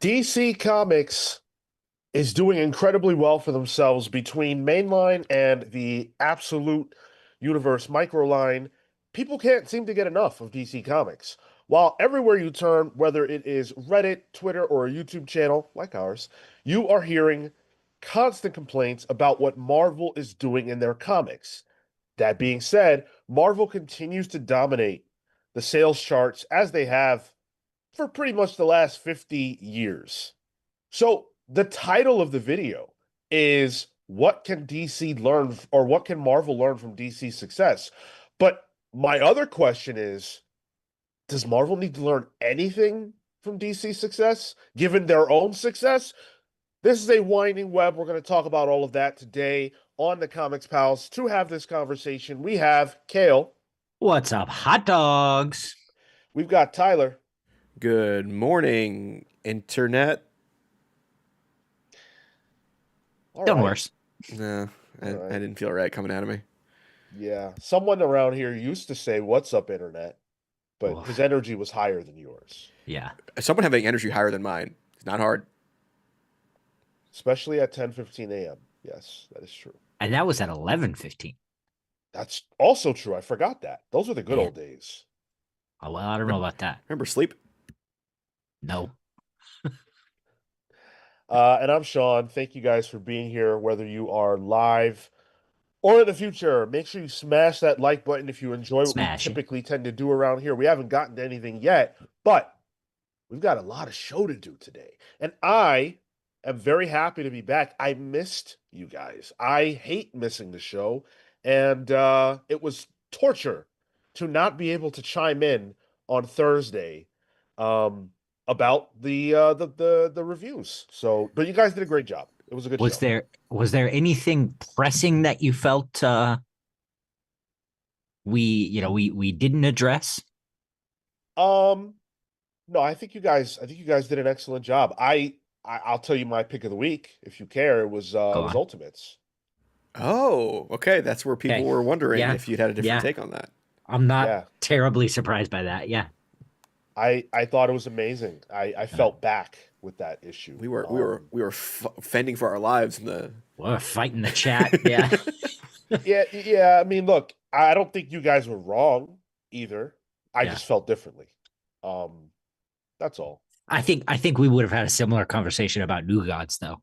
DC Comics is doing incredibly well for themselves between mainline and the absolute universe microline. People can't seem to get enough of DC Comics. While everywhere you turn, whether it is Reddit, Twitter, or a YouTube channel like ours, you are hearing constant complaints about what Marvel is doing in their comics. That being said, Marvel continues to dominate the sales charts as they have for pretty much the last 50 years. So the title of the video is what can DC learn or what can Marvel learn from DC's success? But my other question is, does Marvel need to learn anything from DC's success, given their own success? This is a winding web. We're going to talk about all of that today on the Comics Pals. To have this conversation, we have Cale. What's up, hot dogs? We've got Tyler. Good morning, internet. All Done right. worse. No, I, All I right. didn't feel right coming out of me. Yeah. Someone around here used to say, "What's up, internet?" But his Oof. energy was higher than yours, Yeah. Someone having energy higher than mine. It's not hard. especially at 10:15 a.m. Yes, that is true. And that was at 11:15. That's also true. I forgot that. Those were the good Man. old days. Oh, well, I don't know about that. Remember sleep? No. And I'm Sean. Thank you guys for being here, whether you are live or in the future. Make sure you smash that like button if you enjoy what we Smash it. typically tend to do around here. We haven't gotten to anything yet, but we've got a lot of show to do today. And I am very happy to be back. I missed you guys. I hate missing the show. And it was torture to not be able to chime in on Thursday um, about the reviews. So, but you guys did a great job. It was a good Was show. there anything pressing that you felt we didn't address? Um, no, I think you guys did an excellent job. I'll tell you my pick of the week if you care. It Go was on. Ultimates. Oh, okay. That's where people Okay. were wondering Yeah. if you'd had a different Yeah. take on that. I'm not Yeah. terribly surprised by that. Yeah. I thought it was amazing. I Uh, felt back with that issue. We were fending for our lives in the. we're fighting the chat. Yeah. Yeah. I mean, look, I don't think you guys were wrong either. I Yeah. just felt differently. Um, that's all. I think we would have had a similar conversation about New Gods though.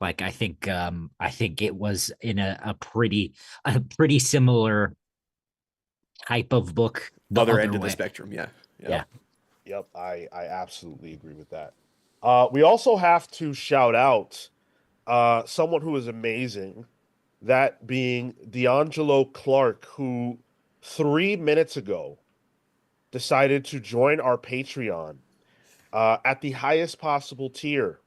Like I think it was in a pretty similar type of book the Other other end of the way. spectrum. Yeah. Yeah. Yeah. Yep, I absolutely agree with that. We also have to shout out someone who is amazing, that being D'Angelo Clark, who 3 minutes ago decided to join our Patreon at the highest possible tier,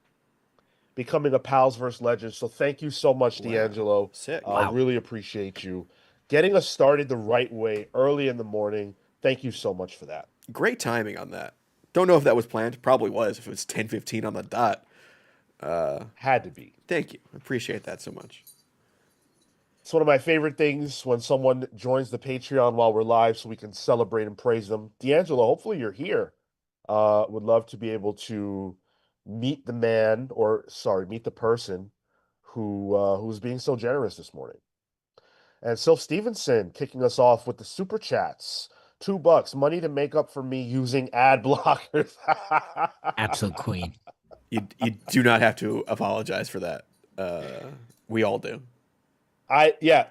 becoming a Pals vs. Legends. So thank you so much, Wow. D'Angelo. Sick. Wow. Really appreciate you getting us started the right way early in the morning. Thank you so much for that. Great timing on that. Don't know if that was planned. Probably was if it was 10:15 on the dot. Had to be. Thank you. Appreciate that so much. It's one of my favorite things when someone joins the Patreon while we're live so we can celebrate and praise them. D'Angelo, hopefully you're here. Would love to be able to meet the man, or sorry, meet the person who's being so generous this morning. And Sylph Stevenson kicking us off with the super chats. $2, money to make up for me using ad blockers. Absolute queen. You do not have to apologize for that. Uh, we all do. Yeah,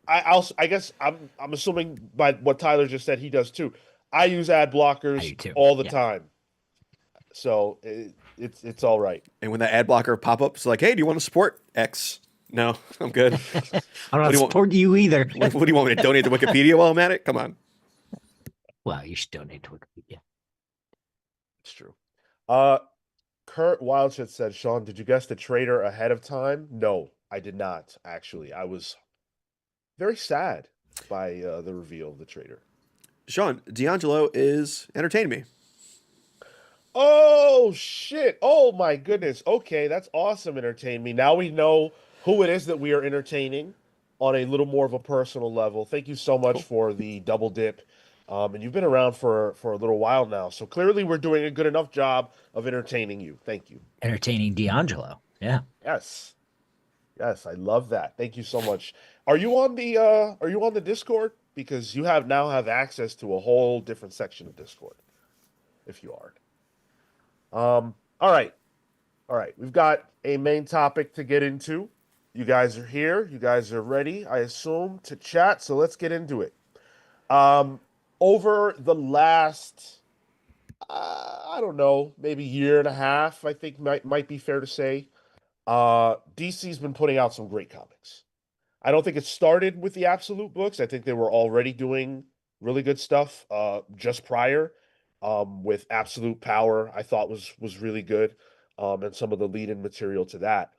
I guess I'm assuming by what Tyler just said he does too. I use ad I blockers do too. all the Yeah. time, so it's all right. And when that ad blocker pop up, it's like, hey, do you want to support X? No, I'm good. I'm What not do you want? supporting you either. What do you want me to donate to Wikipedia while I'm at it? Come on. Well, you should donate to Wikipedia. It's true. Uh, Kurt Wildshit said, Sean, did you guess the traitor ahead of time? No, I did not. Actually, I was very sad by the reveal of the traitor. Sean, D'Angelo is entertaining me. Oh shit! Oh my goodness. Okay, that's awesome. Entertain me. Now we know who it is that we are entertaining on a little more of a personal level. Thank you so much Cool. for the double dip And you've been around for a little while now, so clearly we're doing a good enough job of entertaining you. Thank you. Entertaining D'Angelo. Yeah. Yes, yes, I love that. Thank you so much. Are you on the Discord? Because you have access to a whole different section of Discord if you aren't. All right. All right. We've got a main topic to get into. You guys are here. You guys are ready, I assume, to chat. So let's get into it. Um, Over the last, I don't know, maybe year and a half, I think might be fair to say, DC's been putting out some great comics. I don't think it started with the Absolute books. I think they were already doing really good stuff just prior. With Absolute Power, I thought was really good, and some of the lead-in material to that.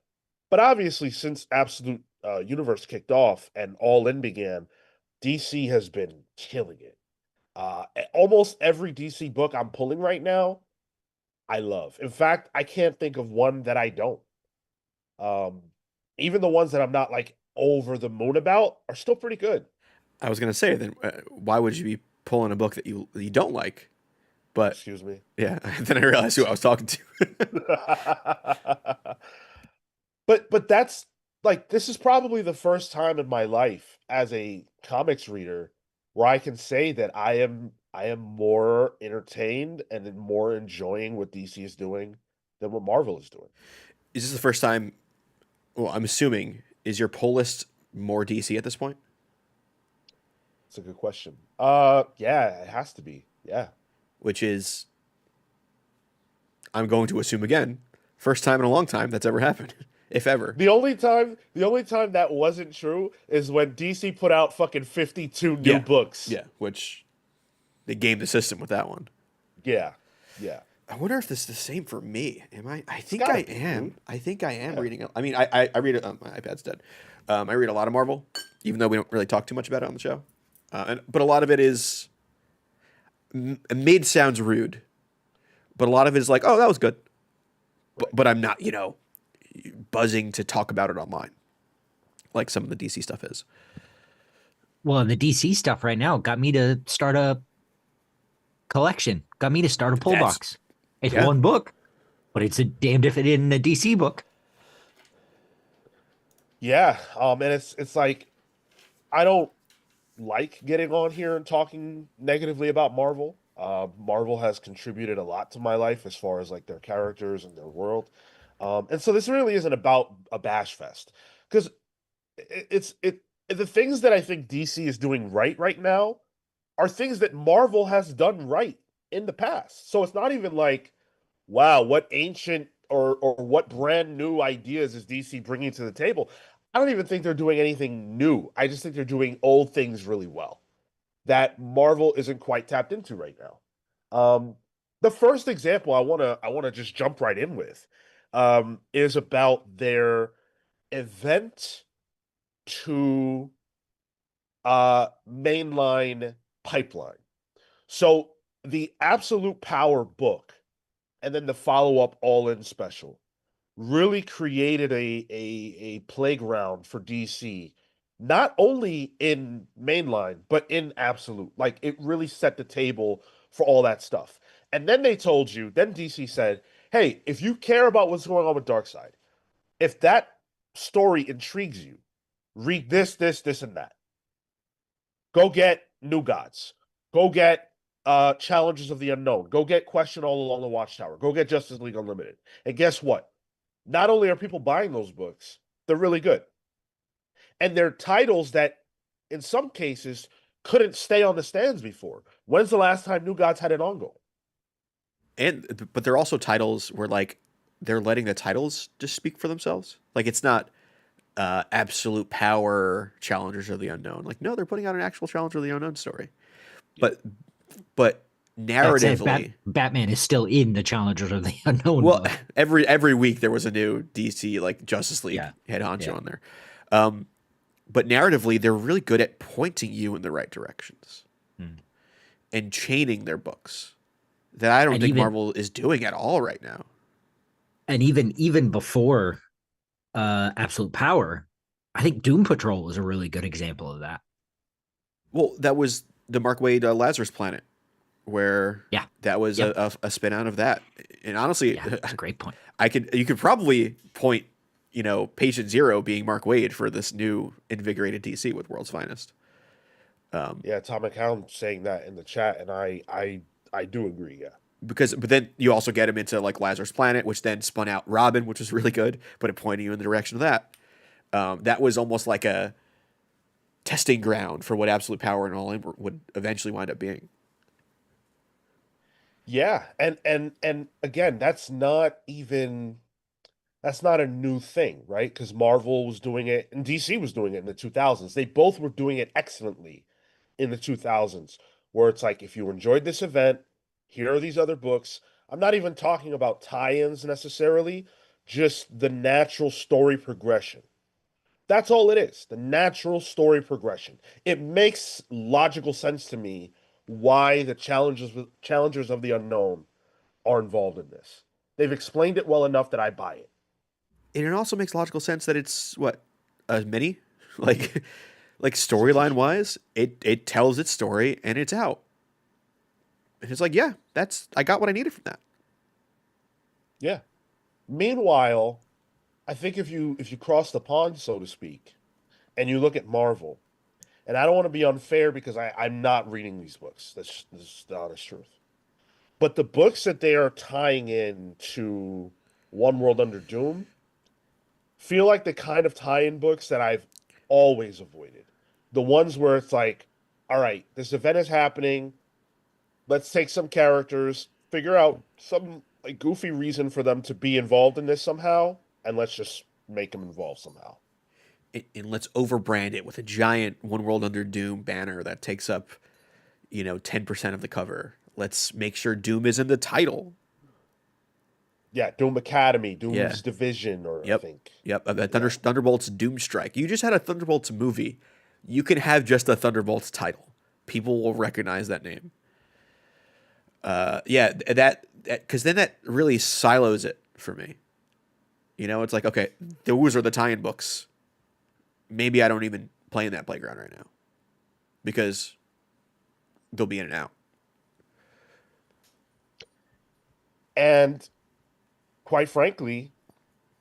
But obviously, since Absolute Universe kicked off and All In began, DC has been killing it. Almost every DC book I'm pulling right now, I love. In fact, I can't think of one that I don't. Um, Even the ones that I'm not like over the moon about are still pretty good. I was gonna say then, why would you be pulling a book that you don't like? But Excuse me. yeah, then I realized who I was talking to. But that's like this is probably the first time in my life as a comics reader where I can say that I am more entertained and more enjoying what DC is doing than what Marvel is doing. Is this the first time? Well, I'm assuming is your pull list more DC at this point, It's a good question. Yeah, it has to be. Yeah. which is I'm going to assume again, first time in a long time that's ever happened, if ever. The only time that wasn't true is when DC put out fucking 52 new Yeah, books. yeah, which they gamed the system with that one. Yeah. Yeah. I wonder if this is the same for me. Am I? I think gotta I be, am. dude. I think I am Yeah. reading. I mean, I read it. My iPad's dead. I read a lot of Marvel, even though we don't really talk too much about it on the show. But a lot of it is made sounds rude, but a lot of it is like, oh, that was good. Right. But I'm not, buzzing to talk about it online like some of the DC stuff is. Well, the DC stuff right now got me to start a collection, got me to start a pull That's- box. It's yeah. one book, but it's a damned if it isn't a DC book. Yeah. And it's like I don't like getting on here and talking negatively about Marvel. Marvel has contributed a lot to my life as far as like their characters and their world. And so this really isn't about a bash fest because it's the things that I think DC is doing right now are things that Marvel has done right in the past. So it's not even like, wow, what ancient or what brand new ideas is DC bringing to the table? I don't even think they're doing anything new. I just think they're doing old things really well that Marvel isn't quite tapped into right now. The first example I want to just jump right in with is about their event to mainline pipeline. So the Absolute Power book and then the follow-up All In special really created a playground for DC, not only in mainline, but in Absolute. Like it really set the table for all that stuff. And then then DC said, hey, if you care about what's going on with Darkseid, if that story intrigues you, read this, and that. Go get New Gods. Go get Challengers of the Unknown. Go get Question All Along the Watchtower. Go get Justice League Unlimited. And guess what? Not only are people buying those books, they're really good. And they're titles that, in some cases, couldn't stay on the stands before. When's the last time New Gods had an ongoing? But they're also titles where like they're letting the titles just speak for themselves. Like it's not Absolute Power Challengers of the Unknown. Like no, they're putting out an actual Challenger of the Unknown story. But That said, narratively, Batman is still in the Challengers of the Unknown well, book. every week there was a new DC like Justice League Yeah. head honcho Yeah. on there. But narratively, they're really good at pointing you in the right directions and chaining their books that I don't And think even- Marvel is doing at all right now. And even before Absolute Power, I think Doom Patrol was a really good example of that. Well, that was the Mark Waid Lazarus Planet, where Yeah. that was Yep. a spin out of that. And honestly, Yeah, that's a great point. you could probably point, Patient Zero being Mark Waid for this new invigorated DC with World's Finest. Yeah, Tom McCown saying that in the chat, and I do agree. Yeah. But then you also get him into like Lazarus Planet, which then spun out Robin, which was really good, but it pointed you in the direction of that. That was almost like a testing ground for what Absolute Power and All In would eventually wind up being. Yeah, and again, that's not a new thing, right? Because Marvel was doing it and DC was doing it in the 2000s. They both were doing it excellently in the 2000s, where it's like, if you enjoyed this event, here are these other books. I'm not even talking about tie-ins necessarily, just the natural story progression. That's all it is, the natural story progression. It makes logical sense to me why the challengers of the unknown are involved in this. They've explained it well enough that I buy it. And it also makes logical sense that it's what, a mini, like storyline wise, it tells its story and it's out. And it's like, yeah, I got what I needed from that. Yeah. Meanwhile, I think if you cross the pond, so to speak, and you look at Marvel, and I don't want to be unfair because I'm not reading these books. That's the honest truth. But the books that they are tying in to One World Under Doom feel like the kind of tie-in books that I've always avoided. The ones where it's like, all right, this event is happening. Let's take some characters, figure out some like goofy reason for them to be involved in this somehow, and let's just make them involved somehow. And let's overbrand it with a giant One World Under Doom banner that takes up, 10% of the cover. Let's make sure Doom is in the title. Yeah, Doom Academy, Yeah. Doom's Division, or I Yep. think. Yep. Thunderbolts Doom Strike. You just had a Thunderbolts movie. You can have just a Thunderbolts title. People will recognize that name. Yeah, that because then that really silos it for me. It's like, okay, those are the tie-in books. Maybe I don't even play in that playground right now because they'll be in and out. And quite frankly,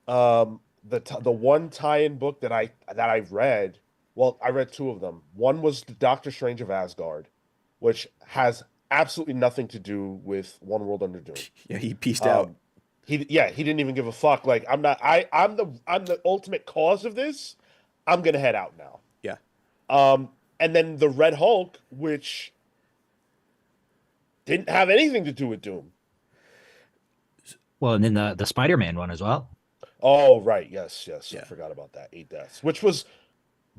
the one tie-in book that I've read, well, I read two of them. One was the Doctor Strange of Asgard, which has absolutely nothing to do with One World Under Doom. Yeah, he pieced out. He didn't even give a fuck. Like, I'm the ultimate cause of this. I'm gonna head out now. Yeah. And then the Red Hulk, which didn't have anything to do with Doom. Well, and then the Spider-Man one as well. Oh, right. Yes. Yeah. I forgot about that. 8 deaths, which was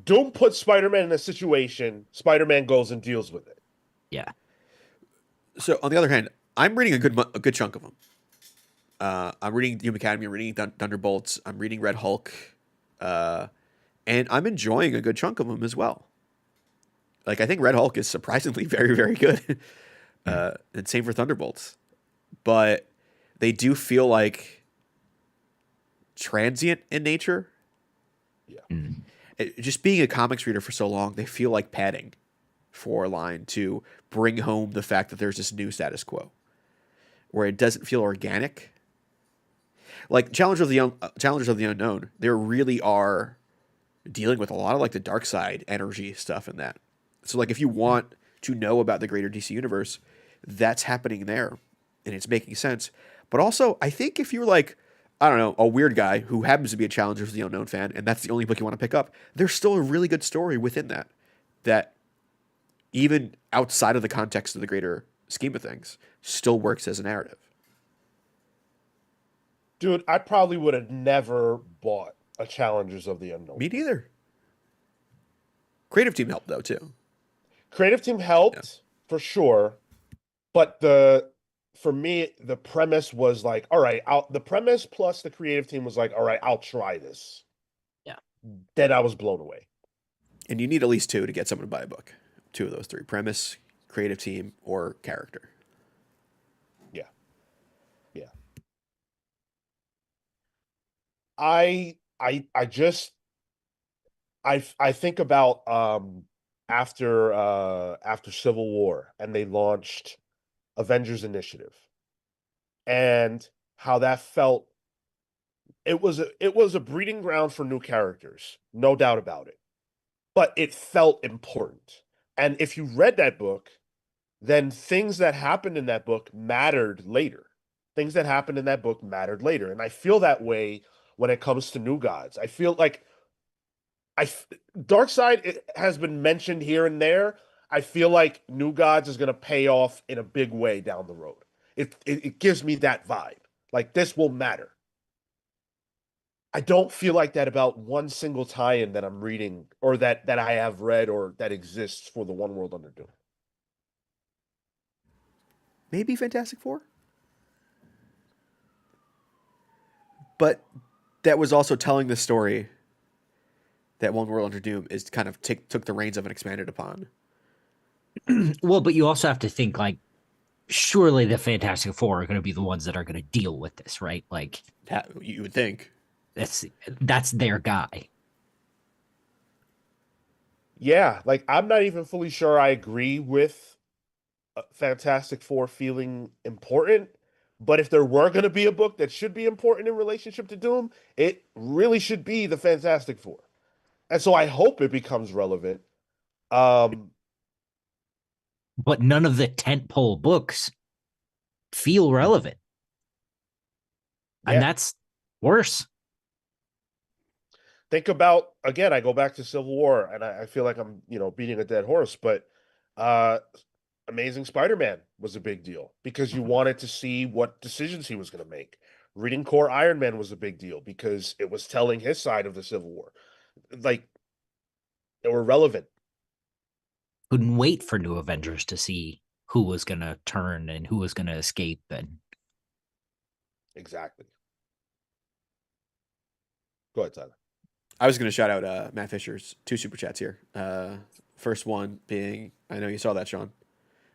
Doom puts Spider-Man in a situation, Spider-Man goes and deals with it. Yeah. So on the other hand, I'm reading a good chunk of them. I'm reading Doom Academy. I'm reading Thunderbolts. I'm reading Red Hulk, and I'm enjoying a good chunk of them as well. Like, I think Red Hulk is surprisingly very, very good, and same for Thunderbolts. But they do feel like transient in nature. Yeah. Just being a comics reader for so long, they feel like padding for a line to bring home the fact that there's this new status quo, where it doesn't feel organic. Like Challengers of the Unknown, there really are dealing with a lot of like the dark side energy stuff in that. So like if you want to know about the greater DC universe, that's happening there, and it's making sense. But also, I think if you're like, I don't know, a weird guy who happens to be a Challengers of the Unknown fan, and that's the only book you want to pick up, there's still a really good story within that even outside of the context of the greater scheme of things, still works as a narrative. Dude, I probably would have never bought a Challengers of the Unknown. Me neither. Creative team helped though too. Creative team helped for sure, but for me, the premise was like, all right, the premise plus the creative team was like, all right, I'll try this. Yeah. Then I was blown away. And you need at least two to get someone to buy a book. Two of those three: premise, creative team, or character. Yeah. Yeah. I just I think about after Civil War, and they launched Avengers Initiative, and how that felt. It was a breeding ground for new characters, no doubt about it. But it felt important. And if you read that book, then things that happened in that book mattered later. Things that happened in that book mattered later. And I feel that way when it comes to New Gods. I feel like I Darkseid has been mentioned here and there. I feel like New Gods is going to pay off in a big way down the road. It gives me that vibe. Like this will matter. I don't feel like that about one single tie-in that I'm reading or that I have read or that exists for the One World Under Doom. Maybe Fantastic Four? But that was also telling the story that One World Under Doom is kind of took the reins of and expanded upon. Well, but you also have to think like, surely the Fantastic Four are going to be the ones that are going to deal with this, right? Like, You would think. that's their guy. Yeah, like I'm not even fully sure I agree with Fantastic Four feeling important, but if there were going to be a book that should be important in relationship to Doom, it really should be the Fantastic Four. And so I hope it becomes relevant. Um, But none of the tentpole books feel relevant. And yeah. that's worse. Think about again, I go back to Civil War and I feel like I'm, beating a dead horse, but uh Amazing Spider-Man was a big deal because you wanted to see what decisions he was going to make. Reading Core Iron Man was a big deal because it was telling his side of the Civil War. Like they were relevant. Couldn't wait for New Avengers to see who was going to turn and who was going to escape. And Exactly. Go ahead, Tyler. I was going to shout out Matt Fisher's 2 super chats here. First one being, I know you saw that, Sean,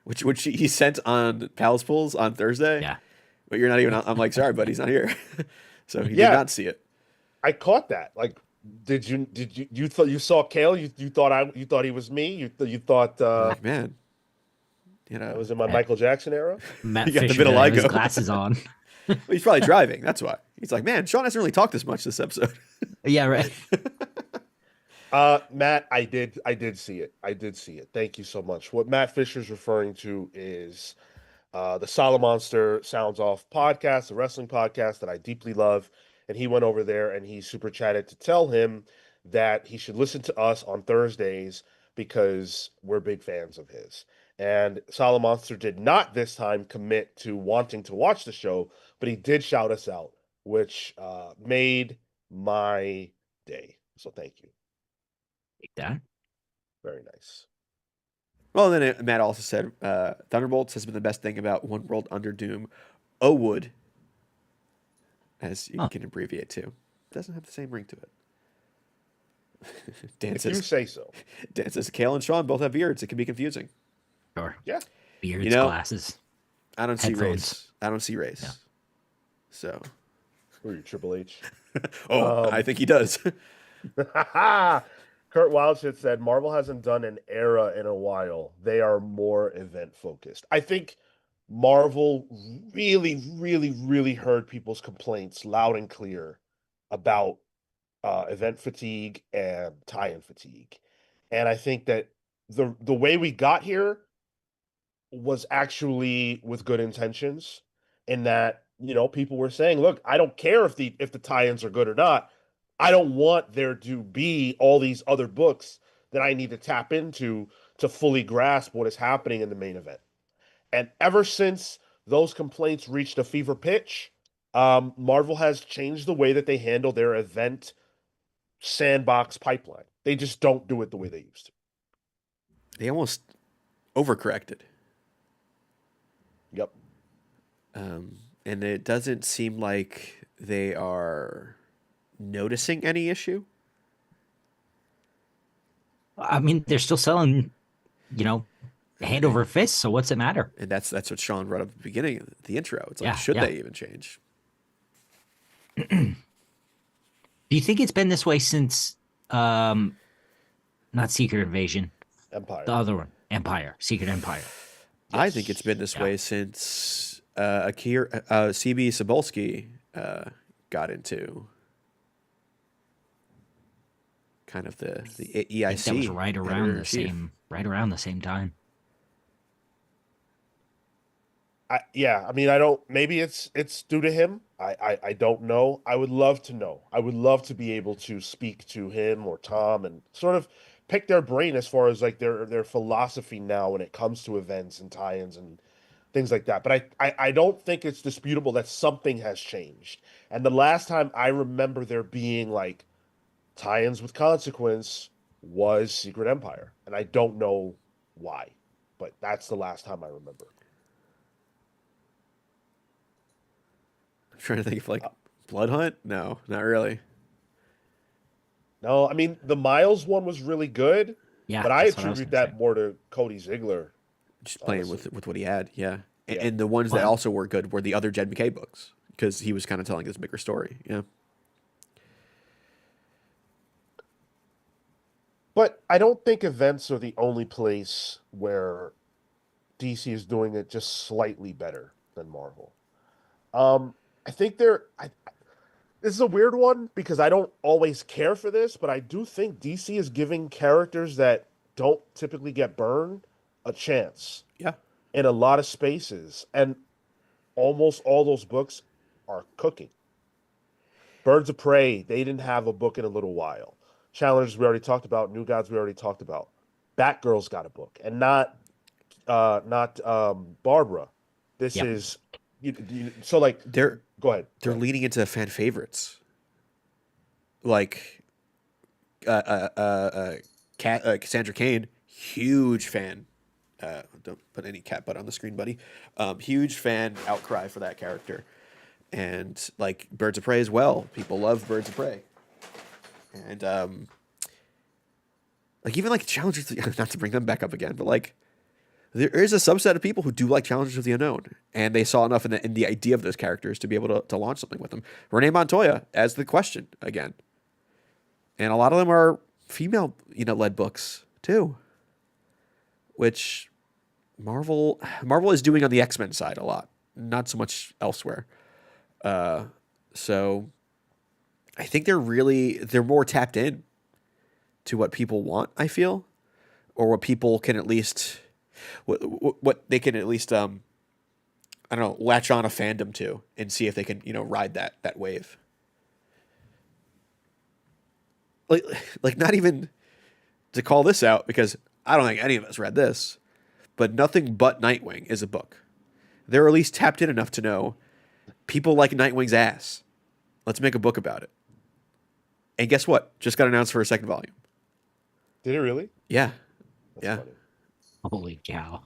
which he sent on Palace Pools on Thursday. yeah, But you're not even. I'm like, sorry, but he's not here, so he Yeah. did not see it. I caught that. Like, you thought you saw Cale? You thought he was me? You thought I'm like, man, I was in my Michael Jackson era? Matt You got the Fisher didn't have his vitiligo. glasses on. Well, he's probably driving. That's why. He's like, man, Sean hasn't really talked this much this episode. Yeah, right. Matt, I did see it. I did see it. Thank you so much. What Matt Fisher's referring to is the Solomonster Sounds Off podcast, the wrestling podcast that I deeply love. And he went over there and he super chatted to tell him that he should listen to us on Thursdays because we're big fans of his. And Solomonster did not this time commit to wanting to watch the show, but he did shout us out, which made my day. So thank you. Take that. Very nice. Well, then Matt also said, Thunderbolts has been the best thing about One World Under Doom. Wood, as you can abbreviate to, doesn't have the same ring to it. Dan If you says, say so. Dan says, Cale and Sean both have beards. It can be confusing. Sure. Yeah. Beards, You know, glasses. I don't see Headphones. race. I don't see race. Yeah. So, Who are you, Triple H? I think he does. Kurt Wildshit said Marvel hasn't done an era in a while. They are more event focused. I think Marvel really, really, really heard people's complaints loud and clear about event fatigue and tie-in fatigue. And I think that the way we got here was actually with good intentions in that, people were saying, look, I don't care if the tie-ins are good or not. I don't want there to be all these other books that I need to tap into to fully grasp what is happening in the main event. And ever since those complaints reached a fever pitch, Marvel has changed the way that they handle their event sandbox pipeline. They just don't do it the way they used to. They almost overcorrected. Yep. And it doesn't seem like they are noticing any issue. I mean, they're still selling, hand over fist. So what's it matter? And that's what Sean brought up at the beginning, the intro. It's like, Yeah, should yeah. they even change? Do you think it's been this way since, not Secret Invasion, Empire. The other one, Empire, Secret Empire. I think it's Yes. been this Yeah. way since CB Cebulski got into kind of the EIC. I think that was right around the editor-in-chief. same time. I mean, I don't. Maybe it's due to him. I don't know. I would love to know. I would love to be able to speak to him or Tom and sort of pick their brain as far as like their philosophy now when it comes to events and tie-ins and things like that. But I don't think it's disputable that something has changed. And the last time I remember there being like tie-ins with consequence was Secret Empire, and I don't know why, but that's the last time I remember. I'm trying to think of like Blood Hunt. No, not really. No, I mean the Miles one was really good, Yeah, but I that's what I was attribute gonna that say. more to Cody Ziegler. Just playing Honestly. with what he had, yeah. Yeah. And the ones that Well, also were good were the other Jed McKay books because he was kind of telling this bigger story. Yeah, But I don't think events are the only place where DC is doing it just slightly better than Marvel. I think this is a weird one because I don't always care for this, but I do think DC is giving characters that don't typically get burned a chance yeah. in a lot of spaces, and almost all those books are cooking. Birds of Prey, they didn't have a book in a little while. Challengers we already talked about, New Gods we already talked about. Batgirl's got a book, and not Barbara. This yep. is so like. They're Go ahead. they're leaning into fan favorites, like Cassandra Cain, huge fan. Don't put any cat butt on the screen, buddy. Huge fan outcry for that character, and like Birds of Prey as well. People love Birds of Prey, and like even like Challengers, not to bring them back up again, but like there is a subset of people who do like Challengers of the Unknown, and they saw enough in the idea of those characters to be able to launch something with them. Renee Montoya as the Question again, and a lot of them are female led books too, which Marvel is doing on the X-Men side a lot, not so much elsewhere. So I think they're more tapped in to what people want, I feel, or what people can at least what they can at least I don't know, latch on a fandom to and see if they can ride that wave. Like not even to call this out because I don't think any of us read this, but Nothing But Nightwing is a book. They're at least tapped in enough to know people like Nightwing's ass. Let's make a book about it. And guess what? Just got announced for a second volume. Did it really? Yeah. That's Yeah. funny. Holy cow!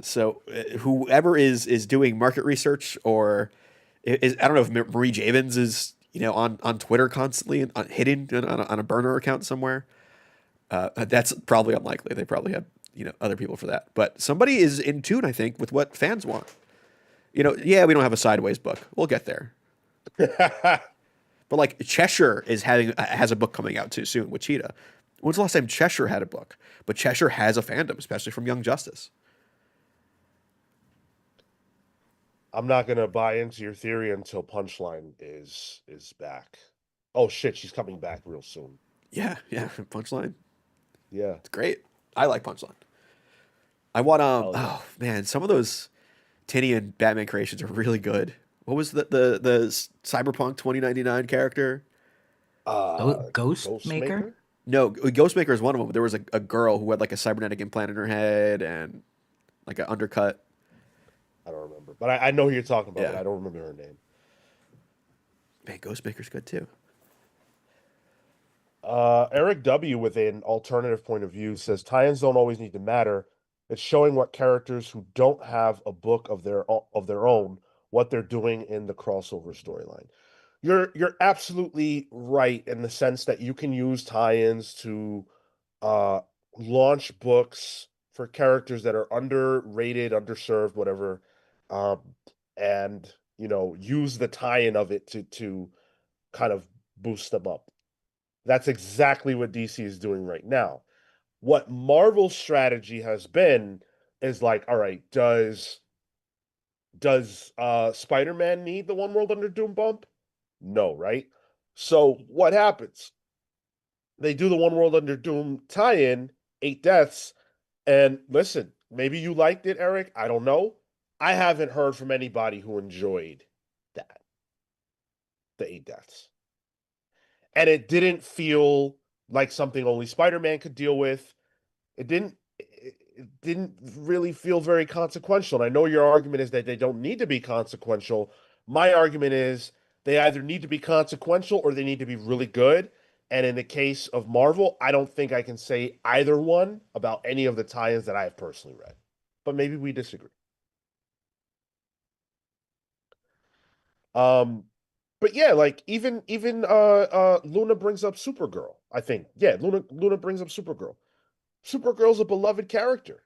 So whoever is doing market research or I don't know if Marie Javins is on Twitter constantly and hidden on a burner account somewhere. That's probably unlikely. They probably have other people for that. But somebody is in tune, I think, with what fans want. Yeah, we don't have a Sideways book. We'll get there. But like Cheshire has a book coming out too soon with Cheetah. When's the last time Cheshire had a book? But Cheshire has a fandom, especially from Young Justice. I'm not gonna buy into your theory until Punchline is back. Oh shit, she's coming back real soon. Yeah, Punchline. Yeah. It's great. I like Punchline. I want Oh, yeah. oh man, some of those Tinian Batman creations are really good. What was the Cyberpunk 2099 character? Ghostmaker? No, Ghostmaker is one of them. There was a girl who had like a cybernetic implant in her head and like an undercut. I don't remember, but I know who you're talking about. Yeah. But I don't remember her name. Man, Ghostmaker's good too. Eric W. with an alternative point of view says tie-ins don't always need to matter. It's showing what characters who don't have a book of their own what they're doing in the crossover storyline. You're absolutely right in the sense that you can use tie-ins to uh launch books for characters that are underrated, underserved, whatever, um, and use the tie-in of it to kind of boost them up. That's exactly what DC is doing right now. What Marvel's strategy has been is like, all right, does Spider-Man need the One World Under Doom bump? No, right? So what happens? They do the One World Under Doom tie-in, 8 deaths, and listen, maybe you liked it, Eric. I don't know. I haven't heard from anybody who enjoyed that, the 8 deaths. And it didn't feel like something only Spider-Man could deal with. It didn't really feel very consequential. And I know your argument is that they don't need to be consequential. My argument is they either need to be consequential or they need to be really good. And in the case of Marvel, I don't think I can say either one about any of the tie-ins that I have personally read. But maybe we disagree. Um, but yeah, like even Luna brings up Supergirl, I think. Yeah, Luna brings up Supergirl. Supergirl's a beloved character.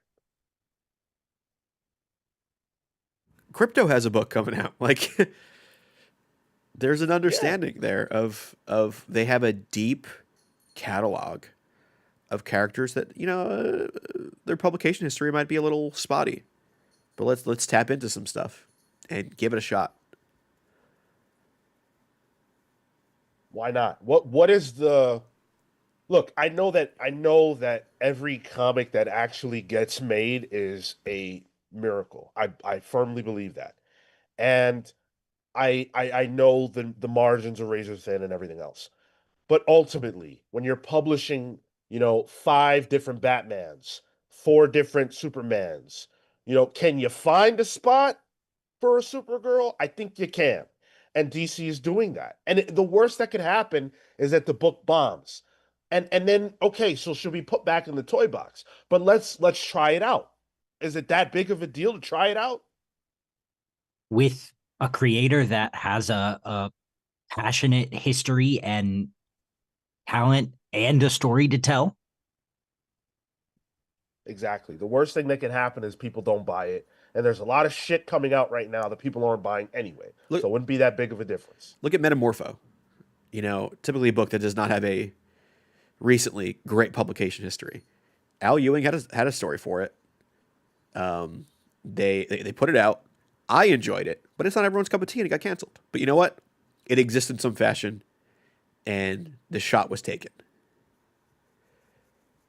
Crypto has a book coming out. Like there's an Yeah, understanding there of they have a deep catalog of characters that their publication history might be a little spotty, but let's tap into some stuff and give it a shot. why not? What is the look? I know that every comic that actually gets made is a miracle. I firmly believe that. And I know the margins are razor thin and everything else. But ultimately, when you're publishing, 5 different Batmans, 4 different Supermans, can you find a spot for a Supergirl? I think you can. And DC is doing that. And the worst that could happen is that the book bombs. And then okay, so she'll be put back in the toy box. But let's try it out. Is it that big of a deal to try it out? With a creator that has a passionate history and talent and a story to tell. Exactly. The worst thing that can happen is people don't buy it. And there's a lot of shit coming out right now that people aren't buying anyway. Look So it wouldn't be that big of a difference. look at Metamorpho. Typically a book that does not have a recently great publication history. Al Ewing had a story for it. They put it out. I enjoyed it, but it's not everyone's cup of tea, and it got canceled. But you know what? It exists in some fashion, and the shot was taken.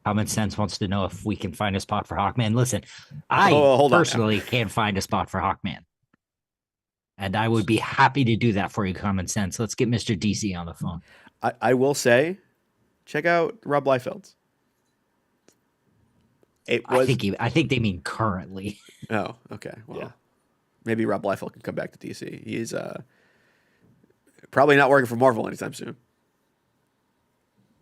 Common Sense wants to know if we can find a spot for Hawkman. Listen, I Hold on now. personally can't find a spot for Hawkman. And I would be happy to do that for you, Common Sense. Let's get Mr. DC on the phone. I will say, check out Rob Liefeld's. It was. I think they mean currently. Oh, okay. Well, Yeah. maybe Rob Liefeld can come back to DC. He's probably not working for Marvel anytime soon.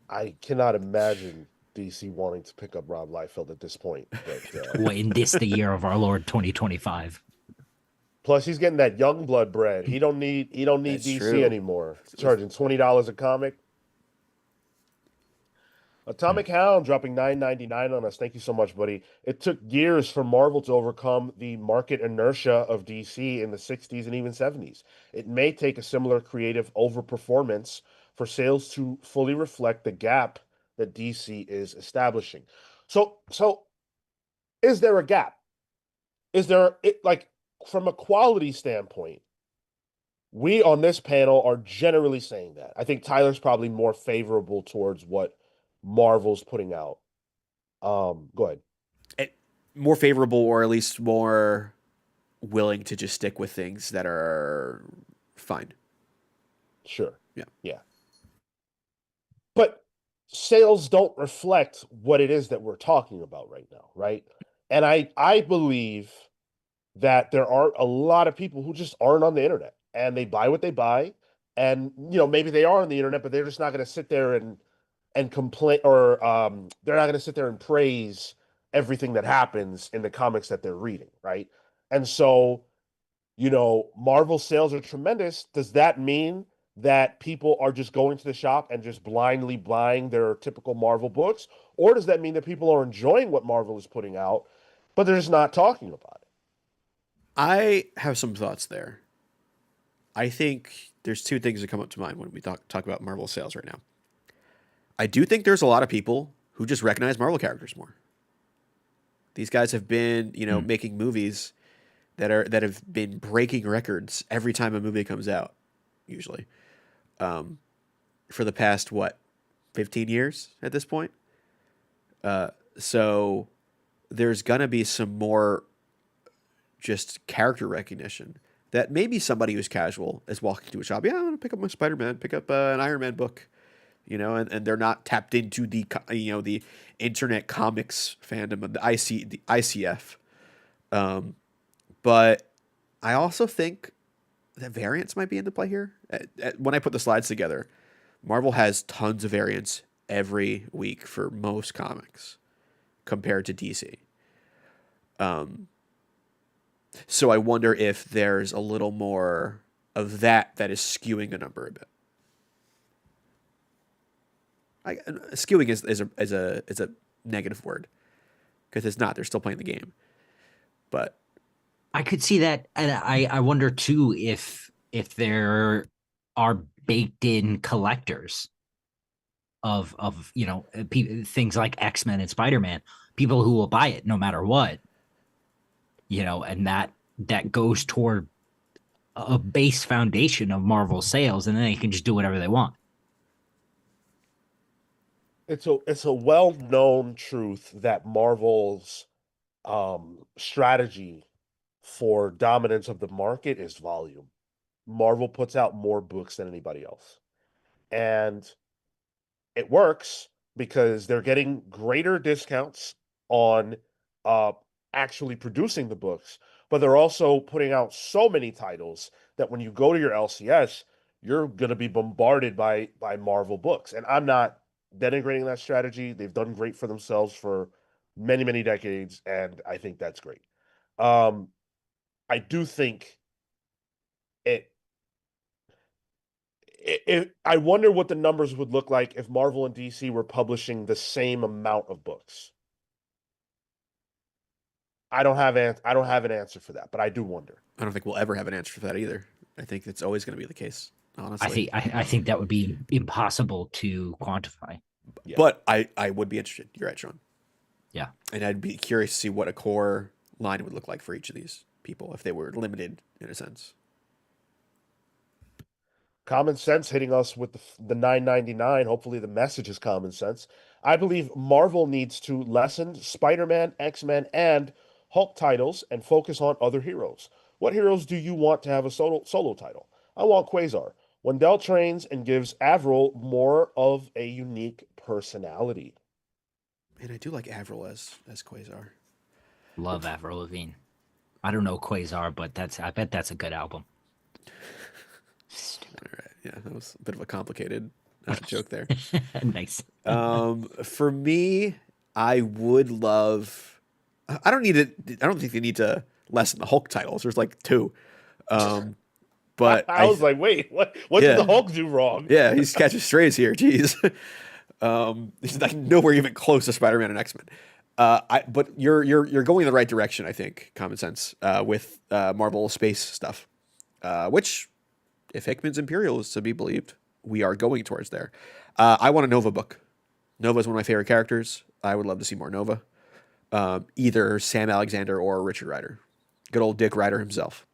I cannot imagine DC wanting to pick up Rob Liefeld at this point. But In the year of our Lord 2025. plus he's getting that young blood bread. He don't need That's DC true. anymore. Charging $20 a comic. Atomic Hound dropping $9.99 on us. Thank you so much, buddy. It took years for Marvel to overcome the market inertia of DC in the 60s and even 70s. It may take a similar creative overperformance for sales to fully reflect the gap that DC is establishing. So is there a gap? Is there like from a quality standpoint? We on this panel are generally saying that. I think Tyler's probably more favorable towards what Marvel's putting out. Go ahead. More favorable, or at least more willing to just stick with things that are fine. Sure. Yeah. Yeah. But sales don't reflect what it is that we're talking about right now, right? And I believe that there are a lot of people who just aren't on the internet and they buy what they buy. And maybe they are on the internet, but they're just not going to sit there and complain, or they're not going to sit there and praise everything that happens in the comics that they're reading, right? And so, Marvel sales are tremendous. Does that mean that people are just going to the shop and just blindly buying their typical Marvel books? Or does that mean that people are enjoying what Marvel is putting out, but they're just not talking about it? I have some thoughts there. I think there's two things that come up to mind when we talk about Marvel sales right now. I do think there's a lot of people who just recognize Marvel characters more. These guys have been, making movies that have been breaking records every time a movie comes out, usually. For the past 15 years at this point. So there's gonna be some more just character recognition that maybe somebody who's casual is walking to a shop. Yeah, I'm gonna pick up my Spider-Man, pick up an Iron Man book, and they're not tapped into the internet comics fandom of the ICF. But I also think that variants might be into play here. When I put the slides together, Marvel has tons of variants every week for most comics compared to DC. So I wonder if there's a little more of that is skewing a number a bit. Skewing is a negative word because it's not. They're still playing the game, but I could see that, and I wonder too if there are baked in collectors of things like X-Men and Spider-Man, people who will buy it no matter what, and that goes toward a base foundation of Marvel sales, and then they can just do whatever they want. It's a well-known truth that Marvel's strategy for dominance of the market is volume. Marvel puts out more books than anybody else. And it works because they're getting greater discounts on uh, actually producing the books, but they're also putting out so many titles that when you go to your LCS, you're going to be bombarded by Marvel books. And I'm not denigrating that strategy. They've done great for themselves for many, many decades, and I think that's great. I do think it I wonder what the numbers would look like if Marvel and DC were publishing the same amount of books. I don't have an answer for that, but I do wonder. I don't think we'll ever have an answer for that either. I think it's always going to be the case, honestly. I think that would be impossible to quantify. Yeah. But I would be interested. You're right, Sean. Yeah. And I'd be curious to see what a core line would look like for each of these people if they were limited in a sense. Common sense hitting us with the $9.99. Hopefully the message is common sense. I believe Marvel needs to lessen Spider-Man, X-Men, and Hulk titles and focus on other heroes. What heroes do you want to have a solo title? I want Quasar. Wendell trains and gives Avril more of a unique personality. And I do like Avril as Quasar. Love Avril Lavigne. I don't know Quasar, but I bet that's a good album. All right. Yeah, that was a bit of a complicated joke there. Nice. For me, I would love. I don't think they need to lessen the Hulk titles. There's like 2. But I was like, wait, what did the Hulk do wrong? Yeah, he's catching strays here. Jeez. He's like nowhere even close to Spider-Man and X-Men. But you're going in the right direction, I think, common sense, with Marvel space stuff, which, if Hickman's Imperial is to be believed, we are going towards there. I want a Nova book. Nova is one of my favorite characters. I would love to see more Nova. Either Sam Alexander or Richard Rider. Good old Dick Rider himself.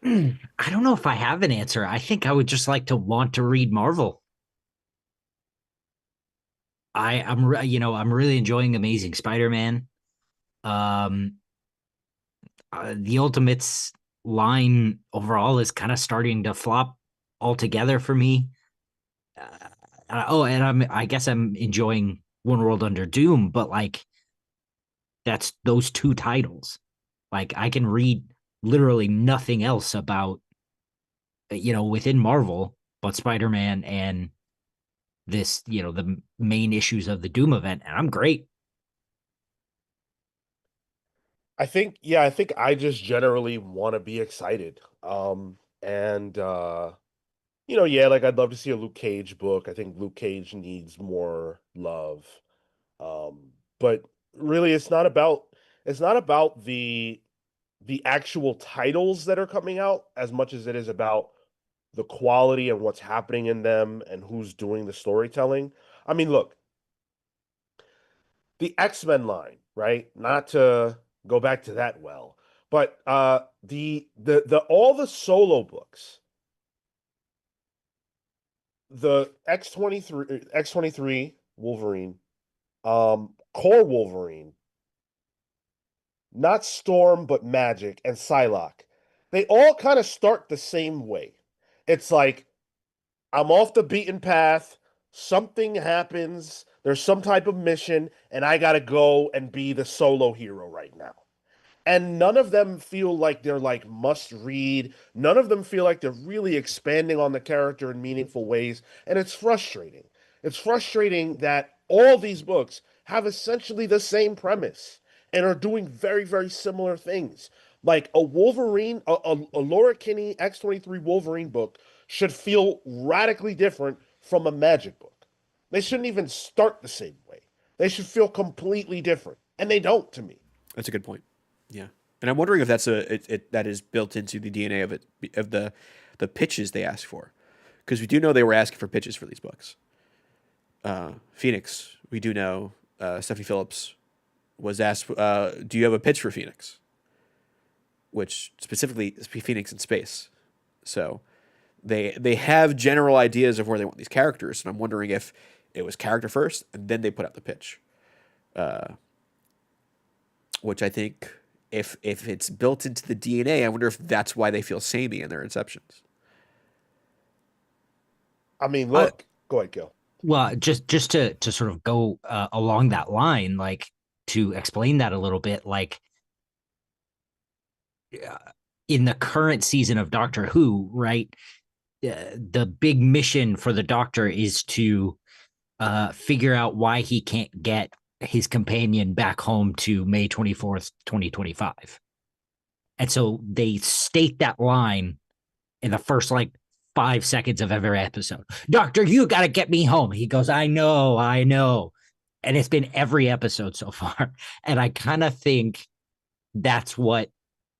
I don't know if I have an answer. I think I would just like to want to read Marvel. I'm really enjoying Amazing Spider-Man. The Ultimates line overall is kind of starting to flop altogether for me. And I guess I'm enjoying One World Under Doom, but like that's those 2 titles. Like I can read literally nothing else about within Marvel but Spider-Man and this, the main issues of the Doom event, and I'm great. I think I just generally want to be excited. And like I'd love to see a Luke Cage book. I think Luke Cage needs more love. But really it's not about the actual titles that are coming out as much as it is about the quality and what's happening in them and who's doing the storytelling. I mean, look, the X-Men line, right? Not to go back to that well, but the all the solo books, the X-23 Wolverine, Core Wolverine, not Storm, but Magic and Psylocke, they all kind of start the same way. It's like, I'm off the beaten path, something happens, there's some type of mission, and I gotta go and be the solo hero right now. And none of them feel like they're like must read. None of them feel like they're really expanding on the character in meaningful ways. And it's frustrating. It's frustrating that all these books have essentially the same premise and are doing very, very similar things. Like a Wolverine, a Laura Kinney X-23 Wolverine book should feel radically different from a Magic book. They shouldn't even start the same way. They should feel completely different. And they don't to me. That's a good point. Yeah, and I'm wondering if that's that is built into the DNA of it, of the pitches they ask for, because we do know they were asking for pitches for these books. Phoenix, we do know Stephanie Phillips was asked, "Do you have a pitch for Phoenix?" Which specifically is Phoenix in space. So they have general ideas of where they want these characters, and I'm wondering if it was character first and then they put out the pitch, which I think. If it's built into the DNA, I wonder if that's why they feel samey in their inceptions. I mean, look, go ahead, Gil. Well, just to sort of go along that line, like to explain that a little bit, like in the current season of Doctor Who, right? The big mission for the Doctor is to figure out why he can't get his companion back home to May 24th, 2025. And so they state that line in the first like 5 seconds of every episode. Doctor, you got to get me home. He goes, I know. And it's been every episode so far. And I kind of think that's what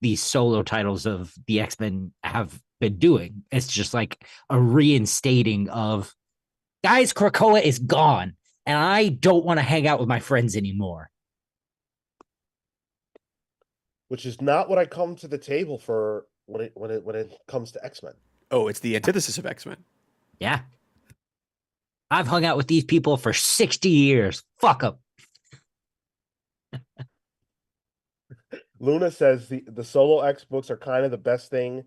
these solo titles of the X-Men have been doing. It's just like a reinstating of, guys, Krakoa is gone. And I don't want to hang out with my friends anymore. Which is not what I come to the table for when it comes to X-Men. Oh, it's the antithesis of X-Men. Yeah. I've hung out with these people for 60 years. Fuck them. Luna says the solo X books are kind of the best thing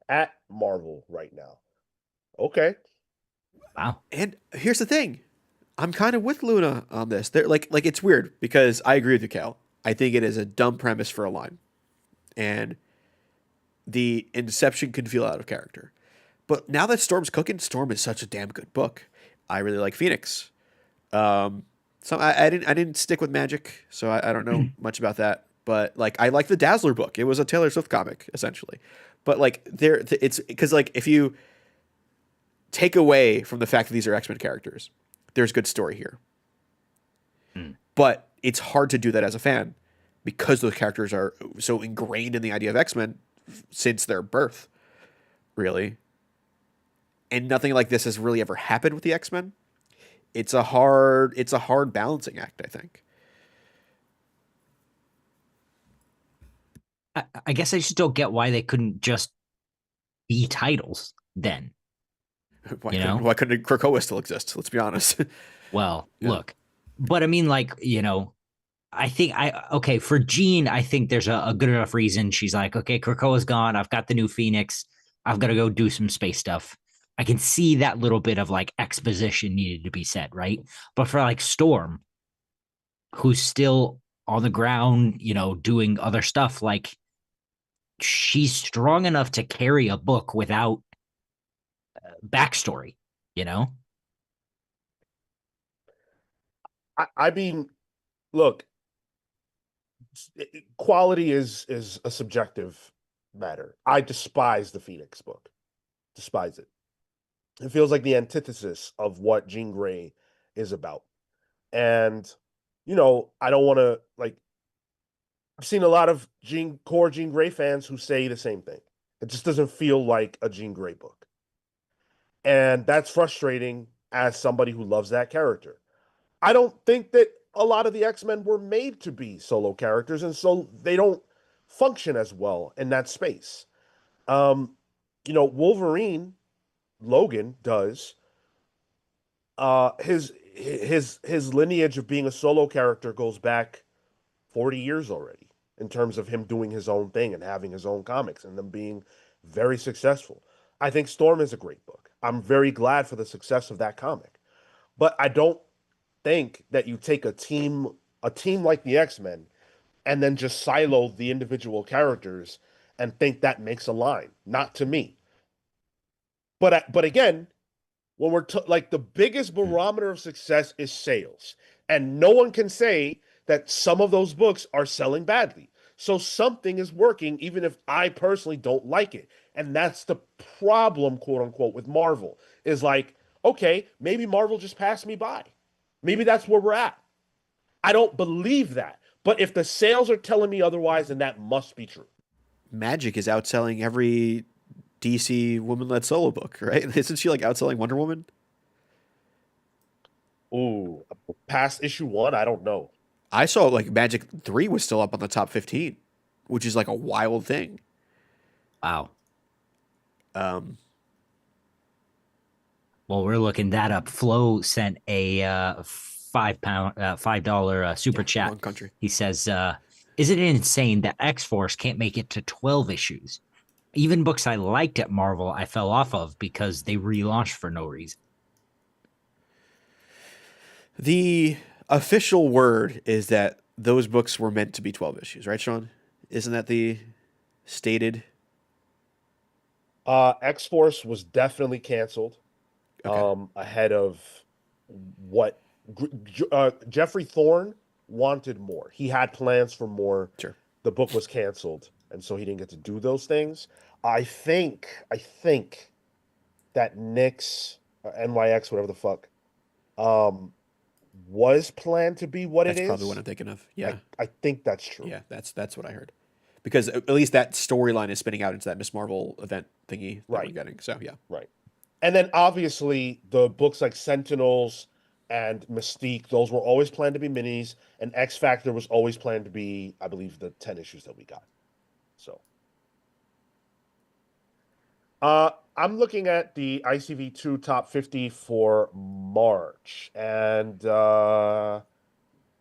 at Marvel right now. Okay. Wow. And here's the thing. I'm kind of with Luna on this. They're like it's weird because I agree with you, Cal. I think it is a dumb premise for a line. And the inception can feel out of character. But now that Storm's cooking, Storm is such a damn good book. I really like Phoenix. So I didn't stick with Magic, so I don't know much about that. But like I like the Dazzler book. It was a Taylor Swift comic essentially. But like it's because like if you take away from the fact that these are X-Men characters, there's good story here. But it's hard to do that as a fan because those characters are so ingrained in the idea of X-Men since their birth, really. And nothing like this has really ever happened with the X-Men. It's a hard balancing act, I think. I guess I just don't get why they couldn't just be titles then. Why couldn't Krakoa still exist? Let's be honest. Well, look, but I mean, like, I think for Jean, I think there's a good enough reason. She's like, okay, Krakoa's gone. I've got the new Phoenix. I've got to go do some space stuff. I can see that little bit of like exposition needed to be said, right? But for like Storm, who's still on the ground, doing other stuff, like she's strong enough to carry a book without backstory, I mean, look, quality is a subjective matter. I despise the Phoenix book. Despise it. It feels like the antithesis of what Jean Grey is about. And, I don't want to, like, I've seen a lot of core Jean Grey fans who say the same thing. It just doesn't feel like a Jean Grey book. And that's frustrating as somebody who loves that character. I don't think that a lot of the X-Men were made to be solo characters, and so they don't function as well in that space. Um, Wolverine, Logan does. His lineage of being a solo character goes back 40 years already in terms of him doing his own thing and having his own comics and them being very successful. I think Storm is a great book. I'm very glad for the success of that comic. But I don't think that you take a team like the X-Men and then just silo the individual characters and think that makes a line. Not to me. But again, when like the biggest barometer of success is sales, and no one can say that some of those books are selling badly. So something is working, even if I personally don't like it. And that's the problem, quote unquote, with Marvel is like, okay, maybe Marvel just passed me by. Maybe that's where we're at. I don't believe that. But if the sales are telling me otherwise, then that must be true. Magic is outselling every DC woman-led solo book, right? Isn't she like outselling Wonder Woman? Ooh, past issue 1, I don't know. I saw like Magic 3 was still up on the top 15, which is like a wild thing. Wow. Um, Well, we're looking that up. Flo sent a $5 super chat. wrong country. He says, "Isn't it insane that X Force can't make it to 12 issues? Even books I liked at Marvel, I fell off of because they relaunched for no reason." The official word is that those books were meant to be 12 issues, right, Sean? Isn't that the stated? X-Force was definitely canceled. Okay. Ahead of what Jeffrey Thorne wanted more. He had plans for more. Sure. The book was canceled, and so he didn't get to do those things. I think that Nyx, NYX, whatever the fuck, was planned to be what That's it probably is. what I'm thinking of. Yeah. I think that's true. Yeah, that's what I heard. Because at least that storyline is spinning out into that Miss Marvel event thingy that we're Right. getting. So, yeah. Right. And then obviously the books like Sentinels and Mystique, those were always planned to be minis, and X Factor was always planned to be, I believe, the 10 issues that we got. So I'm looking at the ICV2 top 50 for March, and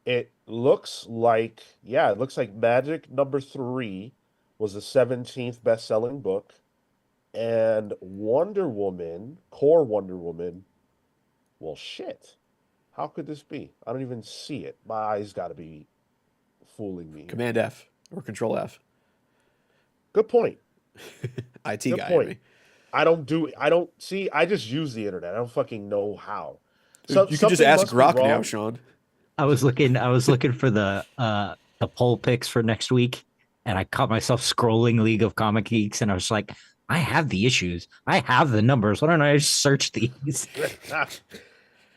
it looks like, yeah, it looks like Magic #3 was the 17th best-selling book, and Wonder Woman, Core Wonder Woman, well, shit. How could this be? I don't even see it. My eyes got to be fooling me here. Command F or Control F. Good point. IT Good guy. point. I don't see. I just use the internet. I don't fucking know how. You could just Something ask must be Grok now, wrong. Sean. I was looking for the poll picks for next week, and I caught myself scrolling League of Comic Geeks, and I was like, I have the issues, I have the numbers. Why don't I just search these?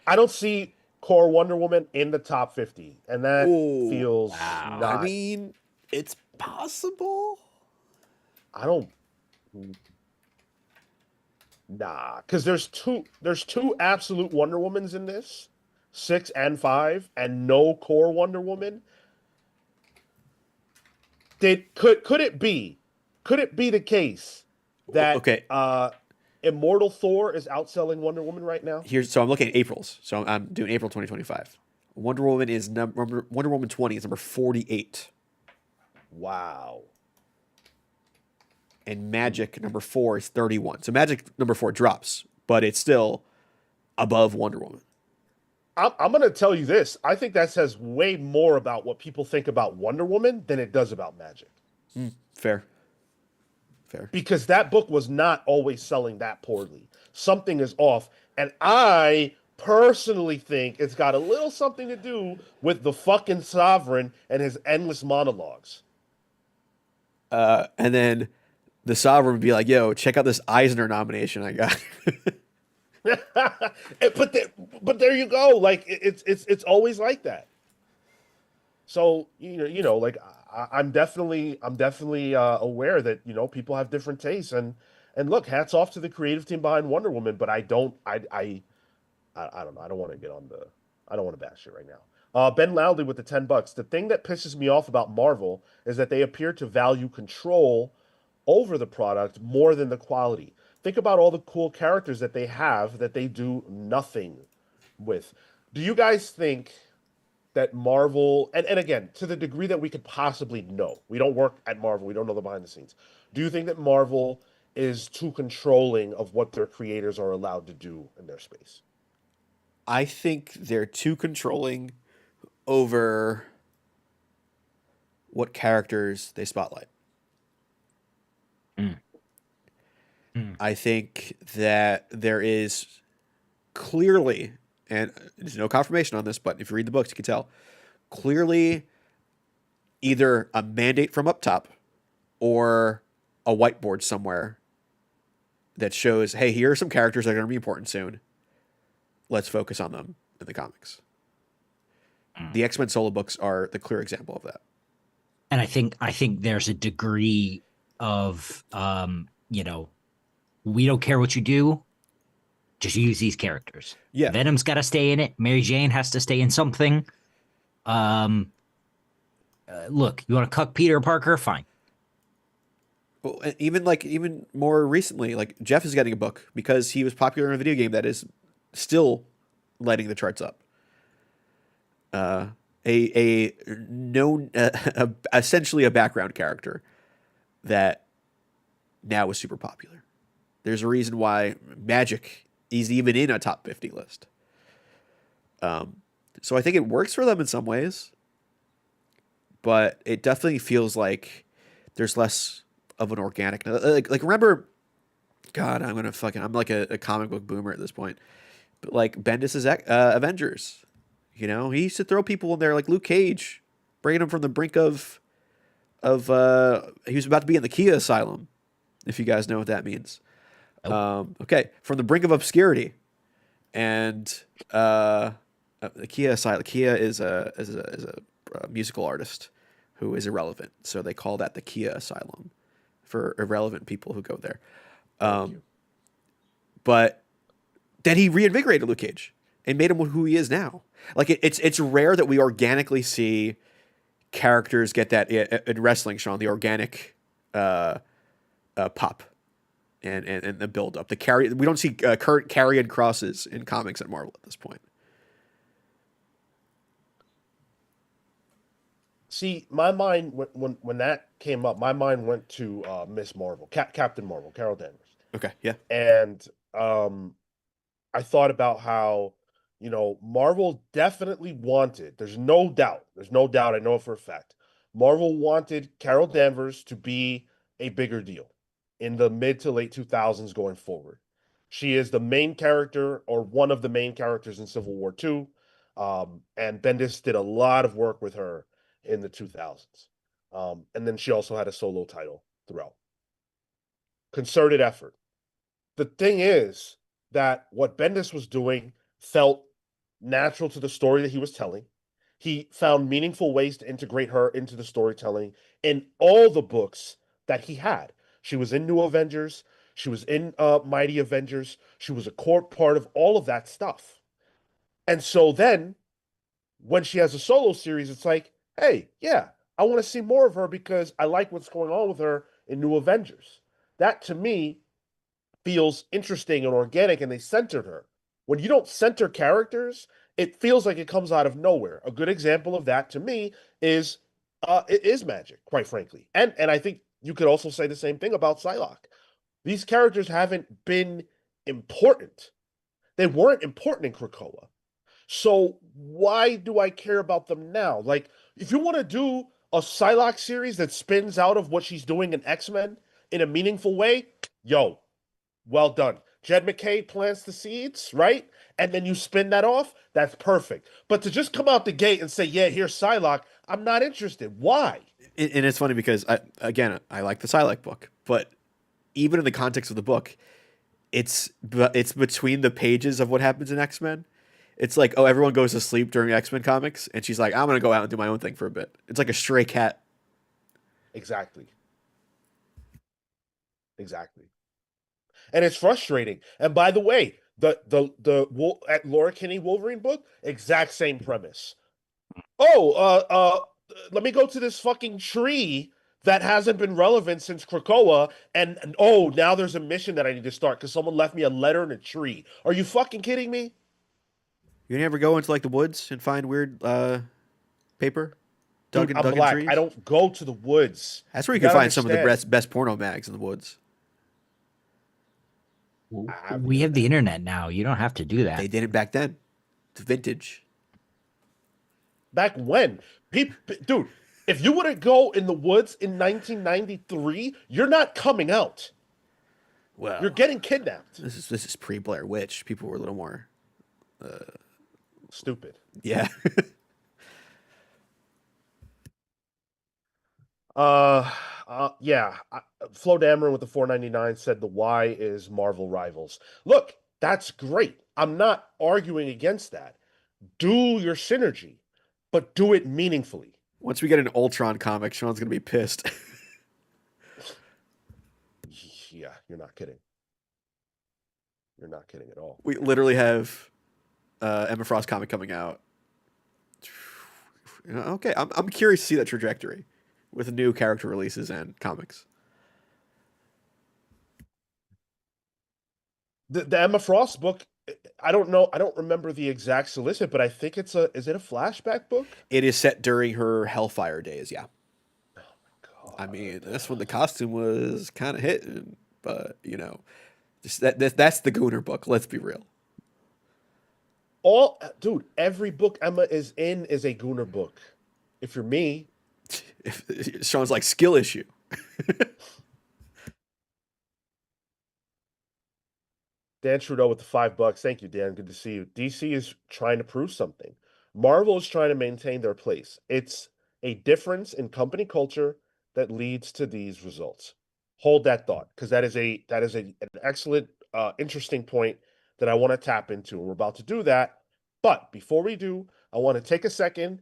I don't see Core Wonder Woman in the top 50, and that Ooh, feels wow. not. I mean, it's possible. I don't. Nah, because there's two absolute Wonder Womans in this, 6 and 5, and no Core Wonder Woman. Could it be the case that Okay. Immortal Thor is outselling Wonder Woman right now? So I'm looking at April's. So I'm doing April 2025. Wonder Woman is Wonder Woman 20 is number 48. Wow. And Magic number 4 is 31. So Magic number 4 drops, but it's still above Wonder Woman. I'm going to tell you this. I think that says way more about what people think about Wonder Woman than it does about Magic. Fair. Because that book was not always selling that poorly. Something is off. And I personally think it's got a little something to do with the fucking Sovereign and his endless monologues. And then the Sovereign would be like, yo, check out this Eisner nomination I got. but there you go. Like it's always like that. So like I'm definitely aware that people have different tastes, and And look, hats off to the creative team behind Wonder Woman, but I don't know. I don't want to get on the I don't want to bash it right now. Ben Loudly with the $10. The thing that pisses me off about Marvel is that they appear to value control over the product more than the quality. Think about all the cool characters that they have that they do nothing with. Do you guys think that Marvel, and again, to the degree that we could possibly know, we don't work at Marvel, we don't know the behind the scenes. Do you think that Marvel is too controlling of what their creators are allowed to do in their space? I think they're too controlling over what characters they spotlight. Mm. Mm. I think that there is clearly, and there's no confirmation on this, but if you read the books, you can tell clearly either a mandate from up top or a whiteboard somewhere that shows, hey, here are some characters that are going to be important soon. Let's focus on them in the comics. The X-Men solo books are the clear example of that. And I think there's a degree of we don't care what you do, just use these characters. Yeah. Venom's got to stay in it. Mary Jane has to stay in something. Look, you want to cuck Peter Parker? Fine. Well, even more recently, like Jeff is getting a book because he was popular in a video game that is still lighting the charts up. A known, essentially a background character that now is super popular. There's a reason why Magic is even in a top 50 list. So I think it works for them in some ways, but it definitely feels like there's less of an organic. Like remember, God, I'm like a comic book boomer at this point. But like Bendis' Avengers, he used to throw people in there like Luke Cage, bringing him from the brink of he was about to be in the Kia Asylum, if you guys know what that means. Nope. Okay, from the brink of obscurity, and the Kia Asylum. Kia is a musical artist who is irrelevant, so they call that the Kia Asylum for irrelevant people who go there. But then he reinvigorated Luke Cage and made him who he is now. Like it's rare that we organically see characters get that in wrestling, Sean, the organic pop and the build up. We don't see current carrion crosses in comics at Marvel at this point. See, my mind when that came up, my mind went to Miss Marvel, Captain Marvel, Carol Danvers. Okay, yeah. And I thought about how, Marvel definitely wanted, there's no doubt, I know it for a fact, Marvel wanted Carol Danvers to be a bigger deal in the mid to late 2000s going forward. She is the main character or one of the main characters in Civil War II. And Bendis did a lot of work with her in the 2000s. And then she also had a solo title throughout. Concerted effort. The thing is that what Bendis was doing felt natural to the story that he was telling. He found meaningful ways to integrate her into the storytelling in all the books that he had. She was in New Avengers. She was in Mighty Avengers. She was a core part of all of that stuff. And so then, when she has a solo series, it's like, hey, yeah, I want to see more of her because I like what's going on with her in New Avengers. That, to me, feels interesting and organic, and they centered her. When you don't center characters, it feels like it comes out of nowhere. A good example of that, to me, is it is Magic, quite frankly. And I think you could also say the same thing about Psylocke. These characters haven't been important. They weren't important in Krakoa. So why do I care about them now? Like, if you want to do a Psylocke series that spins out of what she's doing in X-Men in a meaningful way, yo, well done. Jed McKay plants the seeds, right? And then you spin that off, that's perfect. But to just come out the gate and say, yeah, here's Psylocke, I'm not interested. Why? And it's funny because, I like the Psylocke book, but even in the context of the book, it's between the pages of what happens in X-Men. It's like, oh, everyone goes to sleep during X-Men comics, and she's like, I'm going to go out and do my own thing for a bit. It's like a stray cat. Exactly. and it's frustrating. And by the way, at Laura Kinney Wolverine book, exact same premise. Oh, let me go to this fucking tree that hasn't been relevant since Krakoa, and oh, now there's a mission that I need to start because someone left me a letter in a tree. Are you fucking kidding me? You never go into like the woods and find weird paper Dude, I'm dug in black. I trees? don't go to the woods. That's where You you can gotta find some of the understand. best porno mags in the woods. I have the We have the internet. internet now. You don't have to do that. They didn't back then. It's vintage. Back when? Dude, if you were to go in the woods in 1993, you're not coming out. You're Well, getting kidnapped. this is pre Blair Witch. People were a little more, Stupid. yeah. Uh, yeah. Flo Dameron with the 4.99 said the Y is Marvel Rivals. Look, that's great. I'm not arguing against that. Do your synergy, but do it meaningfully. Once we get an Ultron comic, Sean's gonna be pissed. Yeah, you're not kidding. You're not kidding at all. We literally have Emma Frost comic coming out. Okay, I'm curious to see that trajectory with new character releases and comics. The Emma Frost book, I don't know. I don't remember the exact solicit, but I think it's a. Is it a flashback book? It is set during her Hellfire days. Yeah, God. I mean that's when the costume was kind of hitting, but you know, just that's the Gooner book. Let's be real. Dude, every book Emma is in is a Gooner book. If you're me, If Sean's like skill issue. Dan Trudeau with the $5. Thank you, Dan. Good to see you. DC is trying to prove something. Marvel is trying to maintain their place. It's a difference in company culture that leads to these results. Hold that thought, because an excellent, interesting point that I want to tap into. We're about to do that, but before we do, I want to take a second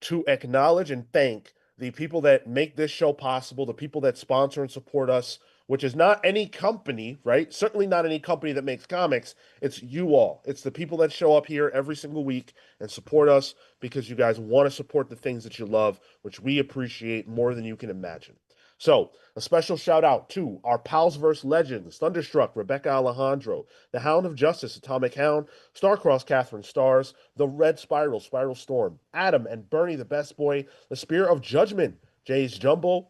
to acknowledge and thank the people that make this show possible, the people that sponsor and support us, which is not any company, right? Certainly not any company that makes comics. It's you all. It's the people that show up here every single week and support us because you guys want to support the things that you love, which we appreciate more than you can imagine. So, a special shout out to our Palsverse legends, Thunderstruck, Rebecca Alejandro, the Hound of Justice, Atomic Hound, Starcross, Catherine Stars, the Red Spiral, Spiral Storm, Adam and Bernie, the Best Boy, the Spear of Judgment, Jay's Jumbo,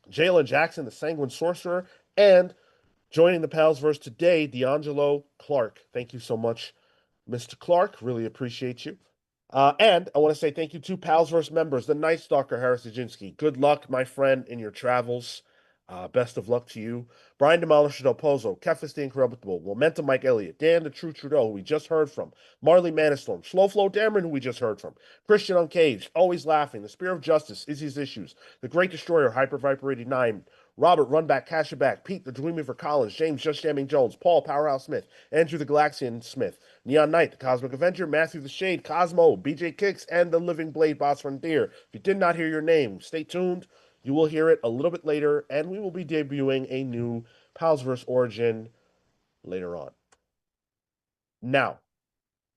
Jalen Jackson, the Sanguine Sorcerer, and joining the Palsverse today, D'Angelo Clark. Thank you so much, Mr. Clark. Really appreciate you. And I want to say thank you to Palsverse members, the Night Stalker, Harris Zaginski. Good luck, my friend, in your travels. Best of luck to you. Brian Demolisher Del Pozo, Kefis the Incorruptible, Momentum Mike Elliott, Dan the True Trudeau, who we just heard from, Marley Manistorm, Slow Flow Dameron, who we just heard from, Christian Uncaged, Always Laughing, The Spear of Justice, Izzy's Issues, The Great Destroyer, Hyper Viper 89, Robert Runback, Cashaback, Pete the Dreamweaver Collins, James Just Jamming Jones, Paul Powerhouse Smith, Andrew the Galaxian Smith, Neon Knight, the Cosmic Avenger, Matthew the Shade, Cosmo, BJ Kicks, and the Living Blade Boss Frontier. If you did not hear your name, stay tuned. You will hear it a little bit later, and we will be debuting a new Palsverse Origin later on. Now,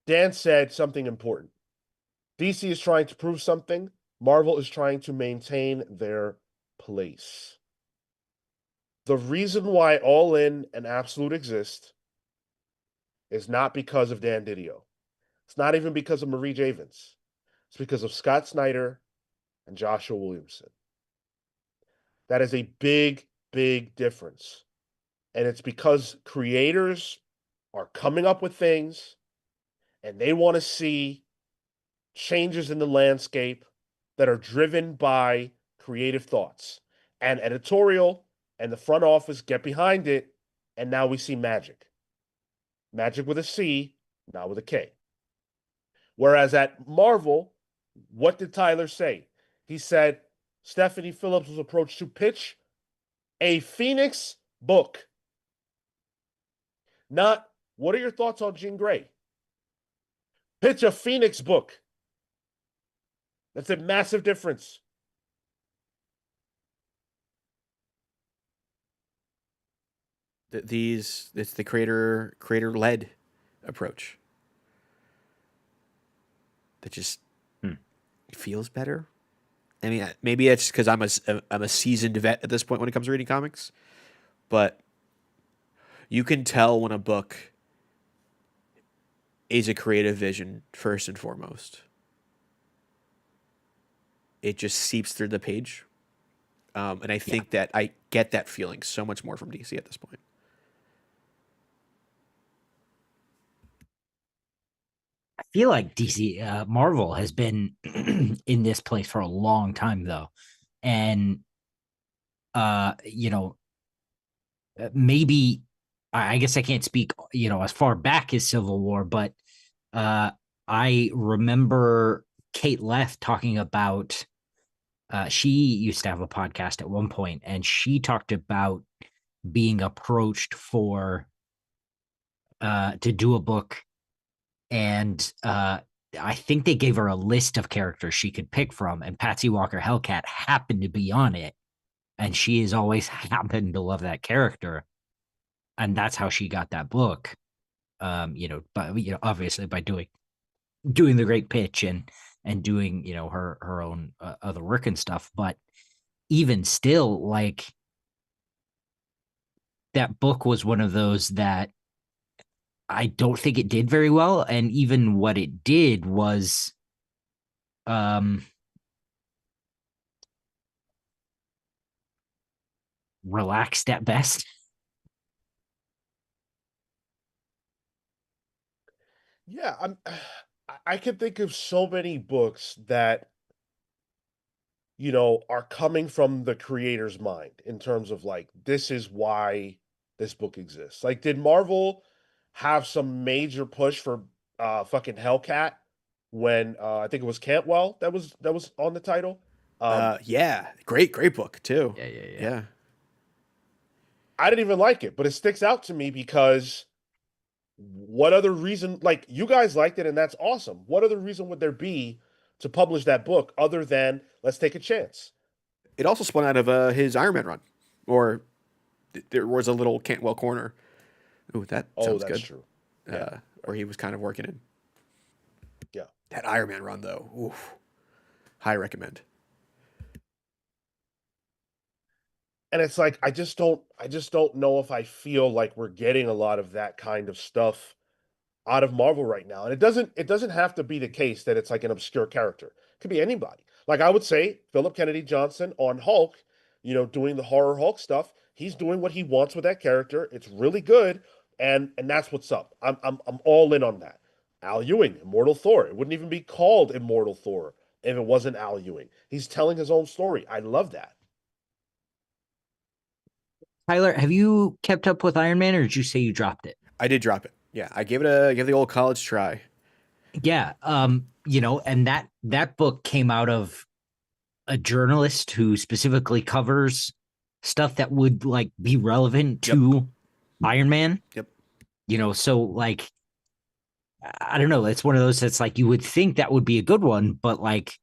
Dan said something important. DC is trying to prove something. Marvel is trying to maintain their place. The reason why All In and Absolute exist is not because of Dan Didio. It's not even because of Marie Javins. It's because of Scott Snyder and Joshua Williamson. That is a big, big difference. And it's because creators are coming up with things and they want to see changes in the landscape that are driven by creative thoughts. And editorial and the front office get behind it, and now we see magic. Magic with a C, not with a K. Whereas at Marvel, what did Tyler say? He said Stephanie Phillips was approached to pitch a Phoenix book. Not, what are your thoughts on Jean Grey? Pitch a Phoenix book. That's a massive difference. It's the creator led approach that just Hmm. feels better. I mean, maybe it's because I'm a seasoned vet at this point when it comes to reading comics, but you can tell when a book is a creative vision first and foremost. It just seeps through the page, and I Yeah. think that I get that feeling so much more from DC at this point. I feel like DC Marvel has been in this place for a long time though. And you know, maybe I guess I can't speak, as far back as Civil War, but uh I remember Kate Leth talking about she used to have a podcast at one point and she talked about being approached for to do a book and I think they gave her a list of characters she could pick from, and Patsy Walker Hellcat happened to be on it, and she has always happened to love that character, and that's how she got that book. But obviously by doing the great pitch and doing her own other work and stuff, but even still, like that book was one of those that I don't think it did very well, and even what it did was um relaxed at best. Yeah, I can think of so many books that, are coming from the creator's mind in terms of like, this is why this book exists. Like, did Marvel have some major push for fucking Hellcat when I think it was Cantwell that was on the title? Yeah, great book too. Yeah, yeah, yeah. Yeah, I didn't even like it, but it sticks out to me because what other reason, like, you guys liked it and that's awesome. What other reason would there be to publish that book other than let's take a chance? it also spun out of his Iron Man run, or there was a little Cantwell corner. Ooh, that Oh, sounds that's good. true. Yeah. Where he was kind of working in Yeah. that Iron Man run though. Oof, high recommend. And it's like I just don't know if I feel like we're getting a lot of that kind of stuff out of Marvel right now. And it doesn't have to be the case that it's like an obscure character. It could be anybody. Like I would say Philip Kennedy Johnson on Hulk, doing the horror Hulk stuff. He's doing what he wants with that character. It's really good, and that's what's up. I'm all in on that. Al Ewing, Immortal Thor. It wouldn't even be called Immortal Thor if it wasn't Al Ewing. He's telling his own story. I love that. Tyler, have you kept up with Iron Man, or did you say you dropped it? I did drop it. Yeah, I gave the old college try. Yeah, and that book came out of a journalist who specifically covers stuff that would like be relevant Yep, to Iron Man. yep. So like I don't know, it's one of those that's like you would think that would be a good one, but like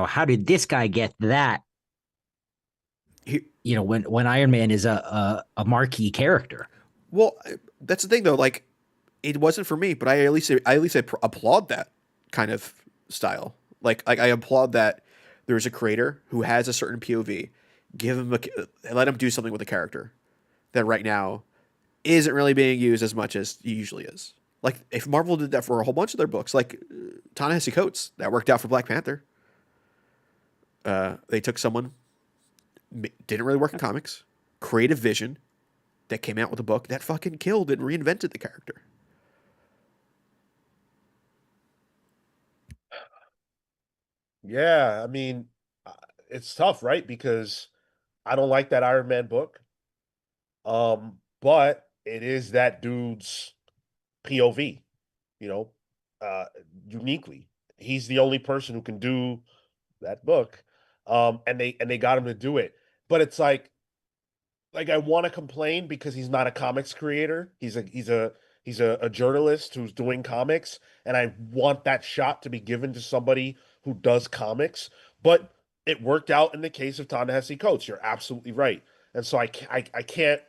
how did this guy get that? He, When Iron Man is a marquee character. well, that's the thing though. Like, it wasn't for me, but I applaud that kind of style. Like I applaud that there's a creator who has a certain POV. Give him let him do something with a character that right now isn't really being used as much as he usually is. Like if Marvel did that for a whole bunch of their books, like Ta-Nehisi Coates, that worked out for Black Panther. They took someone didn't really work in comics, creative vision that came out with a book that fucking killed and reinvented the character. Yeah, I mean, uh, it's tough, right? Because I don't like that Iron Man book. But it is that dude's POV, you know, uh, uniquely. He's the only person who can do that book. And they got him to do it. But it's like I want to complain because he's not a comics creator. He's a journalist who's doing comics, and I want that shot to be given to somebody who does comics. But it worked out in the case of Ta-Nehisi Coates. You're absolutely right, and so I can't.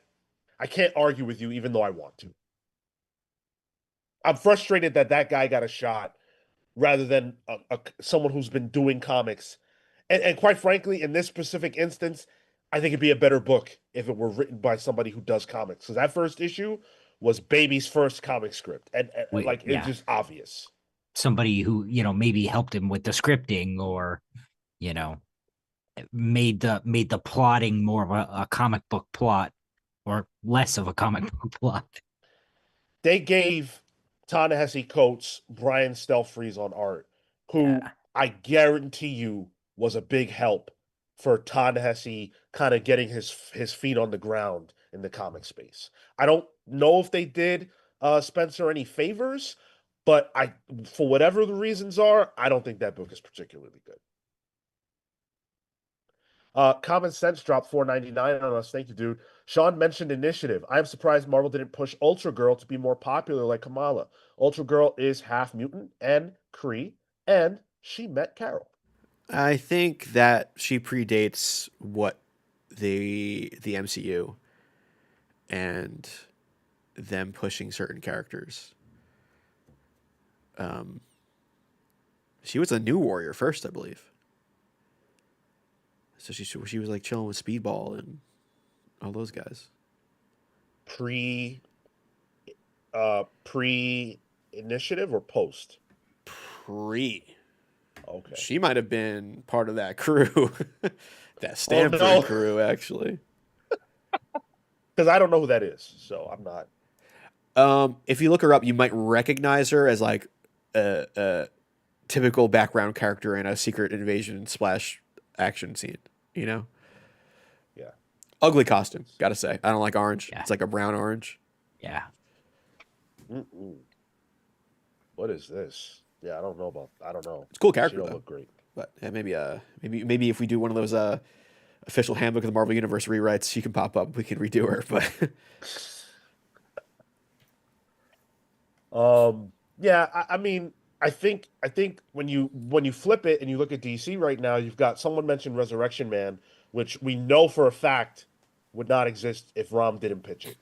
I can't argue with you, even though I want to. I'm frustrated that that guy got a shot rather than someone who's been doing comics. And quite frankly, in this specific instance, I think it'd be a better book if it were written by somebody who does comics. Because that first issue was Baby's first comic script, and like it's Yeah, just obvious. somebody who maybe helped him with the scripting, or you know made the plotting more of a comic book plot, or less of a comic book plot. They gave Ta-Nehisi Coates Brian Stelfreeze on art, who Yeah. I guarantee you was a big help for Ta-Nehisi kind of getting his feet on the ground in the comic space. I don't know if they did Spencer any favors, but I, for whatever the reasons are, I don't think that book is particularly good. Common Sense dropped 4.99 on us. Thank you, dude. Sean mentioned Initiative. I am surprised Marvel didn't push Ultra Girl to be more popular like Kamala. Ultra Girl is half mutant and Kree, and she met Carol. I think that she predates what the MCU and them pushing certain characters. Um, she was a New Warrior first, I believe. So she was like chilling with Speedball and all those guys. Pre pre initiative or post? Pre. Okay. She might have been part of that crew, that Stanford no. crew, actually. Because I don't know who that is, so I'm not. If you look her up, you might recognize her as like a typical background character in a secret invasion splash action scene. You know, Yeah. ugly costume. Gotta say, I don't like orange. Yeah. It's like a brown orange. Yeah. Mm-mm. What is this? Yeah, I don't know about. I don't know. It's a cool She character don't though. look great. But yeah, maybe if we do one of those official handbook of the Marvel Universe rewrites, she can pop up. We can redo her. But Yeah, I mean, I think when you flip it and you look at DC right now, you've got someone mentioned Resurrection Man, which we know for a fact would not exist if Rom didn't pitch it.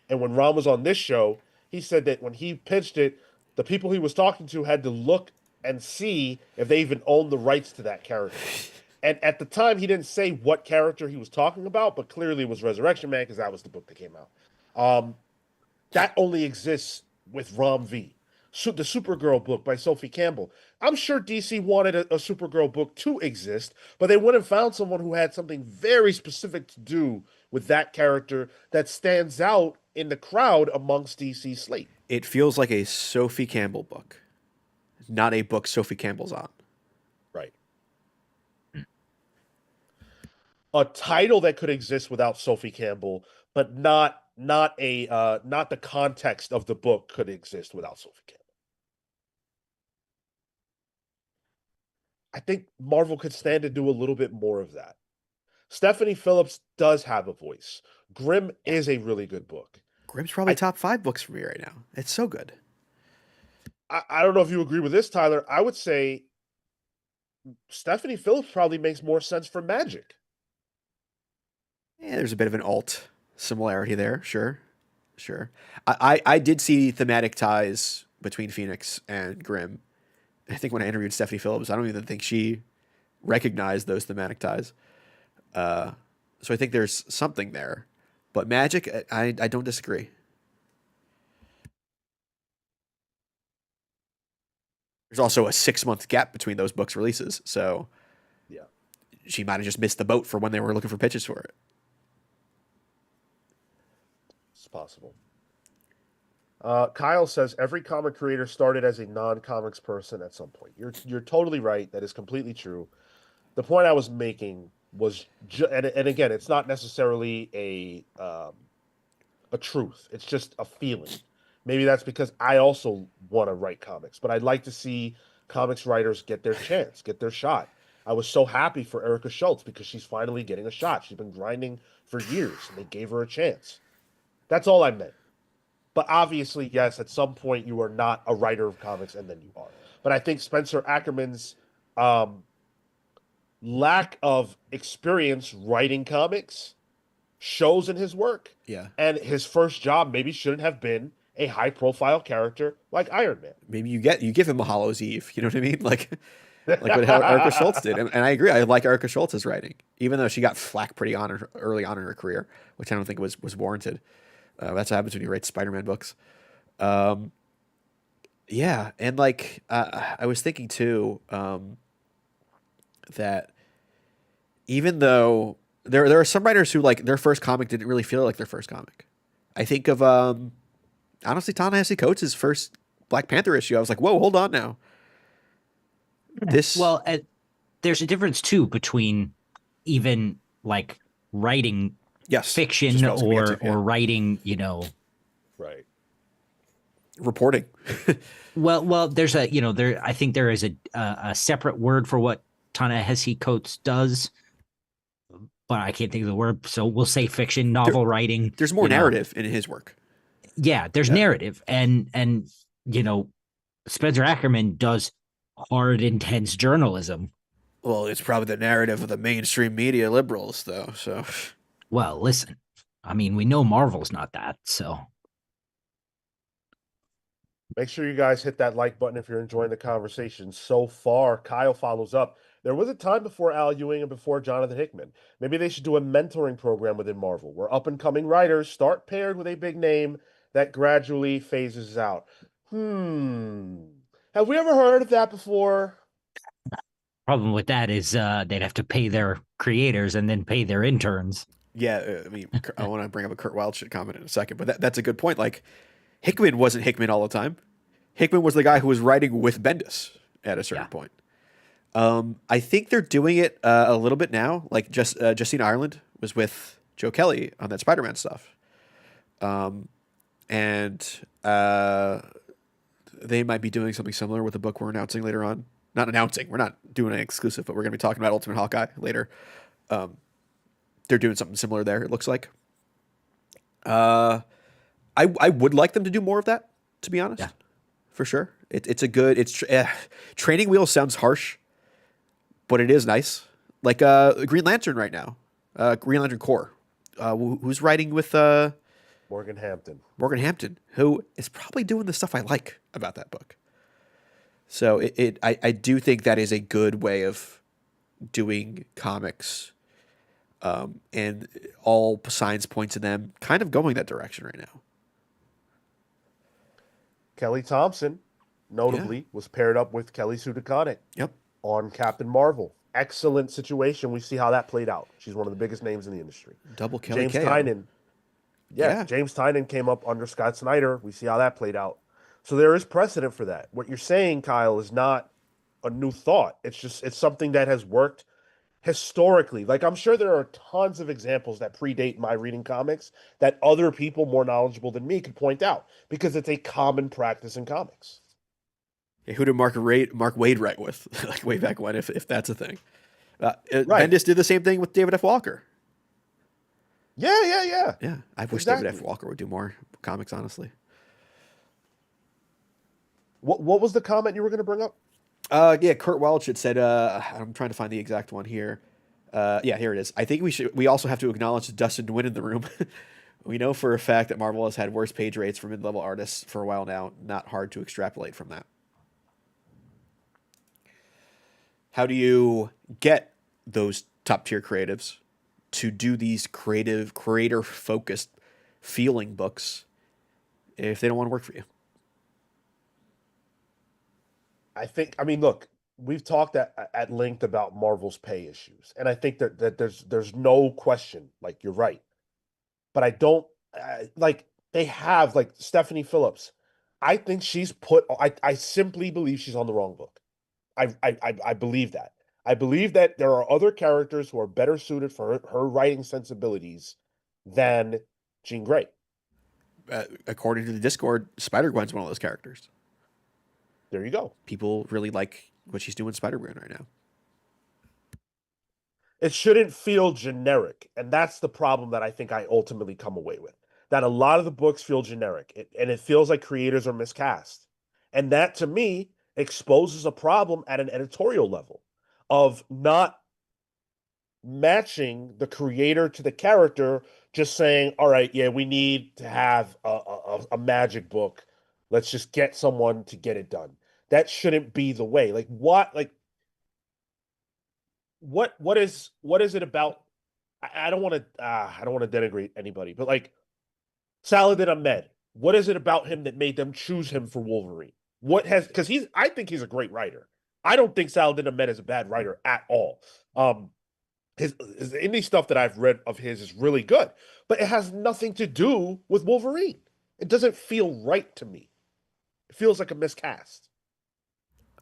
And when Rom was on this show, he said that when he pitched it, the people he was talking to had to look and see if they even owned the rights to that character. And at the time, he didn't say what character he was talking about, but clearly it was Resurrection Man because that was the book that came out. That only exists with Rom V. So the Supergirl book by Sophie Campbell. I'm sure DC wanted a Supergirl book to exist, but they would have found someone who had something very specific to do with that character that stands out in the crowd amongst DC slate. it feels like a Sophie Campbell book, not a book Sophie Campbell's on. Right. A title that could exist without Sophie Campbell, but not the context of the book could exist without Sophie Campbell. I think Marvel could stand to do a little bit more of that. Stephanie Phillips does have a voice. Grimm is a really good book. Grimm's probably top 5 books for me right now. It's so good. I don't know if you agree with this, Tyler. I would say Stephanie Phillips probably makes more sense for Magic. Yeah, there's a bit of an alt similarity there. Sure. I did see thematic ties between Phoenix and Grimm. I think when I interviewed Stephanie Phillips, I don't even think she recognized those thematic ties. So I think there's something there. But Magic, I don't disagree. There's also a 6-month gap between those books' releases, so Yeah. she might have just missed the boat for when they were looking for pitches for it. It's possible. Kyle says every comic creator started as a non-comics person at some point. You're totally right. That is completely true. The point I was making was, and again, it's not necessarily a truth. It's just a feeling. Maybe that's because I also want to write comics, but I'd like to see comics writers get their chance, get their shot. I was so happy for Erica Schultz because she's finally getting a shot. She's been grinding for years, and they gave her a chance. That's all I meant. But obviously, yes, at some point you are not a writer of comics, and then you are. But I think Spencer Ackerman's lack of experience writing comics shows in his work. Yeah. And his first job maybe shouldn't have been a high profile character like Iron Man. Maybe you give him a Hallows Eve. You know what I mean? Like what Erica Schultz did. And I agree. I like Erica Schultz's writing, even though she got flack pretty early on in her career, which I don't think was warranted. That's what happens when you write Spider-Man books. Yeah, and like I was thinking too that even though there are some writers who like their first comic didn't really feel like their first comic. I think of honestly Ta-Nehisi Coates' first Black Panther issue. I was like, whoa, hold on now. This Well, there's a difference too between even like writing yes, fiction just what I was gonna get to, yeah. or writing, Right. reporting. well, there's a there. I think there is a separate word for what Ta-Nehisi Coates does, but I can't think of the word. So we'll say fiction, novel writing. There's more narrative in his work. Yeah, there's narrative, and Spencer Ackerman does hard, intense journalism. Well, it's probably the narrative of the mainstream media liberals, though. So, well, listen, I mean, we know Marvel's not that, so. Make sure you guys hit that like button if you're enjoying the conversation. So far, Kyle follows up. There was a time before Al Ewing and before Jonathan Hickman. Maybe they should do a mentoring program within Marvel where up and coming writers start paired with a big name that gradually phases out. Have we ever heard of that before? Problem with that is they'd have to pay their creators and then pay their interns. Yeah, I mean, I want to bring up a Kurt Wildshit comment in a second, but that's a good point. Like, Hickman wasn't Hickman all the time. Hickman was the guy who was writing with Bendis at a certain point. I think they're doing it a little bit now. Like Justine Ireland was with Joe Kelly on that Spider-Man stuff. And they might be doing something similar with the book we're announcing later on. Not announcing, we're not doing an exclusive, but we're going to be talking about Ultimate Hawkeye later. They're doing something similar there, it looks like. I would like them to do more of that, to be honest. Yeah. For sure. It's a good, training wheels sounds harsh, but it is nice. Like Green Lantern right now, Green Lantern Corps, who's writing with Morgan Hampton, who is probably doing the stuff I like about that book. So I do think that is a good way of doing comics, and all signs point to them kind of going that direction right now. Kelly Thompson, notably, was paired up with Kelly Sue DeConnick on Captain Marvel. Excellent situation. We see how that played out. She's one of the biggest names in the industry. Double Kelly James Cale. Tynion. Yeah, James Tynion came up under Scott Snyder. We see how that played out. So there is precedent for that. What you're saying, Kyle, is not a new thought. It's something that has worked historically. Like, I'm sure there are tons of examples that predate my reading comics that other people more knowledgeable than me could point out because it's a common practice in comics. Yeah, who did Mark Wade write with, like way back when, if that's a thing? Right. Bendis did the same thing with David F. Walker. Yeah. Yeah, I wish David F. Walker would do more comics, honestly. What was the comment you were going to bring up? Yeah, Kurt Wildshit said, I'm trying to find the exact one here. Yeah, here it is. I think we also have to acknowledge Dustin Nguyen in the room. We know for a fact that Marvel has had worse page rates for mid-level artists for a while now. Not hard to extrapolate from that. How do you get those top-tier creatives to do these creator-focused feeling books if they don't want to work for you? I mean, look, we've talked at length about Marvel's pay issues, and I think that there's no question, like, you're right. But I don't like they have, like, Stephanie Phillips. I think I simply believe she's on the wrong book. I believe that. I believe that there are other characters who are better suited for her writing sensibilities than Jean Grey. According to the Discord, Spider-Gwen's one of those characters. There you go. People really like what she's doing Spider-Gwen right now. It shouldn't feel generic, and that's the problem that I think I ultimately come away with. That a lot of the books feel generic, and it feels like creators are miscast. And that, to me, exposes a problem at an editorial level of not matching the creator to the character, just saying, all right, yeah, we need to have a magic book. Let's just get someone to get it done. That shouldn't be the way. Like what is it about? I don't want to I don't want to denigrate anybody, but like Saladin Ahmed, what is it about him that made them choose him for Wolverine? What has because I think he's a great writer. I don't think Saladin Ahmed is a bad writer at all. His indie stuff that I've read of his is really good, but it has nothing to do with Wolverine. It doesn't feel right to me. It feels like a miscast.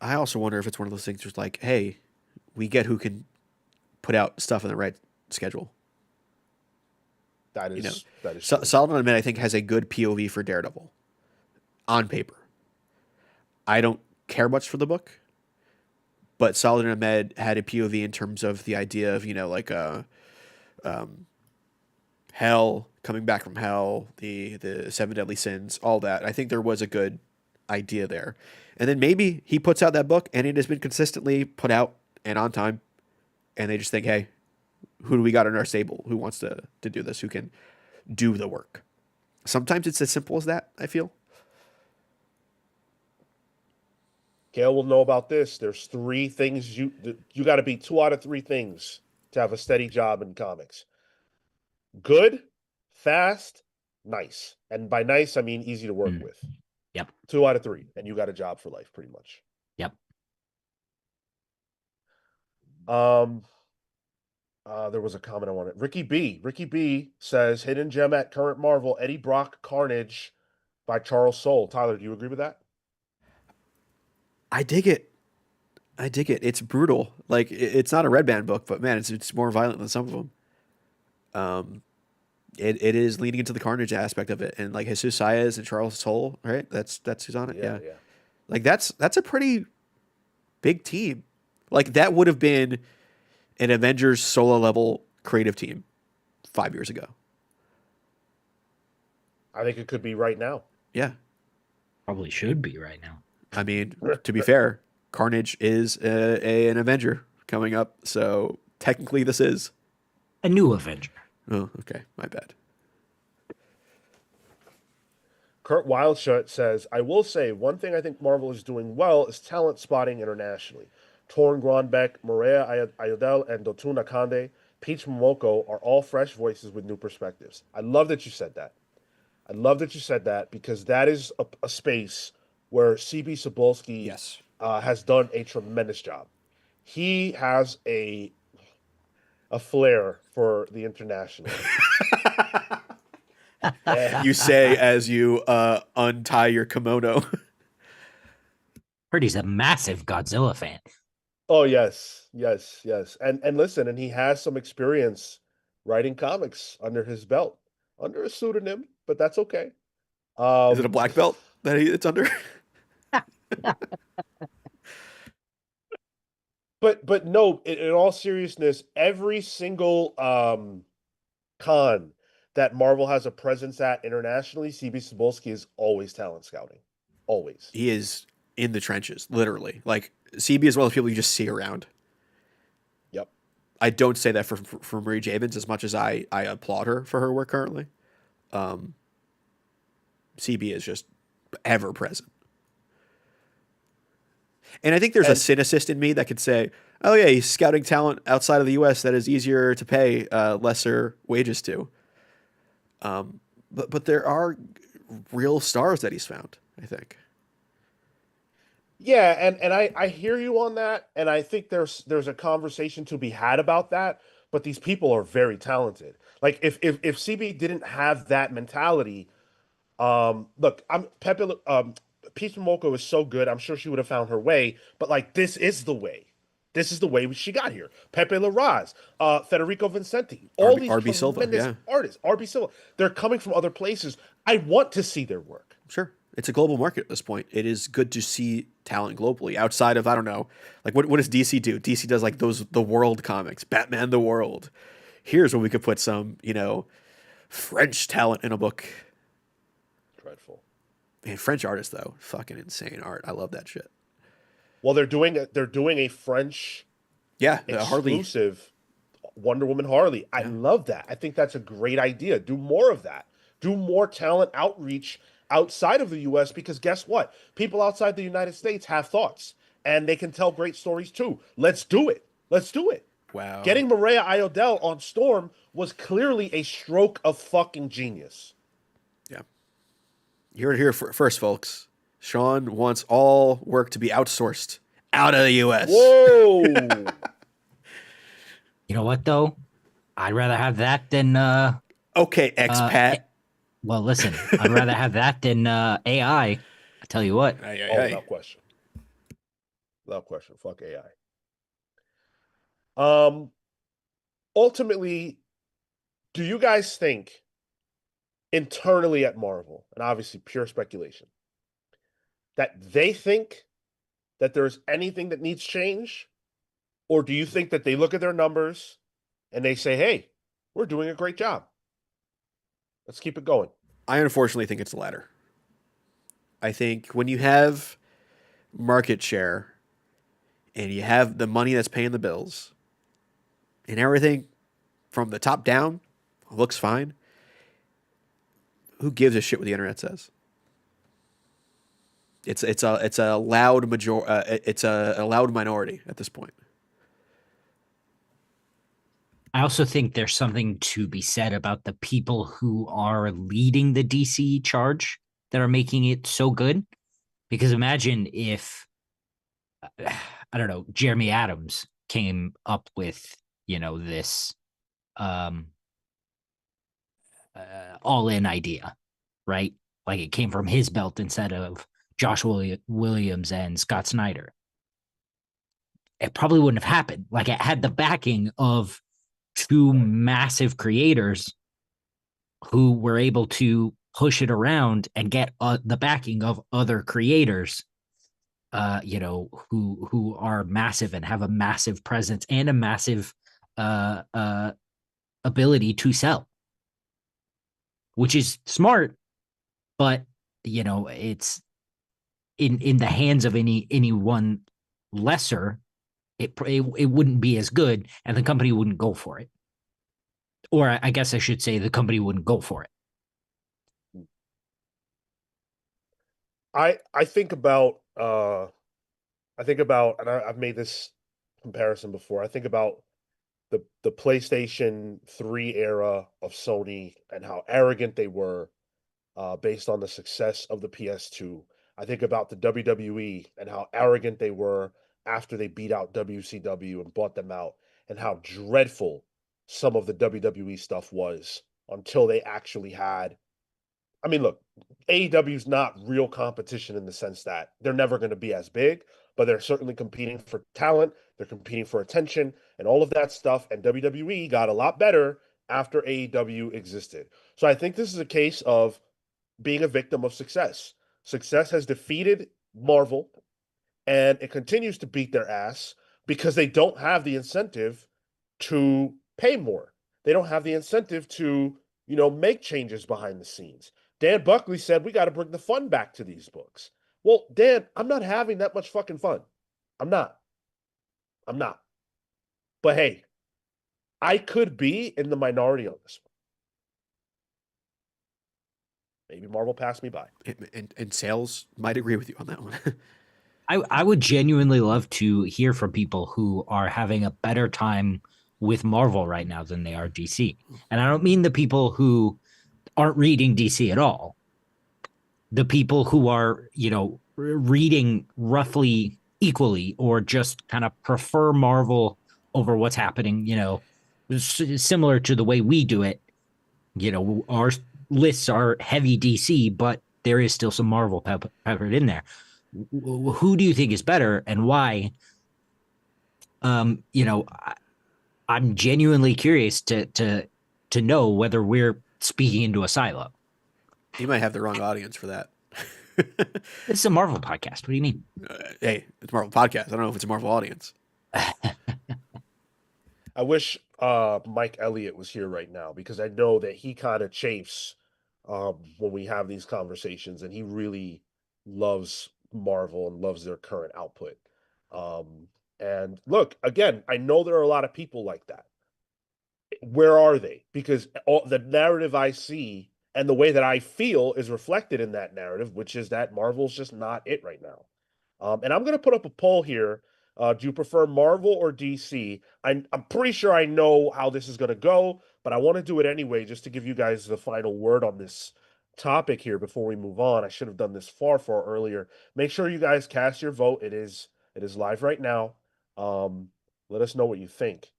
I also wonder if it's one of those things where it's like, hey, we get who can put out stuff in the right schedule. That You know, is that is true. Solomon Ahmed, I think, has a good POV for Daredevil on paper. I don't care much for the book, but Solomon Ahmed had a POV in terms of the idea of, like hell, coming back from hell, the seven deadly sins, all that. I think there was a good idea there. And then maybe he puts out that book and it has been consistently put out and on time. And they just think, hey, who do we got in our stable? Who wants to do this? Who can do the work? Sometimes it's as simple as that, I feel. Cale will know about this. There's three things you got to be 2 out of 3 things to have a steady job in comics. Good, fast, nice. And by nice, I mean easy to work with. Yep. 2 out of 3, and you got a job for life, pretty much. Yep. There was a comment I wanted. Ricky B says hidden gem at current Marvel, Eddie Brock Carnage by Charles Soule. Tyler, do you agree with that? I dig it. It's brutal. Like, it's not a Red Band book, but man, it's more violent than some of them. It is leaning into the carnage aspect of it, and like Jesus Saez and Charles Soule, right? That's who's on it. Yeah. Like that's a pretty big team. Like that would have been an Avengers solo level creative team 5 years ago. I think it could be right now. Yeah. Probably should be right now. I mean, to be fair, Carnage is an Avenger coming up, so technically this is a new Avenger. Oh, okay. My bad. Kurt Wildshut says, I will say one thing I think Marvel is doing well is talent spotting internationally. Torn Grandbeck, Maria Ayodele, and Dotun Akande, Peach Momoko are all fresh voices with new perspectives. I love that you said that. I love that you said that because that is a space where C.B. Cebulski has done a tremendous job. He has a flair for the international. You say as you untie your kimono. Heard he's a massive Godzilla fan. Oh yes. And listen, and he has some experience writing comics under his belt, under a pseudonym, but that's okay. Is it a black belt that it's under? But no, in all seriousness, every single con that Marvel has a presence at internationally, CB Cebulski is always talent scouting. Always. He is in the trenches, literally. Like, CB is one of those people you just see around. Yep. I don't say that for Marie Javins as much as I applaud her for her work currently. CB is just ever present. And I think there's a cynicist in me that could say, oh yeah, he's scouting talent outside of the U.S. that is easier to pay lesser wages to. But there are real stars that he's found, I think. Yeah, and I hear you on that, and I think there's a conversation to be had about that, but these people are very talented. Like if CB didn't have that mentality, look, Peach Momoko is so good, I'm sure she would have found her way, but like this is the way. This is the way she got here. Pepe Larraz, Federico Vincenti, all these RB Silva, tremendous artists. RB Silva. They're coming from other places. I want to see their work. Sure. It's a global market at this point. It is good to see talent globally outside of, I don't know, like what does DC do? DC does like the world comics, Batman the World. Here's where we could put some, French talent in a book. Dreadful. Man, French artists though, fucking insane art. I love that shit. Well, they're doing a French exclusive Wonder Woman Harley. I Yeah. love that. I think that's a great idea. Do more of that. Do more talent outreach outside of the US, because guess what? People outside the United States have thoughts and they can tell great stories too. Let's do it. Let's do it. Wow. Getting Maria Iodell on Storm was clearly a stroke of fucking genius. Yeah. You heard it here first, folks. Sean wants all work to be outsourced out of the U.S. Whoa. You know what though? I'd rather have that than Okay, expat. well, listen, I'd rather have that than AI. I tell you what. Without question. Without question. Fuck AI. Ultimately, do you guys think internally at Marvel, and obviously pure speculation, that they think that there's anything that needs change? Or do you think that they look at their numbers and they say, hey, we're doing a great job. Let's keep it going. I unfortunately think it's the latter. I think when you have market share and you have the money that's paying the bills and everything from the top down looks fine, who gives a shit what the internet says? It's a loud it's a loud minority at this point. I also think there's something to be said about the people who are leading the DC charge that are making it so good. Because imagine if, I don't know, Jeremy Adams came up with, this all-in idea, right? Like it came from his belt instead of Josh Williams and Scott Snyder. It probably wouldn't have happened. Like it had the backing of two massive creators who were able to push it around and get the backing of other creators, who are massive and have a massive presence and a massive ability to sell, which is smart, but it's in the hands of any one lesser, it wouldn't be as good, and the company wouldn't go for it. Or I guess I should say the company wouldn't go for it. I think about and I've made this comparison before. I think about the PlayStation 3 era of Sony and how arrogant they were based on the success of the PS2. I think about the WWE and how arrogant they were after they beat out WCW and bought them out, and how dreadful some of the WWE stuff was until they actually had. I mean, look, AEW is not real competition in the sense that they're never going to be as big, but they're certainly competing for talent. They're competing for attention and all of that stuff. And WWE got a lot better after AEW existed. So I think this is a case of being a victim of success. Success has defeated Marvel, and it continues to beat their ass because they don't have the incentive to pay more. They don't have the incentive to, make changes behind the scenes. Dan Buckley said, we got to bring the fun back to these books. Well, Dan, I'm not having that much fucking fun. I'm not. But hey, I could be in the minority on this one. Maybe Marvel passed me by. And sales might agree with you on that one. I would genuinely love to hear from people who are having a better time with Marvel right now than they are DC. And I don't mean the people who aren't reading DC at all. The people who are, reading roughly equally or just kind of prefer Marvel over what's happening, similar to the way we do it. Our lists are heavy DC, but there is still some Marvel peppered in there. Who do you think is better and why? I'm genuinely curious to know whether we're speaking into a silo. You might have the wrong audience for that. This is a Marvel podcast. What do you mean? Hey, it's a Marvel podcast. I don't know if it's a Marvel audience. I wish Mike Elliott was here right now, because I know that he kind of chafes when we have these conversations, and he really loves Marvel and loves their current output. And look, again, I know there are a lot of people like that. where are they? Because all the narrative I see and the way that I feel is reflected in that narrative, which is that Marvel's just not it right now. And I'm going to put up a poll here. Do you prefer Marvel or DC? I'm pretty sure I know how this is going to go, but I want to do it anyway just to give you guys the final word on this topic here before we move on. I should have done this far earlier. Make sure you guys cast your vote. It is live right now. Let us know what you think.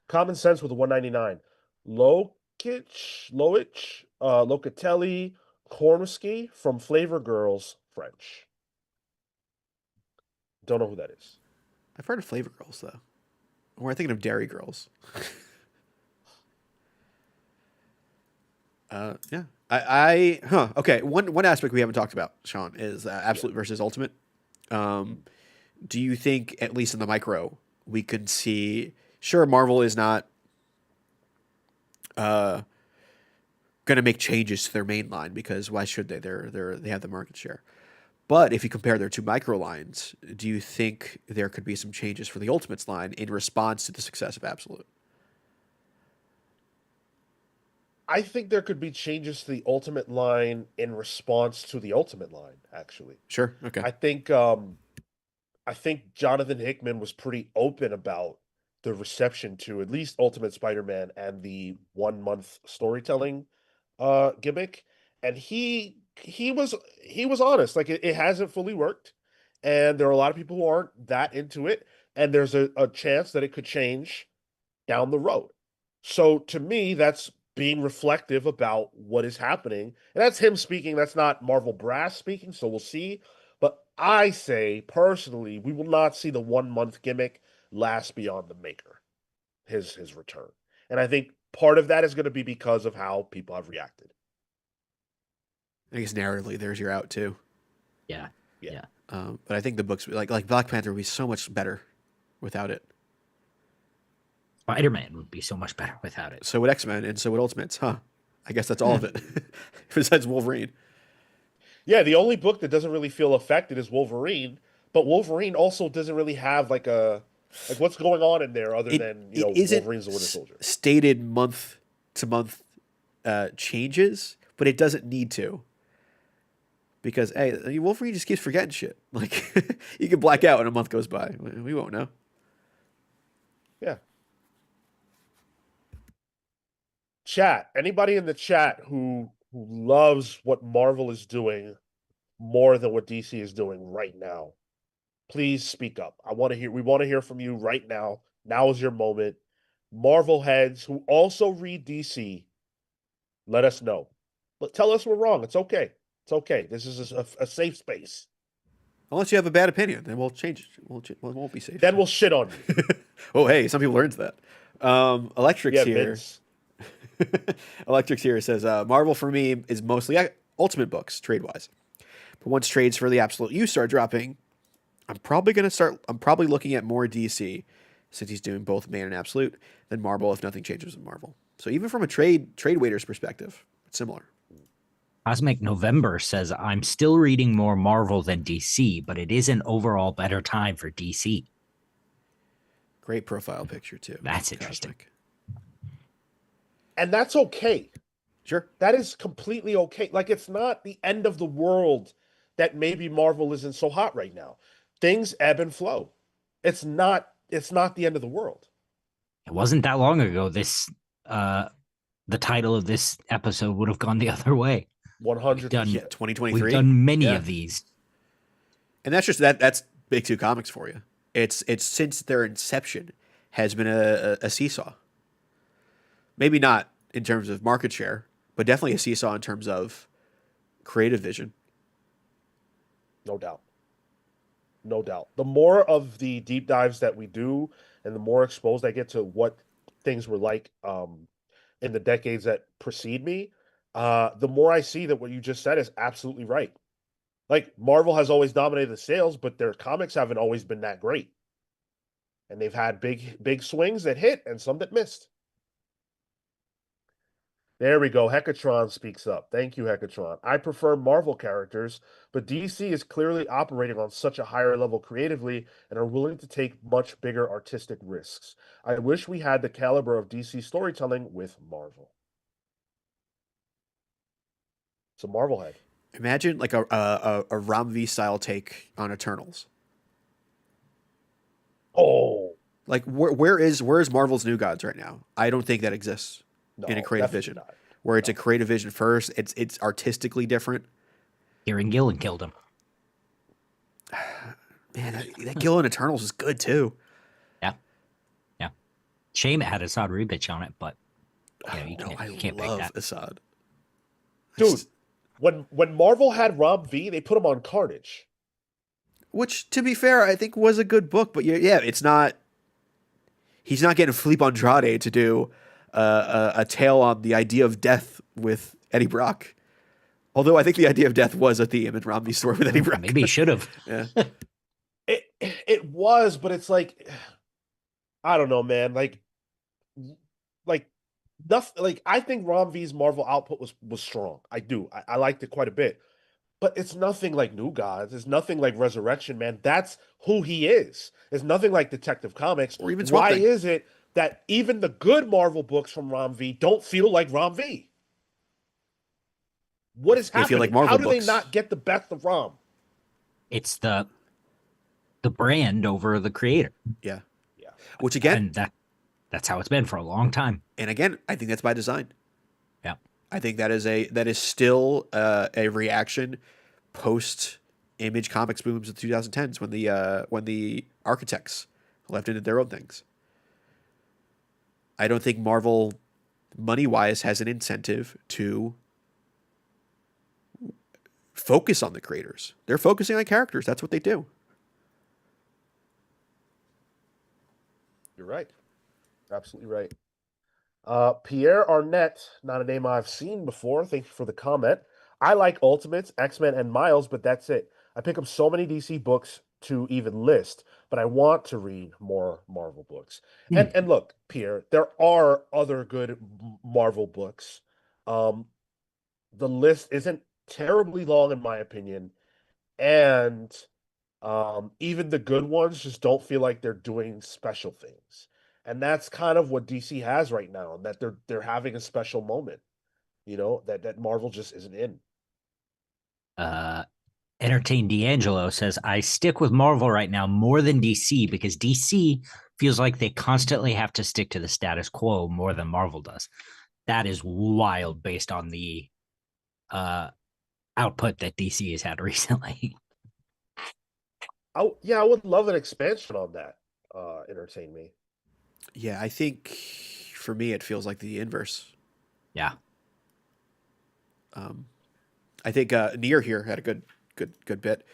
Common Sense with a 199. Locatelli, Kormsky from Flavor Girls French. Don't know who that is. I've heard of Flavor Girls though. Or I'm thinking of Dairy Girls. Yeah. Okay. One aspect we haven't talked about, Sean, is absolute versus ultimate. Do you think, at least in the micro, we could see? Sure, Marvel is not going to make changes to their main line because why should they? They have the market share. But if you compare their two micro lines, do you think there could be some changes for the Ultimates line in response to the success of Absolute? I think there could be changes to the Ultimate line in response to the Ultimate line, actually. Sure. Okay. I think Jonathan Hickman was pretty open about the reception to at least Ultimate Spider-Man and the 1 month storytelling gimmick. And he was honest. Like it hasn't fully worked. And there are a lot of people who aren't that into it. And there's a chance that it could change down the road. So to me, that's being reflective about what is happening. And that's him speaking. That's not Marvel Brass speaking. So we'll see. But I say personally, we will not see the 1 month gimmick last beyond the maker, his return. And I think part of that is going to be because of how people have reacted. I guess narratively, there's your out too. Yeah. But I think the books like Black Panther would be so much better without it. Spider-Man would be so much better without it. So would X-Men and so would Ultimates, huh? I guess that's all of it. Besides Wolverine. Yeah, the only book that doesn't really feel affected is Wolverine, but Wolverine also doesn't really have like what's going on in there other than Wolverine's the Winter Soldier. Stated month to month changes, but it doesn't need to. Because hey, Wolverine just keeps forgetting shit. Like you can black out when a month goes by. We won't know. Yeah. Chat. Anybody in the chat who loves what Marvel is doing more than what DC is doing right now, please speak up. We want to hear from you right now. Now is your moment. Marvel heads who also read DC, let us know. But tell us we're wrong. It's okay. It's okay. This is a safe space. Unless you have a bad opinion, then we'll change it. It won't be safe. Then we'll shit on you. Oh, hey, some people learned that. Electrix here. Vince. Electrix here says, Marvel for me is mostly Ultimate books, trade-wise. But once trades for the Absolute U start dropping, I'm probably looking at more DC, since he's doing both main and Absolute, than Marvel if nothing changes with Marvel. So even from a trade waiter's perspective, it's similar. Cosmic November says, I'm still reading more Marvel than DC, but it is an overall better time for DC. Great profile picture, too. That's interesting. And that's okay. Sure. That is completely okay. Like, it's not the end of the world that maybe Marvel isn't so hot right now. Things ebb and flow. It's not the end of the world. It wasn't that long ago the title of this episode would have gone the other way. 100. 2023. We've done many of these. And that's Big Two Comics for you. It's since their inception has been a seesaw. Maybe not in terms of market share, but definitely a seesaw in terms of creative vision. No doubt. No doubt. The more of the deep dives that we do and the more exposed I get to what things were like in the decades that precede me, the more I see that what you just said is absolutely right. Like, Marvel has always dominated the sales, but their comics haven't always been that great. And they've had big swings that hit and some that missed. There we go. Hecatron speaks up. Thank you, Hecatron. I prefer Marvel characters, but DC is clearly operating on such a higher level creatively and are willing to take much bigger artistic risks. I wish we had the caliber of DC storytelling with Marvel. So Marvel head. Imagine like a Ram V style take on Eternals. Oh Like where is Marvel's New Gods right now? I don't think that exists no, in a creative definitely vision. not. Where it's No. a creative vision first, it's artistically different. Kieran Gillen killed him. Man, that Gillen Eternals is good too. Yeah. Yeah. Shame it had Assad Ribic on it, but you No, I can't pick love that. Assad. Dude, when Marvel had Rob V, they put him on Carnage. Which, to be fair, I think was a good book, but yeah, it's not. He's not getting Philippe Andrade to do a tale on the idea of death with Eddie Brock. Although I think the idea of death was a theme in Romney's story with Eddie Brock. Maybe he should have. Yeah. It was, but it's like, I don't know, man. Like nothing. Like I think Rom V's Marvel output was strong. I do. I liked it quite a bit. But it's nothing like New Gods. It's nothing like Resurrection, man. That's who he is. It's nothing like Detective Comics. Or even Swamp Why Thing. is it that even the good Marvel books from Rom V don't feel like Rom V? What is They feel happening? like Marvel How do books. they not get the best of Rom? It's the brand over the creator. Yeah. Yeah. Which again, And that's how it's been for a long time. and again, I think that's by design. Yeah. I think that is still a reaction post Image Comics booms of the 2010s when the architects left into their own things. I don't think Marvel, money wise, has an incentive to focus on the creators. They're focusing on characters. That's what they do. You're right. Absolutely right. Pierre Arnett, not a name I've seen before. Thank you for the comment. I like Ultimates, X-Men, and Miles, but that's it. I pick up so many DC books to even list, but I want to read more Marvel books. And look, Pierre, there are other good Marvel books. The list isn't terribly long in my opinion, and even the good ones just don't feel like they're doing special things. And that's kind of what DC has right now, that they're having a special moment, that Marvel just isn't in. Entertain D'Angelo says, I stick with Marvel right now more than DC because DC feels like they constantly have to stick to the status quo more than Marvel does. That is wild based on the output that DC has had recently. Yeah, I would love an expansion on that. Entertain me. Yeah, I think for me it feels like the inverse. Yeah. I think Nier here had a good bit.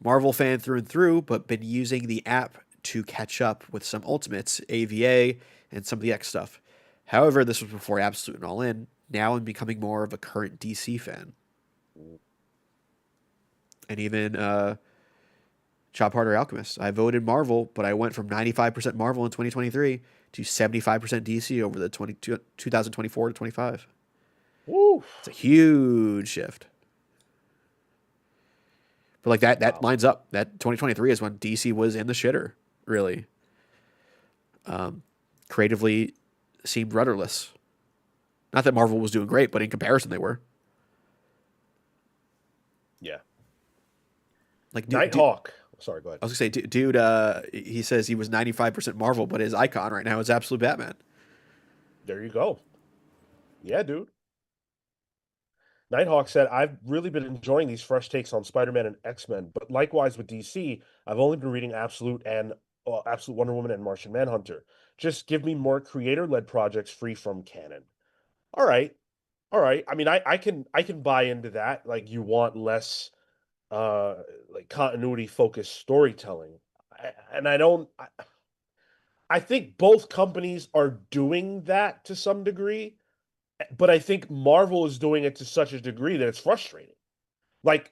Marvel fan through and through, but been using the app to catch up with some Ultimates, AVA, and some of the X stuff. However, this was before Absolute and All In. Now I'm becoming more of a current DC fan. And even Chop Harder Alchemist. I voted Marvel, but I went from 95% Marvel in 2023 to 75% DC over the 2024 to 25. Woo! It's a huge shift. But like that lines up. That 2023 is when DC was in the shitter, really. Creatively seemed rudderless. Not that Marvel was doing great, but in comparison they were. Yeah. Like Nighthawk. Sorry, go ahead. I was gonna say, dude. He says he was 95% Marvel, but his icon right now is Absolute Batman. There you go. Yeah, dude. Nighthawk said, I've really been enjoying these fresh takes on Spider-Man and X-Men, but likewise with DC, I've only been reading Absolute Wonder Woman and Martian Manhunter. Just give me more creator-led projects free from canon. All right. All right. I mean, I can buy into that. Like you want less like continuity focused storytelling. I think both companies are doing that to some degree, but I think Marvel is doing it to such a degree that it's frustrating. Like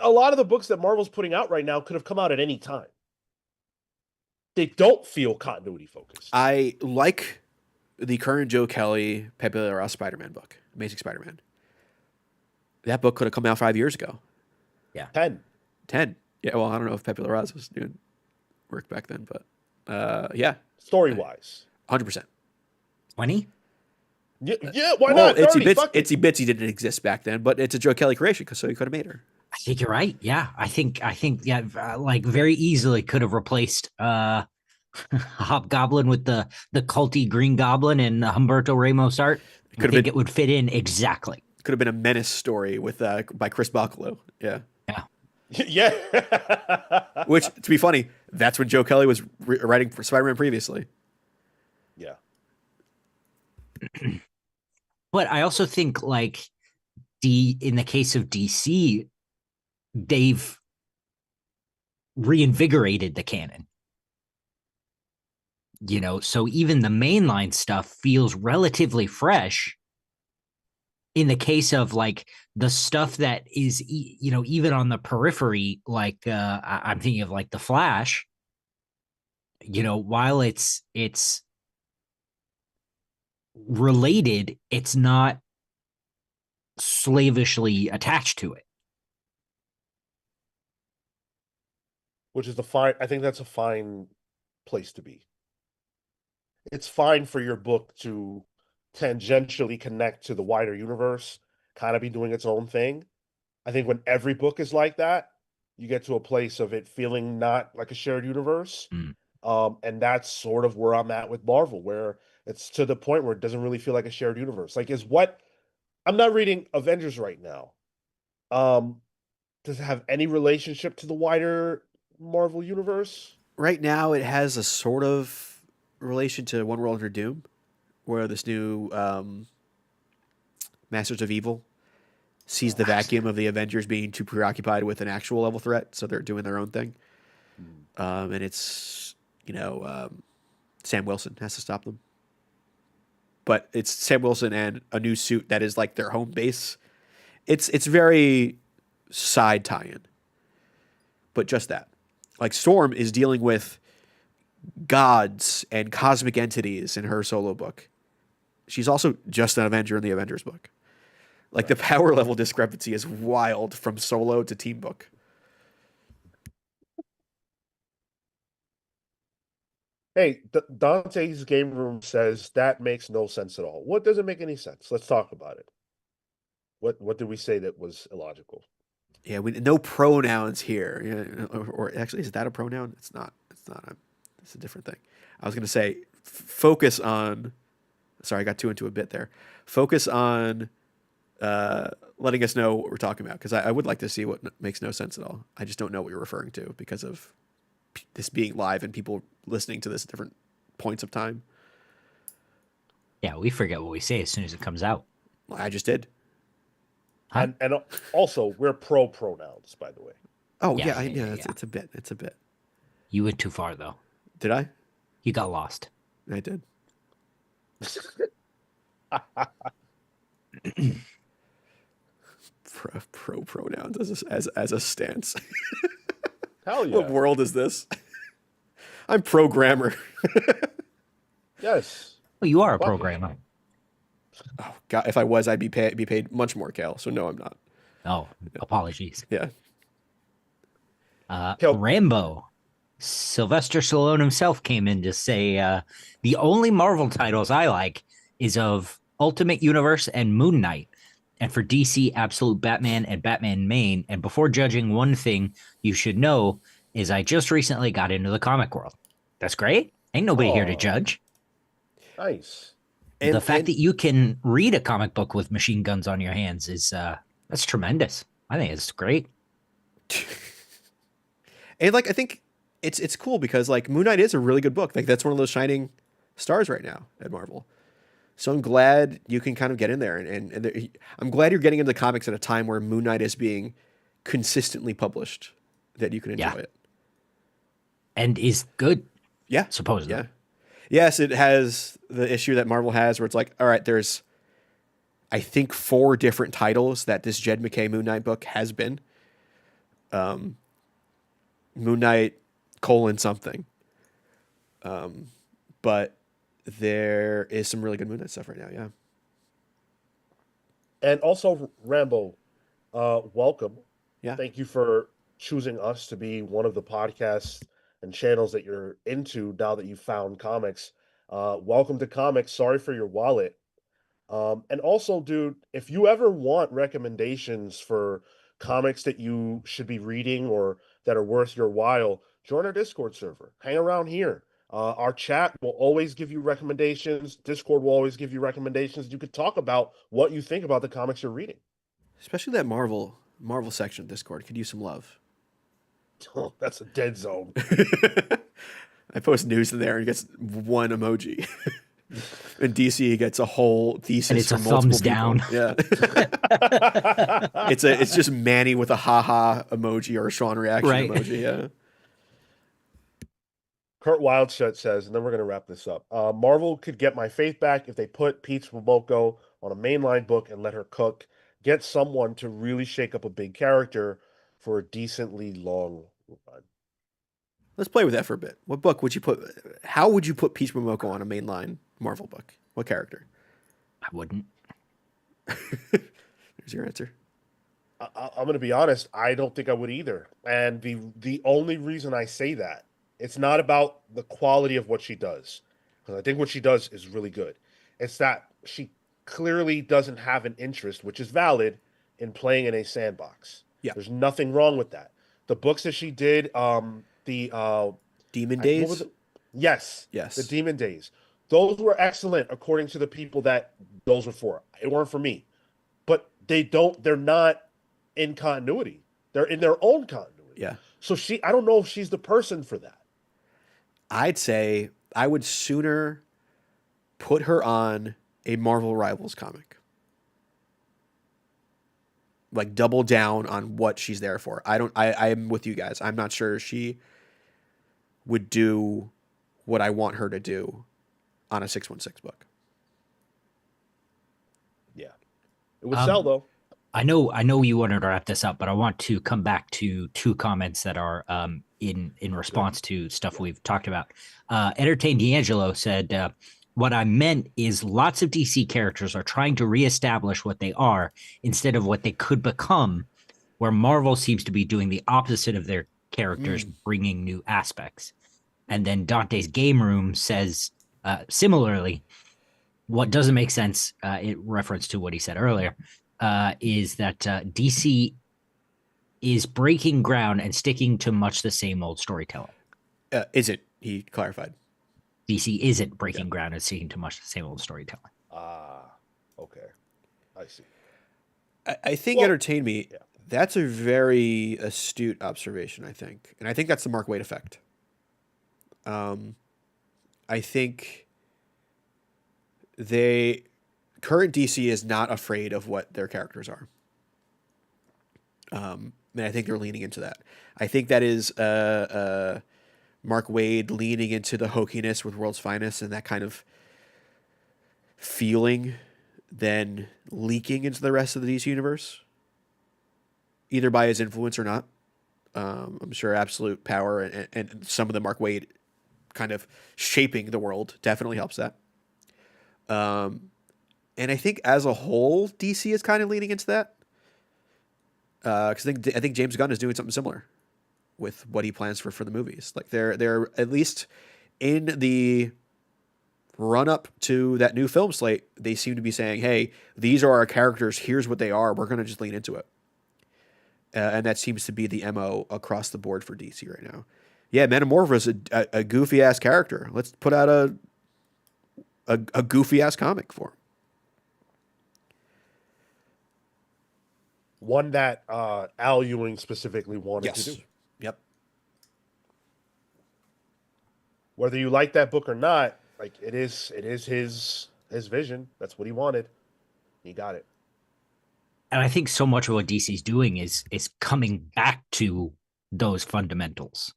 a lot of the books that Marvel's putting out right now could have come out at any time. They don't feel continuity focused. I like the current Joe Kelly, Pepe Larraz Spider-Man book, Amazing Spider-Man. That book could have come out 5 years ago. 10. 10. Yeah, well, I don't know if Pepe Larraz was doing work back then, but yeah. Story-wise. 100%. 20? Yeah, why Well, not? 30, fuck it. Itsy Bitsy didn't exist back then, but it's a Joe Kelly creation, so he could have made her. I think you're right. Yeah, I think yeah, like very easily could have replaced Hobgoblin with the culty Green Goblin and Humberto Ramos art. I think it would fit in exactly. Could have been a Menace story with by Chris Bachalo. Yeah. Yeah. Yeah. Which, to be funny, that's when Joe Kelly was writing for Spider-Man previously. Yeah. But I also think like in the case of DC, they've reinvigorated the canon. You know, so even the mainline stuff feels relatively fresh. In the case of like the stuff that is, you know, even on the periphery, like I'm thinking of like the Flash, you know, while it's related, it's not slavishly attached to it. Which is I think that's a fine place to be. It's fine for your book to tangentially connect to the wider universe, kind of be doing its own thing. I think when every book is like that, you get to a place of it feeling not like a shared universe. And that's sort of where I'm at with Marvel, where it's to the point where it doesn't really feel like a shared universe. Like, I'm not reading Avengers right now. Does it have any relationship to the wider Marvel universe? Right now, it has a sort of relation to One World Under Doom, where this new Masters of Evil sees the vacuum of the Avengers being too preoccupied with an actual level threat, so they're doing their own thing. And it's, Sam Wilson has to stop them. But it's Sam Wilson and a new suit that is like their home base. It's very side tie-in. But just that. Like Storm is dealing with gods and cosmic entities in her solo book. She's also just an Avenger in the Avengers book. Like the power level discrepancy is wild from solo to team book. Hey, Dante's Game Room says that makes no sense at all. What doesn't make any sense? Let's talk about it. What did we say that was illogical? Yeah, no pronouns here. Or actually, is that a pronoun? It's not. It's not. It's a different thing. I was going to say, focus on. Sorry, I got too into a bit there. Focus on letting us know what we're talking about, because I would like to see what makes no sense at all. I just don't know what you're referring to because of this being live and people listening to this at different points of time. Yeah, we forget what we say as soon as it comes out. I just did. Huh? And also, we're pro pronouns, by the way. Oh, Yeah. It's a bit. It's a bit. You went too far, though. Did I? You got lost. I did. Pro pronouns as a stance. Hell yeah. What world is this? I'm programmer. Yes. Well, you are a Fuck programmer. Oh God! If I was, I'd be paid much more, Cale. So no, I'm not. Oh, apologies. Yeah. Rambo. Sylvester Stallone himself came in to say the only Marvel titles I like is of Ultimate Universe and Moon Knight. And for DC, Absolute Batman and Batman Main. And before judging, one thing you should know is I just recently got into the comic world. That's great. Ain't nobody here to judge. Nice. The fact that you can read a comic book with machine guns on your hands is that's tremendous. I think it's great. And like I think it's cool because like Moon Knight is a really good book. Like that's one of those shining stars right now at Marvel. So I'm glad you can kind of get in there, and I'm glad you're getting into comics at a time where Moon Knight is being consistently published, that you can enjoy it. And is good. Yeah. Supposedly. Yeah. Yes, it has the issue that Marvel has where it's like, all right, there's, I think, 4 different titles that this Jed MacKay Moon Knight book has been. Moon Knight : something. But there is some really good Moon Knight stuff right now. Yeah. And also, Rambo, welcome. Yeah. Thank you for choosing us to be one of the podcasts and channels that you're into now that you found comics. Welcome to comics. Sorry for your wallet. And also, dude, if you ever want recommendations for comics that you should be reading or that are worth your while, join our Discord server. Hang around here. Our chat will always give you recommendations. Discord will always give you recommendations. You could talk about what you think about the comics you're reading. Especially that Marvel section of Discord could use some love. Oh, that's a dead zone. I post news in there and it gets one emoji. And DC gets a whole thesis And it's a from multiple thumbs people. down. Yeah. It's just Manny with a haha emoji or a Sean reaction Right. emoji. Yeah. Kurt Wildshut says, and then we're going to wrap this up. Marvel could get my faith back if they put Peach Momoko on a mainline book and let her cook. Get someone to really shake up a big character for a decently long run. Let's play with that for a bit. What book would you put? How would you put Peach Momoko on a mainline Marvel book? What character? I wouldn't. There's your answer. I'm going to be honest. I don't think I would either. And the only reason I say that, it's not about the quality of what she does, because I think what she does is really good. It's that she clearly doesn't have an interest, which is valid, in playing in a sandbox. Yeah. There's nothing wrong with that. The books that she did, the Demon what Days? was it? Yes. Yes. The Demon Days. Those were excellent according to the people that those were for. It weren't for me. But they're not in continuity. They're in their own continuity. Yeah. So I don't know if she's the person for that. I'd say I would sooner put her on a Marvel Rivals comic. Like double down on what she's there for. I'm with you guys. I'm not sure she would do what I want her to do on a 616 book. Yeah. It would sell though. I know you wanted to wrap this up, but I want to come back to two comments that are in response to stuff we've talked about. Entertain D'Angelo said, what I meant is lots of DC characters are trying to reestablish what they are instead of what they could become, where Marvel seems to be doing the opposite of their characters, bringing new aspects. And then Dante's Game Room says, similarly, what doesn't make sense, in reference to what he said earlier, is that DC is breaking ground and sticking to much the same old storytelling. Isn't, he clarified. DC isn't breaking ground and sticking to much the same old storytelling. Okay. I see. I think Entertain Me, that's a very astute observation, I think. And I think that's the Mark Waid effect. I think current DC is not afraid of what their characters are. And I think they're leaning into that. I think that is Mark Waid leaning into the hokiness with World's Finest and that kind of feeling, then leaking into the rest of the DC universe, either by his influence or not. I'm sure Absolute Power and some of the Mark Waid kind of shaping the world definitely helps that. And I think as a whole, DC is kind of leaning into that. Because I think James Gunn is doing something similar with what he plans for the movies. Like they're at least in the run up to that new film slate, they seem to be saying, "Hey, these are our characters. Here's what they are. We're going to just lean into it." And that seems to be the MO across the board for DC right now. Yeah, Metamorpho is a goofy ass character. Let's put out a goofy ass comic for him. One that Al Ewing specifically wanted to do. Yep. Whether you like that book or not, like it is his vision. That's what he wanted. He got it. And I think so much of what DC's doing is coming back to those fundamentals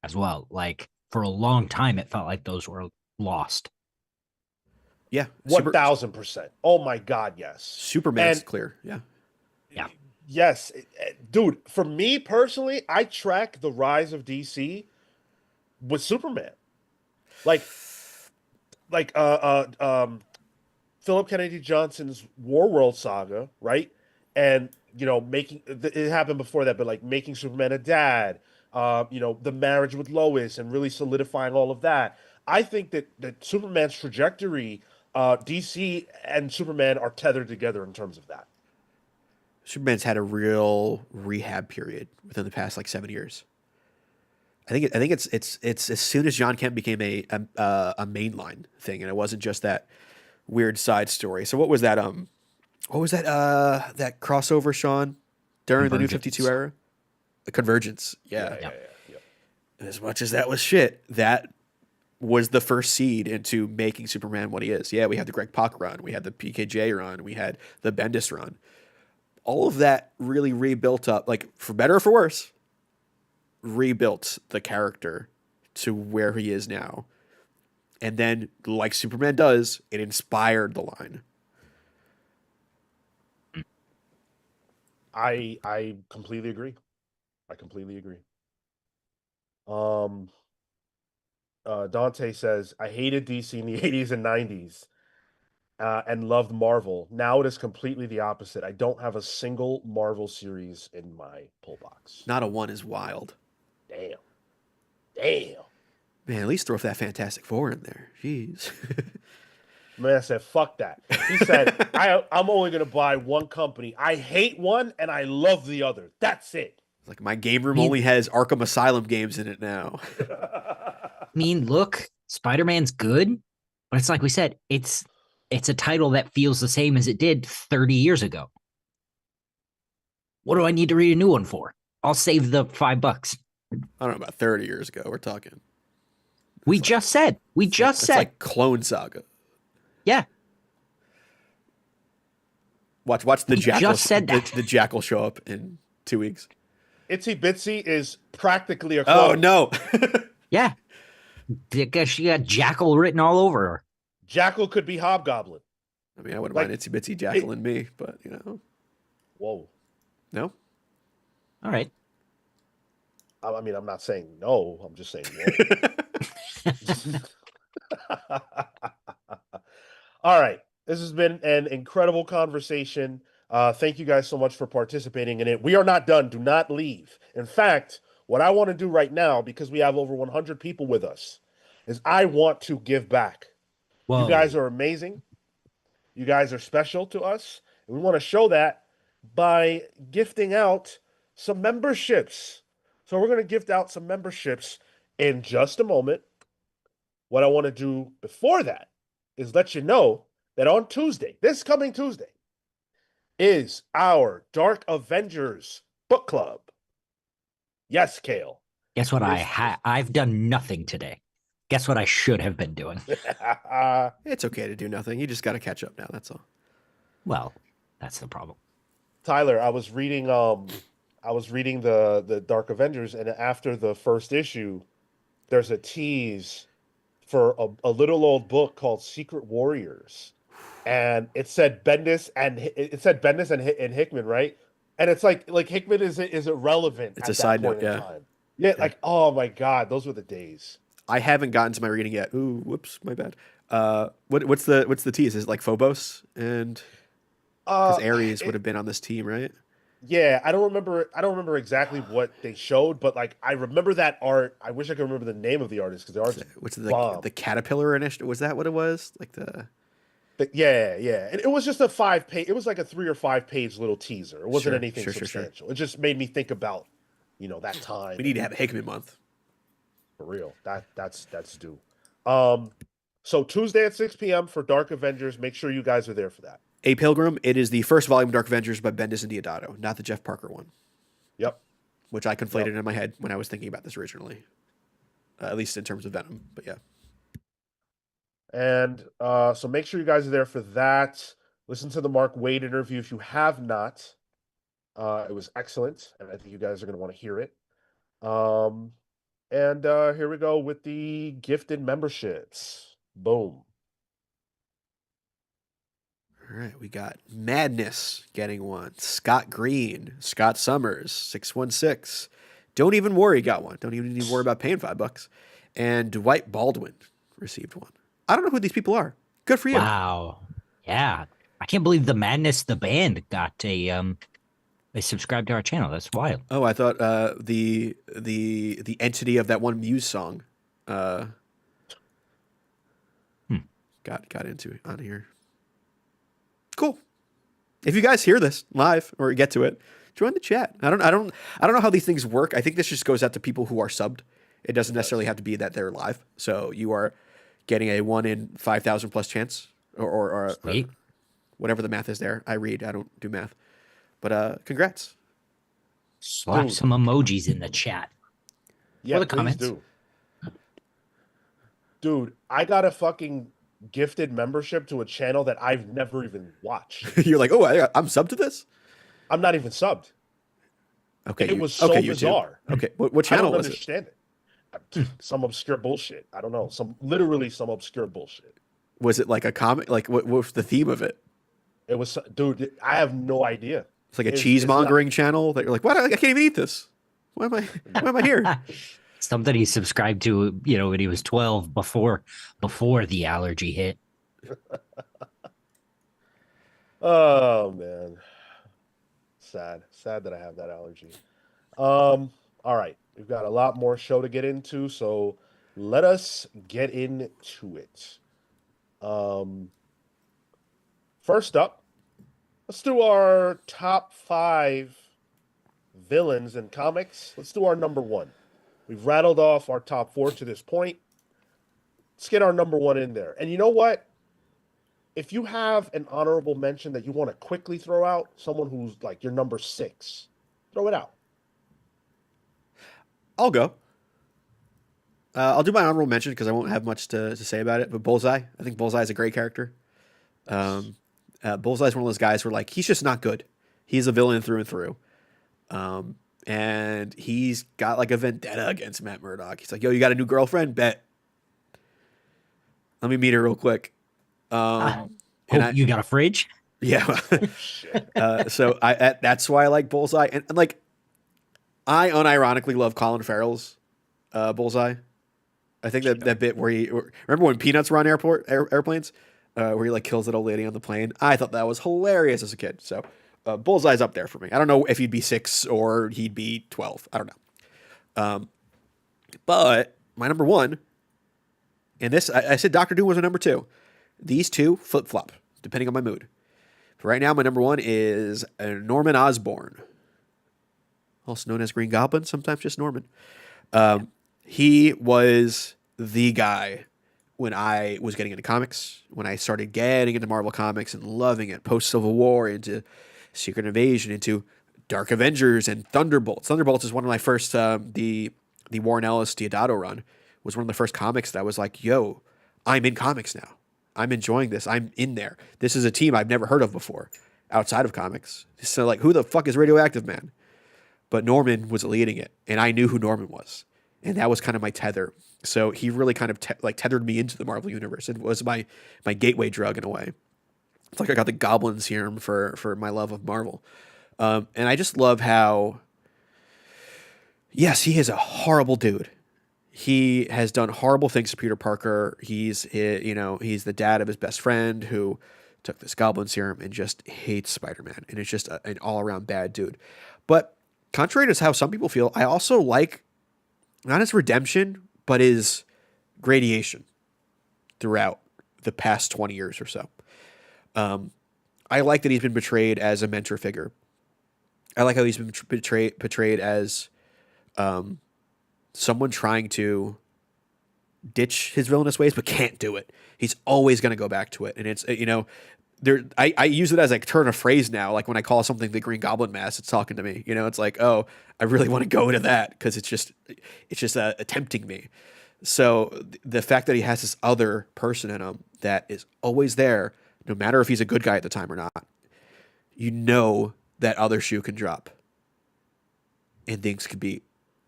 as well. Like for a long time, it felt like those were lost. Yeah, 1000%. Oh my God, yes. Superman's clear. Yeah. Yes, dude. For me personally, I track the rise of DC with Superman. Like, like Philip Kennedy Johnson's War World saga, right? And making it happened before that, but like making Superman a dad, the marriage with Lois, and really solidifying all of that. I think that Superman's trajectory, DC and Superman are tethered together in terms of that. Superman's had a real rehab period within the past like 7 years. I think it's as soon as John Kent became a mainline thing, and it wasn't just that weird side story. So what was that that crossover, Sean, during the New 52 era? The Convergence. Yeah. Yeah. Yep. And as much as that was shit, that was the first seed into making Superman what he is. Yeah, we had the Greg Pak run, we had the PKJ run, we had the Bendis run. All of that really rebuilt up, like for better or for worse, rebuilt the character to where he is now. And then, like Superman does, it inspired the line. I completely agree. I completely agree. Um, Dante says, I hated DC in the 80s and 90s and loved Marvel. Now it is completely the opposite. I don't have a single Marvel series in my pull box. Not a one is wild. Damn. Man, at least throw that Fantastic Four in there. Jeez. Man said, fuck that. He said, I'm only going to buy one company. I hate one and I love the other. That's it. Like my game room only has Arkham Asylum games in it now. I mean, look, Spider-Man's good, but it's like we said, it's a title that feels the same as it did 30 years ago. What do I need to read a new one for? I'll save the $5. I don't know about 30 years ago. We're talking. We just said. It's like Clone Saga. Yeah. Watch the Jackal. Just said that. The Jackal show up in 2 weeks. Itsy Bitsy is practically a clone. Oh, no. Yeah. She got Jackal written all over her. Jackal could be Hobgoblin. I mean, I wouldn't mind Itsy Bitsy Jackal and me, but, Whoa. No? All right. I mean, I'm not saying no. I'm just saying whoa. All right. This has been an incredible conversation. Thank you guys so much for participating in it. We are not done. Do not leave. In fact, what I want to do right now, because we have over 100 people with us, is I want to give back. Whoa. You guys are amazing. You guys are special to us. And we want to show that by gifting out some memberships. So we're going to gift out some memberships in just a moment. What I want to do before that is let you know that on Tuesday, this coming Tuesday, is our Dark Avengers book club. Yes, Cale. Guess what? I've done nothing today. Guess what I should have been doing? It's okay to do nothing. You just got to catch up now. That's all. Well, that's the problem. Tyler, I was reading the Dark Avengers, and after the first issue, there's a tease for a little old book called Secret Warriors, and it said Bendis and Hickman, right? And it's like Hickman is irrelevant. It's a side note, yeah. Yeah, like, oh my God, those were the days. I haven't gotten to my reading yet. Ooh, whoops, my bad. What's the tease? Is it like Phobos and because Ares would have been on this team, right? Yeah, I don't remember exactly what they showed, but like I remember that art. I wish I could remember the name of the artist because the art's the Caterpillar initiative. Was that what it was? Like yeah. And it was just a 5-page. It was like a 3 or 5 page little teaser. It wasn't anything substantial. Sure. It just made me think about that time. We need to have a Hickman month. For real. That's due. So Tuesday at 6 p.m. for Dark Avengers. Make sure you guys are there for that. A Pilgrim. It is the first volume of Dark Avengers by Bendis and Deodato, not the Jeff Parker one. Yep. Which I conflated in my head when I was thinking about this originally. At least in terms of Venom, but yeah. And so make sure you guys are there for that. Listen to the Mark Waid interview if you have not. It was excellent, and I think you guys are going to want to hear it. And here we go with the gifted memberships. Boom. All right, we got Madness getting one. Scott Green, Scott Summers, 616. Don't even worry, got one. Don't even need to worry about paying $5. And Dwight Baldwin received one. I don't know who these people are. Good for you. Wow. Yeah. I can't believe the Madness the band got they subscribed to our channel. That's wild. Oh, I thought the entity of that one Muse song uh, Hmm. got into it on here. Cool. If you guys hear this live or get to it, join the chat. I don't know how these things work. I think this just goes out to people who are subbed. It doesn't necessarily have to be that they're live. So you are getting a 1 in 5,000 plus chance or Sweet. whatever the math is there. I read, I don't do math. But congrats. Slap Dude. some emojis in the chat. Yeah, Or the please comments. do. Dude, I got a fucking gifted membership to a channel that I've never even watched. You're like, oh, I'm subbed to this? I'm not even subbed. Okay. It was so YouTube. bizarre. Okay. What I channel don't was it? understand it. Some obscure bullshit. I don't know. Literally some obscure bullshit. Was it like a comic? Like what was the theme of it? It was, dude, I have no idea. It's like a It's cheesemongering channel that you're like, what? I can't even eat this. Why am I here? Something he subscribed to, when he was 12 before the allergy hit. Oh man. Sad that I have that allergy. All right. We've got a lot more show to get into, so let us get into it. First up, let's do our top 5 villains in comics. Let's do our number 1. We've rattled off our top 4 to this point. Let's get our number 1 in there. And you know what? If you have an honorable mention that you want to quickly throw out, someone who's like your number 6, throw it out. I'll go. I'll do my honorable mention because I won't have much to say about it. But Bullseye, I think Bullseye is a great character. Bullseye is one of those guys where like he's just not good. He's a villain through and through, and he's got like a vendetta against Matt Murdock. He's like, "Yo, you got a new girlfriend? Bet. Let me meet her real quick." You got a fridge? Yeah. So that's why I like Bullseye, and like I unironically love Colin Farrell's Bullseye. I think that bit where remember when Peanuts were on airplanes, where he like kills that old lady on the plane. I thought that was hilarious as a kid. So Bullseye's up there for me. I don't know if he'd be 6 or he'd be 12. I don't know. But my number 1, and this I said Dr. Doom was my number 2. These two flip flop depending on my mood. For right now, my number 1 is Norman Osborn, also known as Green Goblin, sometimes just Norman. He was the guy when I was getting into comics, when I started getting into Marvel Comics and loving it, post-Civil War, into Secret Invasion, into Dark Avengers and Thunderbolts. Thunderbolts is one of my first, the Warren Ellis Deodato run was one of the first comics that I was like, yo, I'm in comics now. I'm enjoying this. I'm in there. This is a team I've never heard of before outside of comics. So like, who the fuck is Radioactive Man? But Norman was leading it, and I knew who Norman was. And that was kind of my tether. So he really kind of tethered me into the Marvel Universe. It was my gateway drug in a way. It's like I got the Goblin serum for my love of Marvel. And I just love how, yes, he is a horrible dude. He has done horrible things to Peter Parker. He's the dad of his best friend who took this Goblin serum and just hates Spider-Man. And it's just an all-around bad dude. But contrary to how some people feel, I also like not his redemption, but his gradation throughout the past 20 years or so. I like that he's been portrayed as a mentor figure. I like how he's been portrayed as someone trying to ditch his villainous ways, but can't do it. He's always going to go back to it. And it's, I use it as a turn of phrase now. Like when I call something the Green Goblin mask, it's talking to me. It's like, oh, I really want to go to that because it's just tempting me. So the fact that he has this other person in him that is always there, no matter if he's a good guy at the time or not, that other shoe can drop, and things could be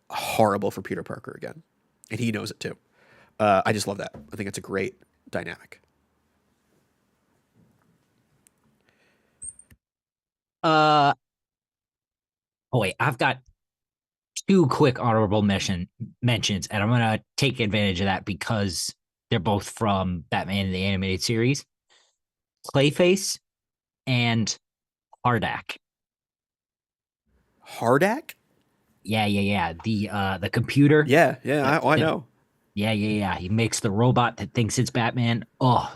horrible for Peter Parker again, and he knows it too. I just love that. I think it's a great dynamic. Boy, I've got 2 quick honorable mentions, and I'm gonna take advantage of that because They're both from Batman the Animated Series. Clayface and Hardak. Hardak? Yeah. The computer. Yeah, I The- know. yeah. He makes the robot that thinks it's Batman. Oh,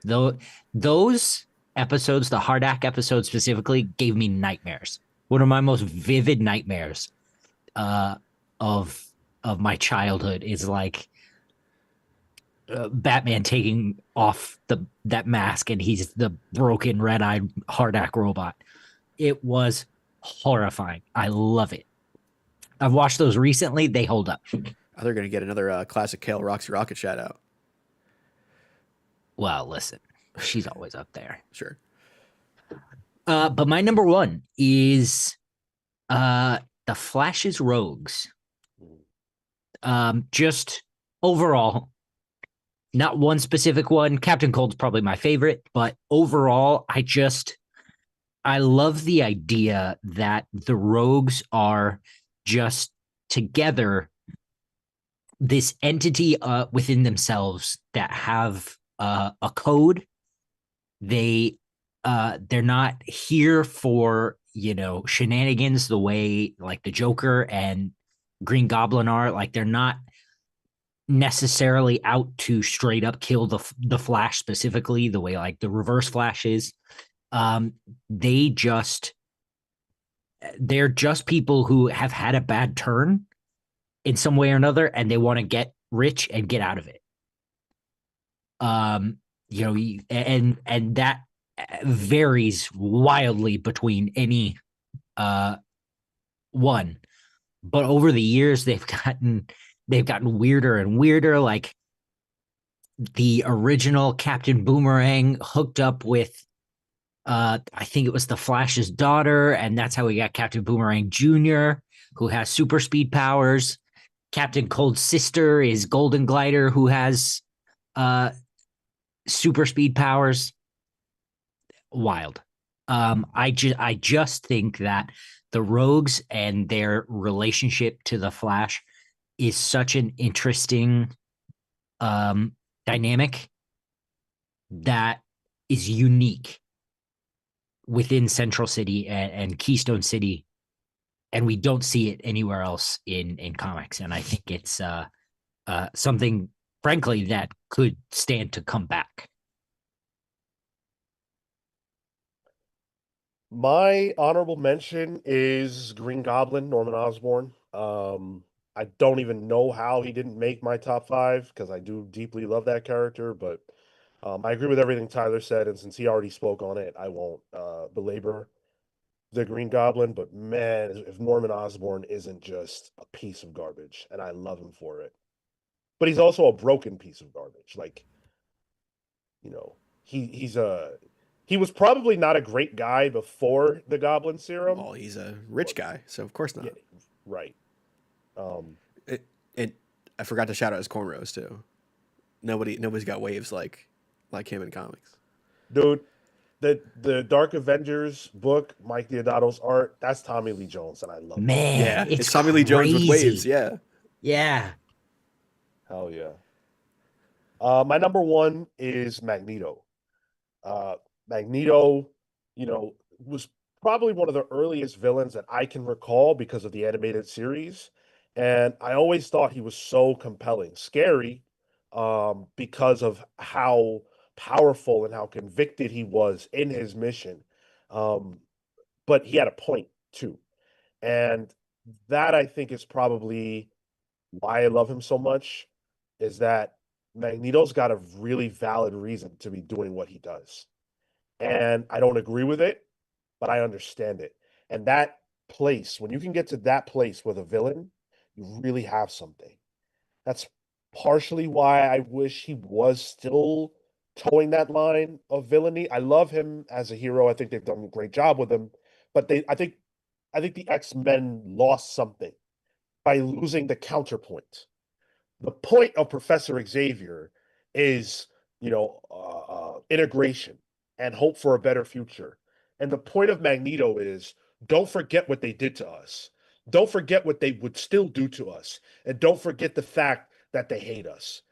though those episodes, the Hardak episode specifically, gave me nightmares. One of my most vivid nightmares uh of my childhood is like Batman taking off that mask and he's the broken red-eyed Hardak robot. It was horrifying. I love it. I've watched those recently. They hold up. Oh, they're gonna get another classic Cale Roxy Rocket shout out. Well, listen, she's always up there. Sure. But my number one is the Flash's Rogues. Just overall, not one specific one. Captain Cold's probably my favorite, but overall, I love the idea that the Rogues are just together this entity within themselves that have a code. They're not here for shenanigans the way like the Joker and Green Goblin are. Like they're not necessarily out to straight up kill the Flash specifically the way like the Reverse Flash is. They just they're just people who have had a bad turn in some way or another, and they want to get rich and get out of it. And that varies wildly between any one. But over the years, they've gotten weirder and weirder. Like the original Captain Boomerang hooked up with I think it was the Flash's daughter, and that's how we got Captain Boomerang Jr., who has super speed powers. Captain Cold's sister is Golden Glider, who has super speed powers. Wild. I just think that the Rogues and their relationship to the Flash is such an interesting dynamic that is unique within Central City and Keystone City, and we don't see it anywhere else in comics. And I think it's something, frankly, that could stand to come back. My honorable mention is Green Goblin, Norman Osborn. I don't even know how he didn't make my top five because I do deeply love that character, but I agree with everything Tyler said, and since he already spoke on it, I won't belabor the Green Goblin. But man, if Norman Osborn isn't just a piece of garbage, and I love him for it, but he's also a broken piece of garbage. Like, he was probably not a great guy before the Goblin Serum. Well, he's a rich guy, so of course not. Yeah, right. And I forgot to shout out his cornrows too. Nobody's got waves like him in comics. Dude, the Dark Avengers book, Mike Deodato's art, that's Tommy Lee Jones, and I love Man, Yeah, it's Tommy Lee Jones with crazy. waves. Yeah. Yeah. Hell yeah. My number one is Magneto. Magneto, was probably one of the earliest villains that I can recall because of the animated series. And I always thought he was so compelling, scary, because of how powerful and how convicted he was in his mission. But he had a point too. And that I think is probably why I love him so much, is that Magneto's got a really valid reason to be doing what he does. And I don't agree with it, but I understand it. And that place, when you can get to that place with a villain, you really have something. That's partially why I wish he was still towing that line of villainy. I love him as a hero. I think they've done a great job with him, but I think the X-Men lost something by losing the counterpoint. The point of Professor Xavier is, integration and hope for a better future. And the point of Magneto is, don't forget what they did to us. Don't forget what they would still do to us. And don't forget the fact that they hate us.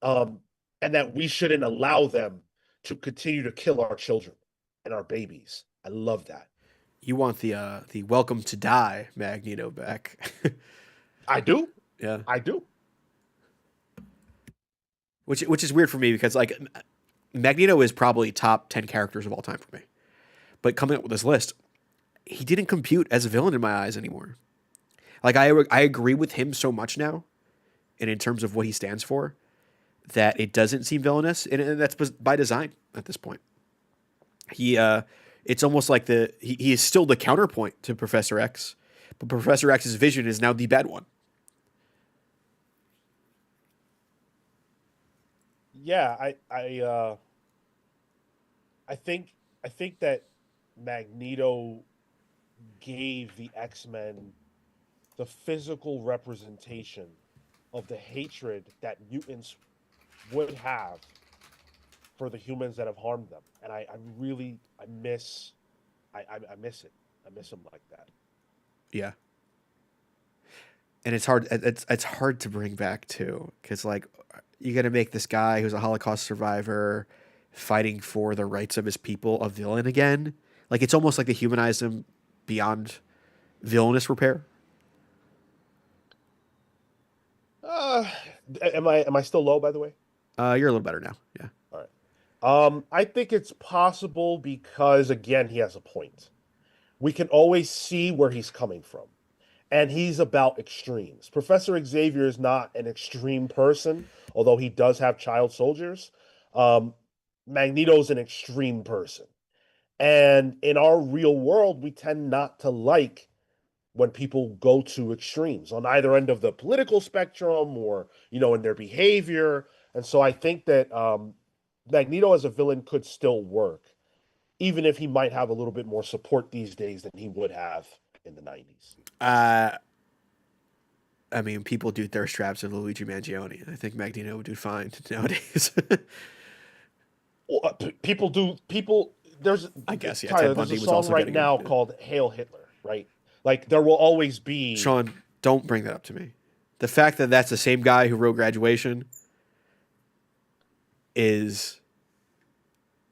Um, and that we shouldn't allow them to continue to kill our children and our babies. I love that. You want the welcome to die Magneto back. I do. Yeah. I do. Which is weird for me because like Magneto is probably top 10 characters of all time for me. But coming up with this list, he didn't compute as a villain in my eyes anymore. Like I agree with him so much now, and in terms of what he stands for, that it doesn't seem villainous, and that's by design at this point. It's almost like he is still the counterpoint to Professor X, but Professor X's vision is now the bad one. Yeah, I think that Magneto gave the X-Men the physical representation of the hatred that mutants would have for the humans that have harmed them. And I miss I miss it. I miss them like that. Yeah. And it's hard. It's hard to bring back too, because like you got to make this guy who's a Holocaust survivor fighting for the rights of his people a villain again. Like it's almost like they humanize him beyond villainous repair. Uh, am I still low, by the way? You're a little better now. Yeah. All right. I think it's possible because again, he has a point. We can always see where he's coming from. And he's about extremes. Professor Xavier is not an extreme person, although he does have child soldiers. Um, Magneto's an extreme person. And in our real world, we tend not to like when people go to extremes on either end of the political spectrum or, in their behavior. And so I think that Magneto as a villain could still work, even if he might have a little bit more support these days than he would have in the 90s. I mean, people do thirst traps of Luigi Mangione. I think Magneto would do fine nowadays. Well, people do. People, there's. I guess, yeah. Tyler, Ted there's Bundy a was song also right getting now him, yeah. called "Hail Hitler," right? Like there will always be. Sean, don't bring that up to me. The fact that that's the same guy who wrote Graduation is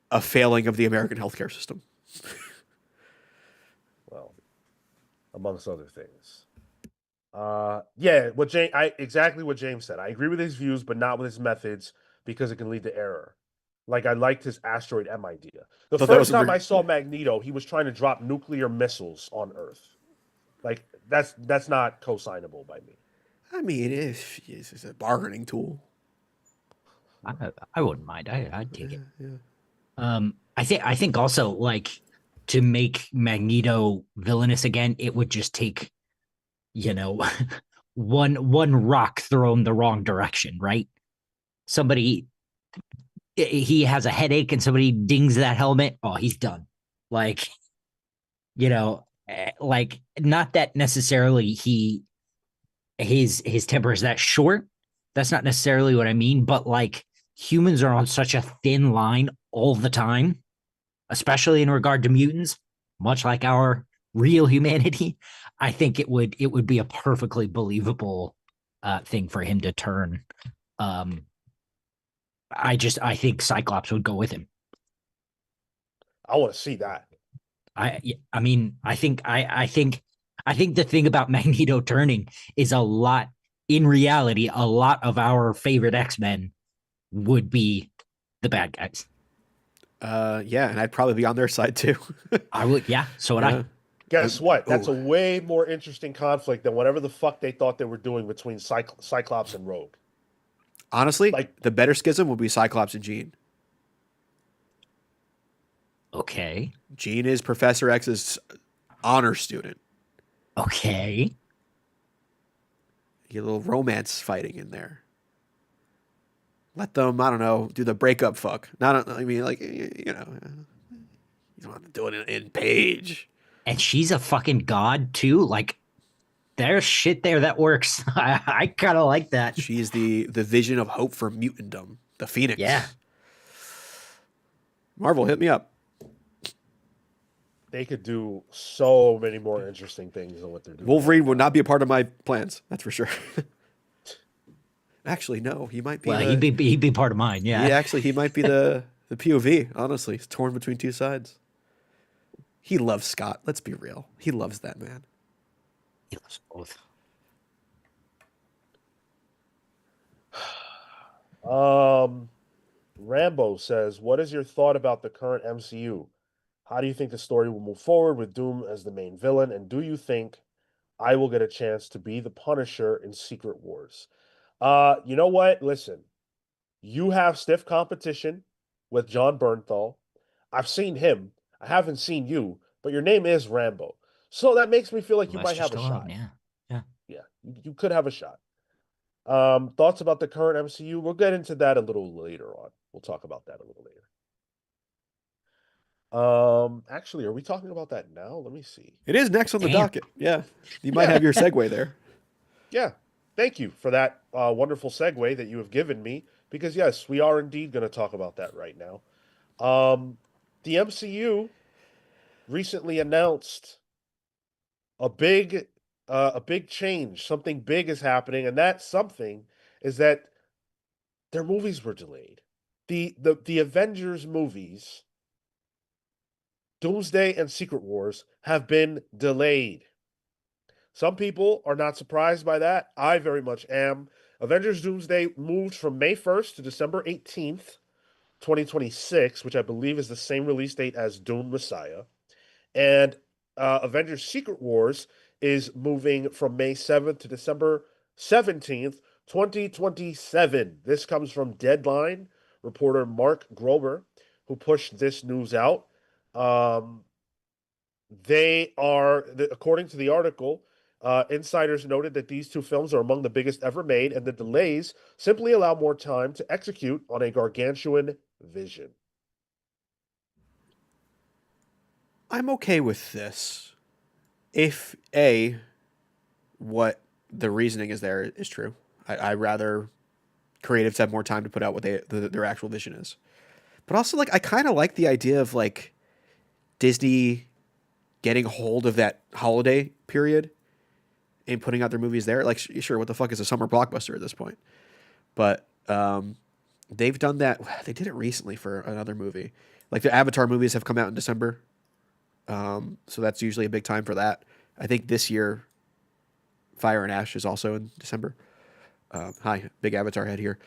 a failing of the American healthcare system. Well, amongst other things. Yeah, exactly what James said. I agree with his views, but not with his methods because it can lead to error. Like I liked his asteroid M idea. The Thought that was first time I saw Magneto, he was trying to drop nuclear missiles on Earth. Like that's not co-signable by me. I mean, it's a bargaining tool. I wouldn't mind. I'd take it. Yeah. I think also like to make Magneto villainous again, it would just take, one rock thrown the wrong direction, right? Somebody he has a headache and somebody dings that helmet, oh, he's done. Like, like not that necessarily his temper is that short. That's not necessarily what I mean, but like humans are on such a thin line all the time, especially in regard to mutants, much like our real humanity. I think it would be a perfectly believable thing for him to turn. I think Cyclops would go with him. I want to see that. I mean, I think the thing about Magneto turning is in reality, a lot of our favorite X-Men would be the bad guys. Yeah, and I'd probably be on their side too. I would, yeah. So would I. Guess what? That's a way more interesting conflict than whatever the fuck they thought they were doing between Cyclops and Rogue. Honestly, Like the better schism would be Cyclops and Jean. Okay. Jean is Professor X's honor student. Okay. Get a little romance fighting in there. Let them, I don't know, do the breakup fuck. Not, I mean, like, you don't have to do it in Page. And she's a fucking god too. Like, there's shit there that works. I kind of like that. She's the vision of hope for mutantdom. The Phoenix. Yeah. Marvel, hit me up. they could do so many more interesting things than what they're doing. Wolverine would not be a part of my plans. That's for sure. Actually, no, he might be Well, the. he'd be part of mine. Yeah. He might be the POV. Honestly, he's torn between two sides. He loves Scott. Let's be real. He loves that man. He loves both. Rambo says, "What is your thought about the current MCU? How do you think the story will move forward with Doom as the main villain? And do you think I will get a chance to be the Punisher in Secret Wars?" You know what? Listen, you have stiff competition with John Bernthal. I've seen him. I haven't seen you, but your name is Rambo. So that makes me feel like you might have Lester's a still out. shot. Yeah. Yeah. Yeah, you could have a shot. Thoughts about the current MCU? We'll get into that a little later on. We'll talk about that a little later. Actually, are we talking about that now? Let me see. It is next on the Damn. docket. Yeah, you might have your segue there. Yeah, thank you for that wonderful segue that you have given me. Because yes, we are indeed going to talk about that right now. The MCU recently announced a big change. Something big is happening, and that something is that their movies were delayed. The Avengers movies, Doomsday and Secret Wars, have been delayed. Some people are not surprised by that. I very much am. Avengers Doomsday moved from May 1st to December 18th, 2026, which I believe is the same release date as Doom Messiah. And Avengers Secret Wars is moving from May 7th to December 17th, 2027. This comes from Deadline reporter Mark Grober, who pushed this news out. Um, according to the article, insiders noted that these two films are among the biggest ever made, and the delays simply allow more time to execute on a gargantuan vision. I'm okay with this. If what the reasoning is there is true. I rather creatives have more time to put out what their actual vision is. But also, like, I kind of like the idea of like Disney getting hold of that holiday period and putting out their movies there. Like, sure, what the fuck is a summer blockbuster at this point? But they've done that. They did it recently for another movie. Like the Avatar movies have come out in December, so that's usually a big time for that. I think this year, Fire and Ash is also in December. Hi, big Avatar head here.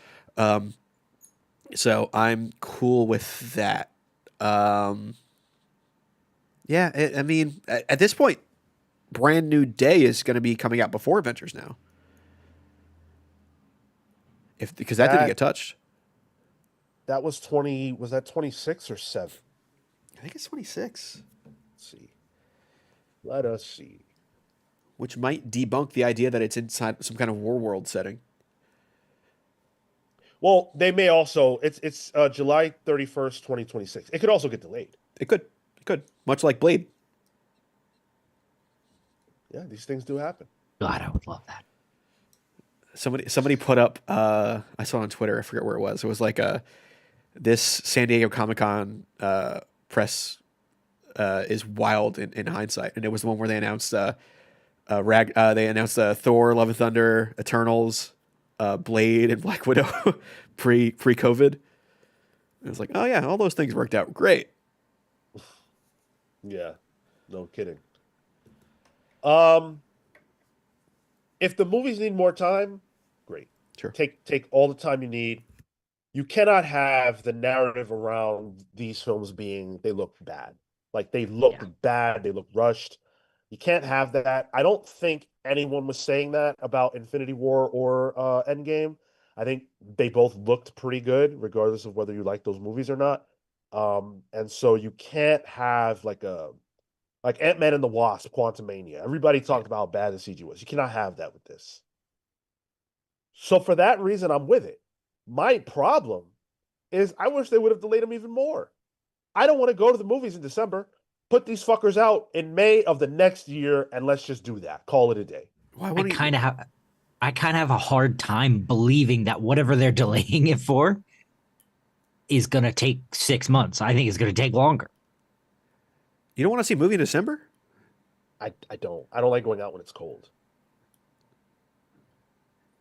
So I'm cool with that. Yeah, I mean, at this point, Brand New Day is going to be coming out before Avengers now. Because that didn't get touched. That was 20. Was that 26 or 7? I think it's 26. Let's see. Let us see. Which might debunk the idea that it's inside some kind of war world setting. Well, they may also. It's July 31st, 2026. It could also get delayed. It could. It could. Much like Blade. Yeah, these things do happen. God, I would love that. Somebody put up. I saw on Twitter. I forget where it was. It was like this San Diego Comic-Con press is wild in hindsight, and it was the one where they announced they announced Thor: Love and Thunder, Eternals, Blade, and Black Widow pre-COVID. And it was like, oh yeah, all those things worked out great. Yeah, no kidding. If the movies need more time, great. Sure. Take all the time you need. You cannot have the narrative around these films being they look bad. Like they look bad, they look rushed. You can't have that. I don't think anyone was saying that about Infinity War or Endgame. I think they both looked pretty good, regardless of whether you like those movies or not. And so you can't have like Ant-Man and the Wasp, Quantumania. Everybody talked about how bad the CG was. You cannot have that with this. So for that reason, I'm with it. My problem is I wish they would have delayed them even more. I don't want to go to the movies in December. Put these fuckers out in May of the next year, and let's just do that. Call it a day. I kind of have a hard time believing that whatever they're delaying it for is going to take 6 months. I think it's going to take longer. You don't want to see a movie in December? I don't. I don't like going out when it's cold.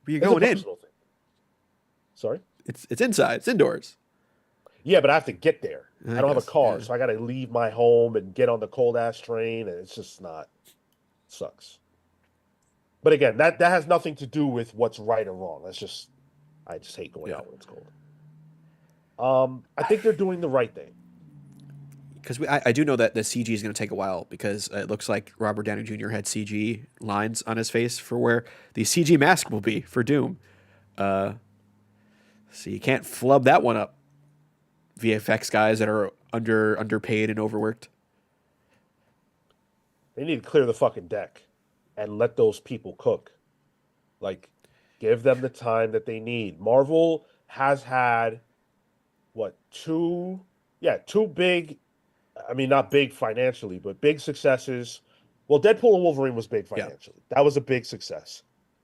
But you're going in. Thing. Sorry? It's inside. It's indoors. Yeah, but I have to get there. I don't have a guess, car, yeah. so I got to leave my home and get on the cold ass train, and it's just not sucks. But again, that has nothing to do with what's right or wrong. I just hate going Yeah. out when it's cold. I think they're doing the right thing. Because I do know that the CG is going to take a while because it looks like Robert Downey Jr. had CG lines on his face for where the CG mask will be for Doom. So you can't flub that one up. VFX guys that are underpaid and overworked. They need to clear the fucking deck and let those people cook. Like, give them the time that they need. Marvel has had what two big, I mean, not big financially, but big successes. Well, Deadpool and Wolverine was big Yeah. financially. That was a big success.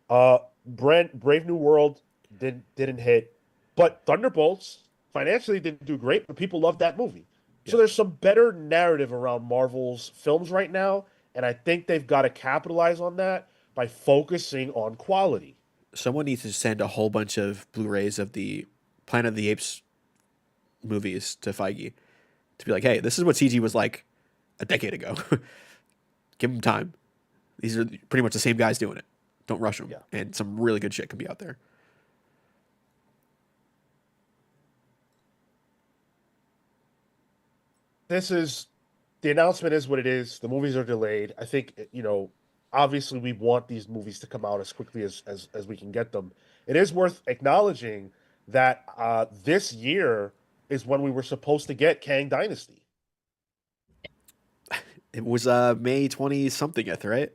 Brave New World didn't hit, but Thunderbolts financially didn't do great, but people loved that movie. So Yeah. there's some better narrative around Marvel's films right now, and I think they've got to capitalize on that by focusing on quality. Someone needs to send a whole bunch of Blu-rays of the Planet of the Apes movies to Feige to be like, hey, this is what CG was like a decade ago. Give them time. These are pretty much the same guys doing it. Don't rush them. Yeah. And some really good shit can be out there. The announcement is what it is. The movies are delayed. I think, obviously we want these movies to come out as quickly as we can get them. It is worth acknowledging that this year is when we were supposed to get Kang Dynasty. It was May 20 something, right?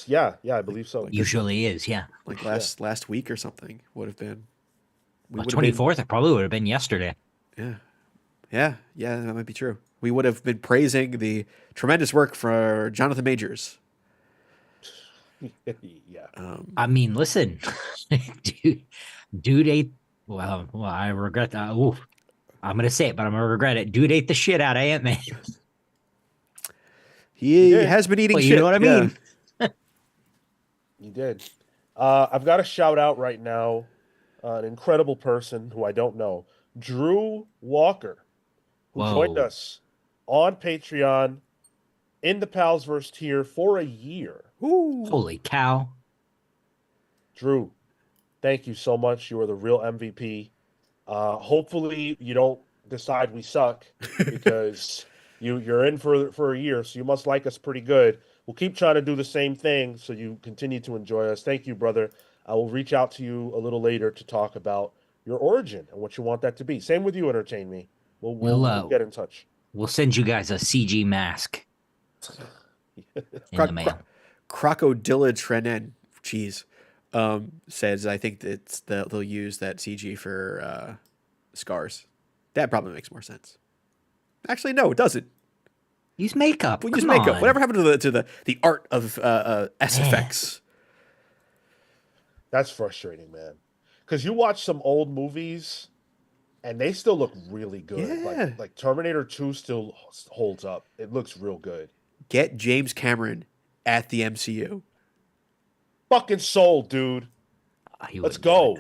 Yeah, I believe so. Usually is, yeah. Like last week or something would have been. Well, 24th, it probably would have been yesterday. Yeah, that might be true. We would have been praising the tremendous work for Jonathan Majors. Yeah. I mean, listen, dude ate. Well, I regret that. Ooh, I'm gonna say it, but I'm gonna regret it. Dude ate the shit out of Ant-Man. He has been eating Well, shit. you know what I mean? You did. I've got a shout out right now. An incredible person who I don't know, Drew Walker, who joined Whoa. us on Patreon in the Palsverse tier for a year. Ooh. Holy cow. Drew, thank you so much. You are the real MVP. Hopefully you don't decide we suck because you're in for a year, so you must like us pretty good. We'll keep trying to do the same thing so you continue to enjoy us. Thank you, brother. I will reach out to you a little later to talk about your origin and what you want that to be. Same with you, Entertain Me. We'll get in touch. We'll send you guys a CG mask in the mail. Crocodilla Trenen, jeez, says I think they'll use that CG for scars. That probably makes more sense. Actually, no, it doesn't. Use makeup. We'll Come use makeup. on. Whatever happened to the art of SFX? That's frustrating, man. Because you watch some old movies and they still look really good. Yeah. Like Terminator 2 still holds up. It looks real good. Get James Cameron at the MCU. Fucking sold, dude. He Let's wouldn't do go.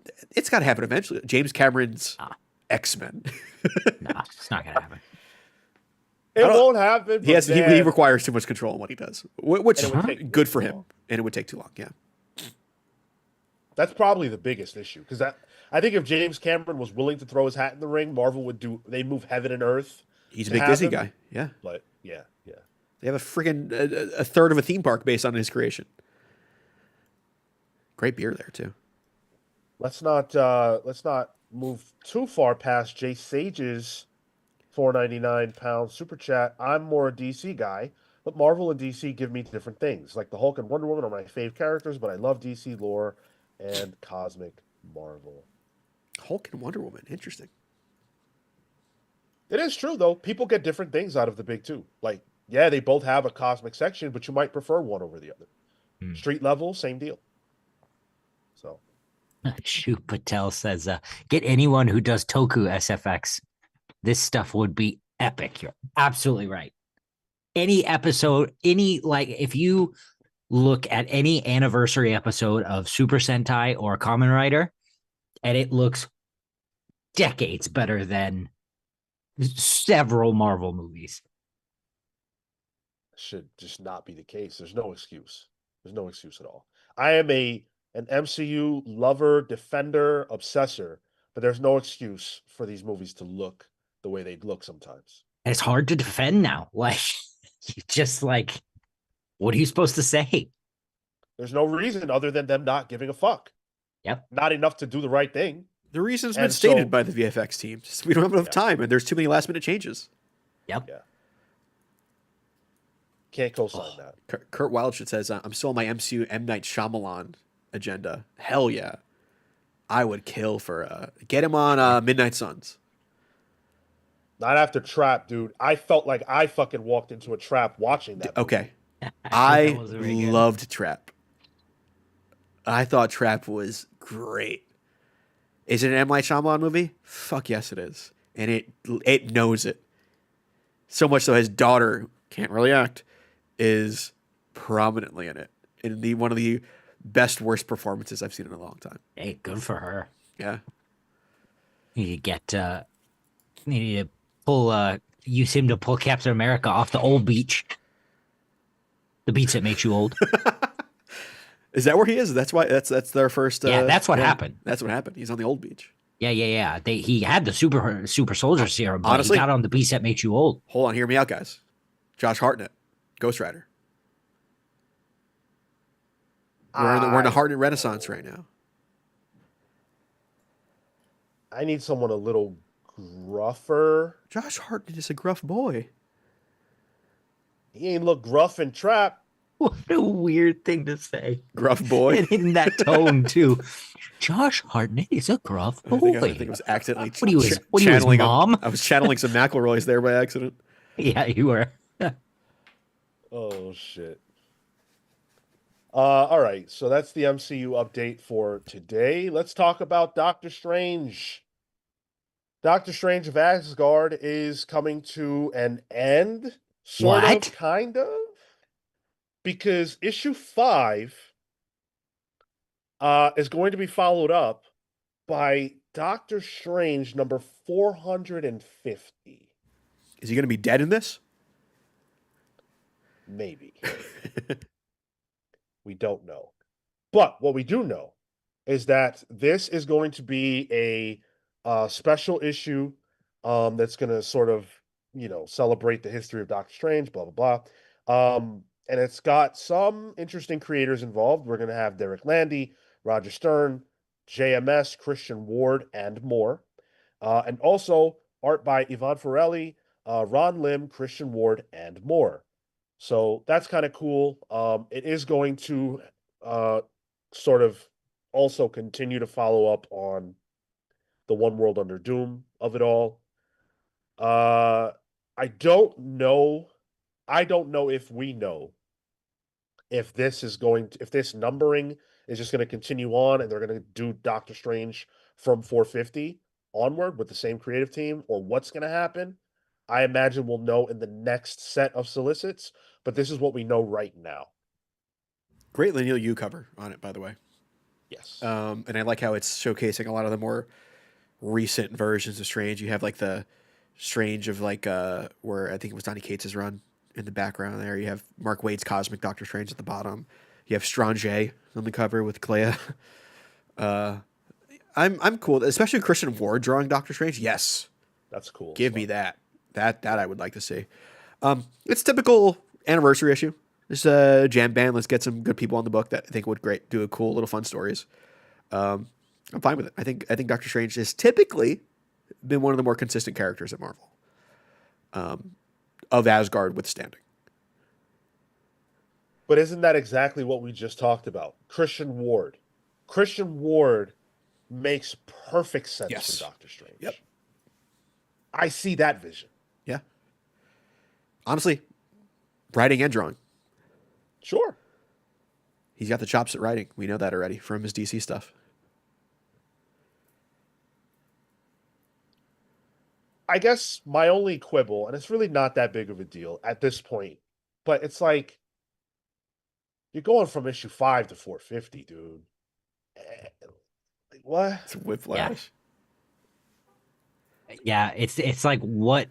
it. It's got to happen eventually. James Cameron's X-Men. Nah, it's not gonna happen. It won't happen. He requires too much control in what he does, which And it would is take good for too him, long. and it would take too long. Yeah. That's probably the biggest issue. Because I think if James Cameron was willing to throw his hat in the ring, Marvel would they'd move heaven and earth. He's a to big have Disney him. guy. Yeah. But yeah. They have a friggin' a third of a theme park based on his creation. Great beer there too. Let's not move too far past Jay Sage's £4.99 super chat. I'm more a DC guy, but Marvel and DC give me different things. Like the Hulk and Wonder Woman are my fave characters, but I love DC lore and cosmic Marvel. Hulk and Wonder Woman. Interesting. It is true though. People get different things out of the big two. Like, yeah, they both have a cosmic section, but you might prefer one over the other. Street level, same deal. So Shu Patel says, get anyone who does Toku SFX. This stuff would be epic. You're absolutely right. Any episode, if you look at any anniversary episode of Super Sentai or Kamen Rider, and it looks decades better than several Marvel movies. Should just not be the case. There's no excuse. There's no excuse at all. I am an MCU lover, defender, obsessor, but there's no excuse for these movies to look the way they look sometimes. And it's hard to defend now. Like, you just like, what are you supposed to say? There's no reason other than them not giving a fuck. Yep. Not enough to do the right thing. The reason's been And stated so- by the VFX team. Just, we don't have enough time, and there's too many last minute changes. Yep. Yeah. Can't co-sign that. Kurt Wildshit says, I'm still on my MCU M. Night Shyamalan agenda. Hell yeah. I would kill for get him on Midnight Suns. Not after Trap, dude. I felt like I fucking walked into a trap watching that. Okay. That I wasn't very good. loved Trap. I thought Trap was great. Is it an M. Night Shyamalan movie? Fuck yes, it is. And it knows it. So much so his daughter, can't really act, is prominently in it. In one of the best, worst performances I've seen in a long time. Hey, good for her. Yeah. Need to use him to pull Captain America off the old beach. The beach that makes you old. Is that where he is? That's why that's their first. Yeah, that's what happened. That's what happened. He's on the old beach. Yeah. He had the super soldier serum, but Honestly- he got on the beach that makes you old. Hold on, hear me out, guys. Josh Hartnett, Ghost Rider. We're in a Hartnett renaissance right now. I need someone a little gruffer. Josh Hartnett is a gruff boy. He ain't look gruff and Trap. What a weird thing to say. Gruff boy. And in that tone too. Josh Hartnett is a gruff boy. I think it was accidentally What he was, channeling him. mom? I was channeling some McElroys there by accident. Yeah, you were. Oh shit. All right, so that's the MCU update for today. Let's talk about Doctor Strange. Doctor Strange of Asgard is coming to an end, sort What? of, kind of, because issue 5 is going to be followed up by Doctor Strange number 450. Is he going to be dead in this? Maybe. We don't know. But what we do know is that this is going to be a special issue that's going to sort of, celebrate the history of Doctor Strange, blah, blah, blah. And it's got some interesting creators involved. We're going to have Derek Landy, Roger Stern, JMS, Christian Ward, and more. And also art by Yvonne Forelli, Ron Lim, Christian Ward, and more. So that's kind of cool. It is going to sort of also continue to follow up on the One World Under Doom of it all. I don't know if we know if this numbering is just going to continue on and they're going to do Doctor Strange from 450 onward with the same creative team, or what's going to happen. I imagine we'll know in the next set of solicits, but this is what we know right now. Great Lineal U cover on it, by the way. Yes. And I like how it's showcasing a lot of the more recent versions of Strange. You have like the Strange of like where I think it was Donny Cates' run in the background there. You have Mark Waid's Cosmic Doctor Strange at the bottom. You have Strange on the cover with Clea. I'm cool, especially Christian Ward drawing Doctor Strange. Yes, That's cool. give me that. That I would like to see. It's typical anniversary issue. Just a jam band. Let's get some good people on the book that I think would do a cool little fun stories. I'm fine with it. I think Doctor Strange has typically been one of the more consistent characters at Marvel. Of Asgard withstanding. But isn't that exactly what we just talked about? Christian Ward. Christian Ward makes perfect sense Yes. for Doctor Strange. Yep. I see that vision. Yeah. Honestly, writing and drawing. Sure. He's got the chops at writing. We know that already from his DC stuff. I guess my only quibble, and it's really not that big of a deal at this point, but it's like you're going from issue 5 to 450, dude. What? It's whiplash. Yeah, it's like what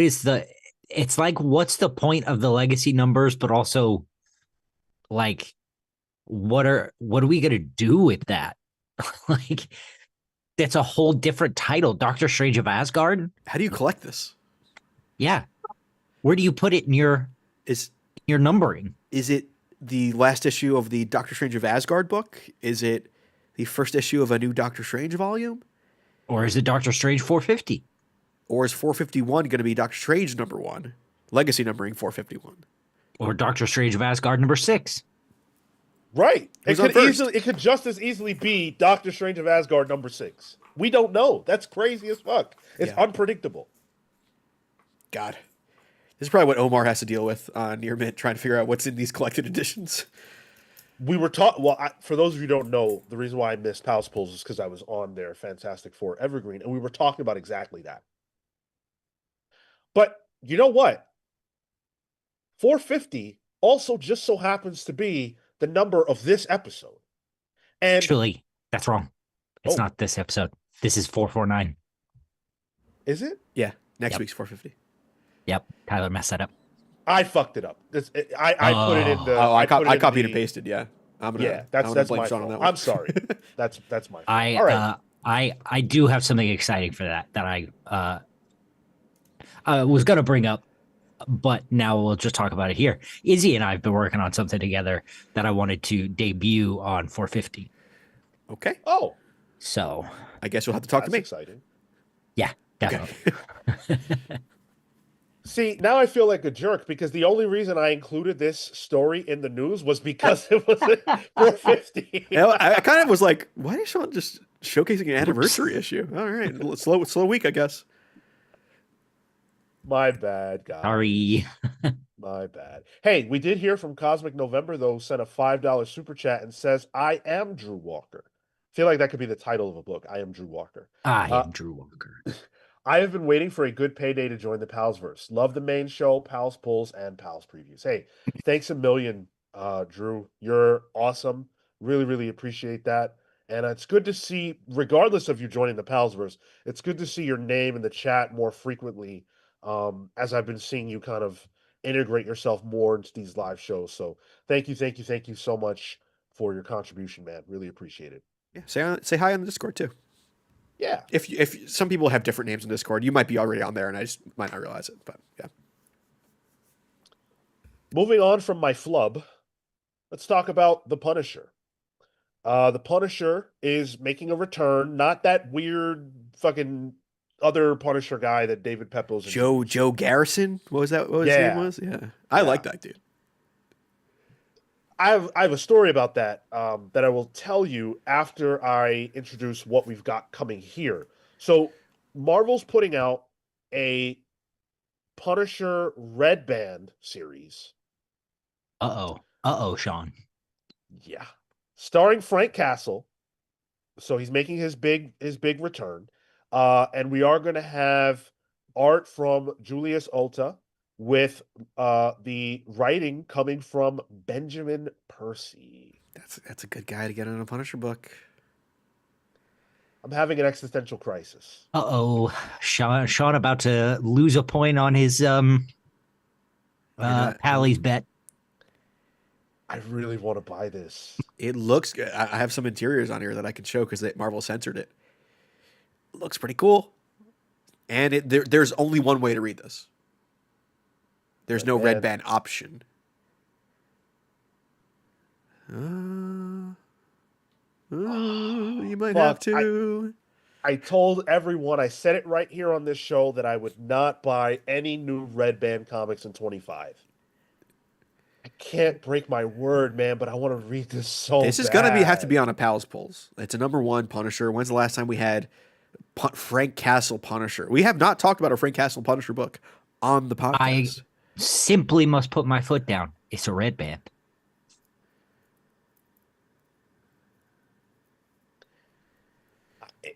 is the it's like what's the point of the legacy numbers, but also like what are we gonna do with that? Like that's a whole different title. Doctor Strange of Asgard? How do you collect this? Yeah. Where do you put it in Is your numbering? is it the last issue of the Doctor Strange of Asgard book? Is it the first issue of a new Doctor Strange volume? Or is it Doctor Strange 450? Or is 451 going to be Doctor Strange #1? Legacy numbering 451. Or Doctor Strange of Asgard #6? Right. Who's on first? It could just as easily be Doctor Strange of Asgard #6. We don't know. That's crazy as fuck. It's Yeah. unpredictable. God. This is probably what Omar has to deal with near mint, trying to figure out what's in these collected editions. We were taught. Well, for those of you who don't know, the reason why I missed Pals Pulls is because I was on their Fantastic Four Evergreen, and we were talking about exactly that. But you know what? 450 also just so happens to be the number of this episode. And Actually, that's wrong. It's Oh. not this episode. This is 449. is it? Yeah, next Yep. week's 450. Yep. Tyler messed that up. I fucked it up. I put it in the. Oh, I put it in copied the- and pasted. Yeah, I'm gonna. Yeah, I'm gonna that's blame my Sean on fault. that one. I'm sorry. That's my fault. I All right. I do have something exciting for that I was gonna bring up, but now we'll just talk about it here. Izzy and I have been working on something together that I wanted to debut on 450. Okay, Oh, So I guess you'll have to talk to that's me. exciting. yeah, definitely. See, now I feel like a jerk because the only reason I included this story in the news was because it was 450. You know, I kind of was like, why is Sean just showcasing an anniversary issue? All right, slow week, I guess. My bad, guys. Sorry. My bad. Hey, we did hear from Cosmic November, though, sent a $5 super chat and says, I am Drew Walker. I feel like that could be the title of a book. I am Drew Walker. I am Drew Walker. I have been waiting for a good payday to join the Palsverse. Love the main show, Pals Pulls, and Pals Previews. Hey, thanks a million, Drew. You're awesome. Really, really appreciate that. And it's good to see, regardless of you joining the Palsverse, it's good to see your name in the chat more frequently as I've been seeing you kind of integrate yourself more into these live shows. So thank you so much for your contribution, man. Really appreciate it. Yeah, say hi on the Discord too. Yeah. If some people have different names in Discord, you might be already on there, and I just might not realize it. But yeah, Moving on from my flub, let's talk about The Punisher. The Punisher is making a return, not that weird fucking other Punisher guy that David Pepos. Joe Garrison. What was that? What his name was? Yeah, I like that dude. I have a story about that that I will tell you after I introduce what we've got coming here. So Marvel's putting out a Punisher Red Band series. Sean. Yeah. Starring Frank Castle. So he's making his big return. And we are going to have art from Julius Olta with the writing coming from Benjamin Percy. That's a good guy to get in a Punisher book. I'm having an existential crisis. Sean about to lose a point on his Pally's bet. I really want to buy this. It looks good. I have some interiors on here that I can show because Marvel censored it. It looks pretty cool. And there's only one way to read this. There's no red band option. You might have to. I told everyone, I said it right here on this show, that I would not buy any new Red Band comics in 25. I can't break my word, man, but I want to read this so This is bad. going to have to be on a Pals Pulls. It's a #1 Punisher. When's the last time we had Frank Castle Punisher? We have not talked about a Frank Castle Punisher book on the podcast. I simply must put my foot down. It's a red band.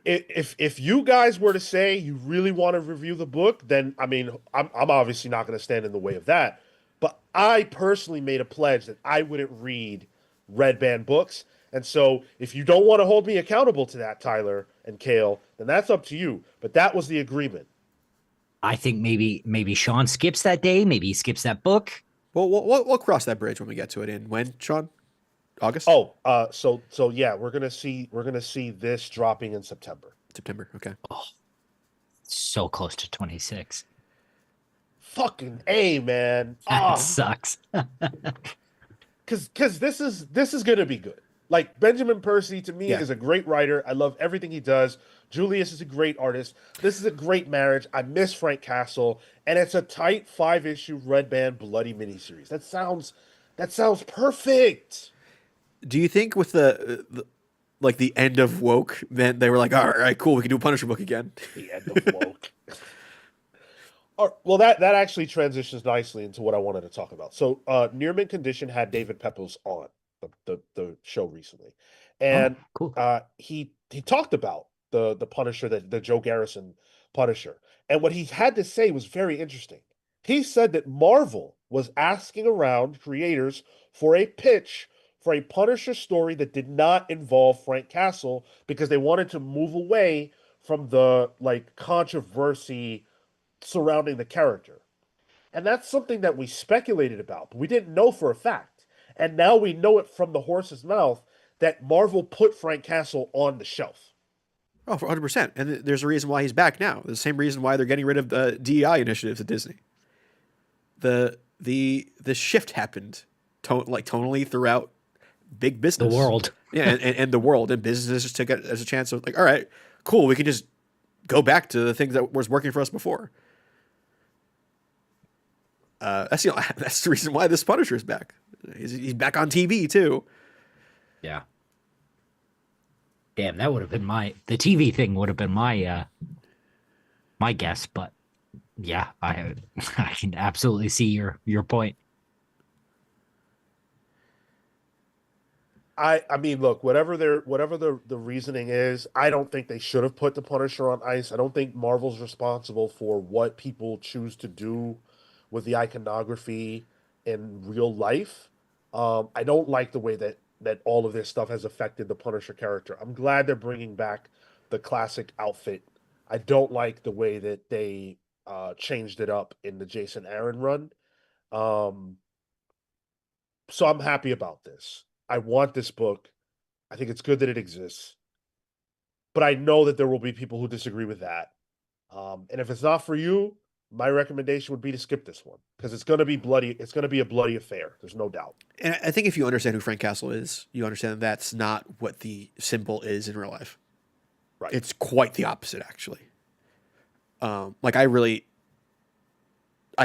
If you guys were to say you really want to review the book, then I mean, I'm obviously not going to stand in the way of that. But I personally made a pledge that I wouldn't read Red Band books. And so if you don't want to hold me accountable to that, Tyler and Cale, then that's up to you. But that was the agreement. I think maybe Sean skips that day. Maybe he skips that book. Well, we'll cross that bridge when we get to it. In when, Sean? August? Oh, so yeah, we're gonna see this dropping in September. September. Okay. Oh, so close to 26. Fucking A, man. That sucks. Because this is gonna be good. Like Benjamin Percy to me is a great writer. I love everything he does. Julius is a great artist. This is a great marriage. I miss Frank Castle, and it's a tight 5-issue Red Band bloody miniseries. That sounds perfect. Do you think with the end of Woke, then they were like, all right, cool, we can do a Punisher book again? The end of Woke. Well, that actually transitions nicely into what I wanted to talk about. So, Near Mint Condition had David Pepose on the show recently, and cool. He talked about the Punisher, the Joe Garrison Punisher, and what he had to say was very interesting. He said that Marvel was asking around creators for a pitch for a Punisher story that did not involve Frank Castle because they wanted to move away from the controversy surrounding the character. And that's something that we speculated about, but we didn't know for a fact. And now we know it from the horse's mouth that Marvel put Frank Castle on the shelf. Oh, for 100%. And there's a reason why he's back now. The same reason why they're getting rid of the DEI initiatives at Disney. The shift happened tonally throughout big business. The world. Yeah, and the world. And businesses just took it as a chance of all right, cool, we can just go back to the things that was working for us before. That's the reason why this Punisher is back. He's back on TV too. Yeah. Damn, that would have been the TV thing would have been my guess, but yeah, I can absolutely see your point. I mean, look, whatever the reasoning is, I don't think they should have put the Punisher on ice. I don't think Marvel's responsible for what people choose to do with the iconography in real life. I don't like the way that all of this stuff has affected the Punisher character. I'm glad they're bringing back the classic outfit. I don't like the way that they changed it up in the Jason Aaron run. So I'm happy about this. I want this book. I think it's good that it exists. But I know that there will be people who disagree with that. And if it's not for you, my recommendation would be to skip this one because it's going to be bloody. It's going to be a bloody affair. There's no doubt. And I think if you understand who Frank Castle is, you understand that's not what the symbol is in real life. Right. It's quite the opposite, actually. I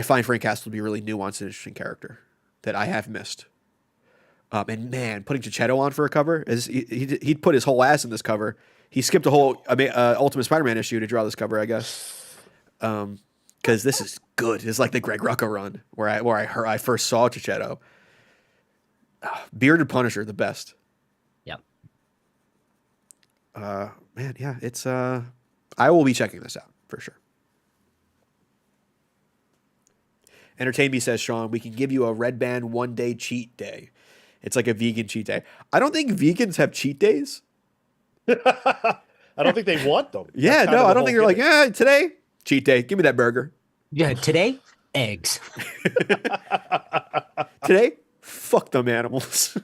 find Frank Castle to be a really nuanced and interesting character that I have missed. And man, putting Chichetto on for a cover, he'd put his whole ass in this cover. He skipped a whole Ultimate Spider-Man issue to draw this cover, I guess. Because this is good. It's like the Greg Rucka run where I first saw Chichetto. Bearded Punisher, the best. Yep. Man, yeah, it's I will be checking this out for sure. Entertain Me says, Sean, we can give you a Red Band 1-day cheat day. It's like a vegan cheat day. I don't think vegans have cheat days. I don't think they want them. Yeah, no, I don't think they're like, yeah, today, cheat day. Give me that burger. Yeah, today, eggs. Today, fuck them animals.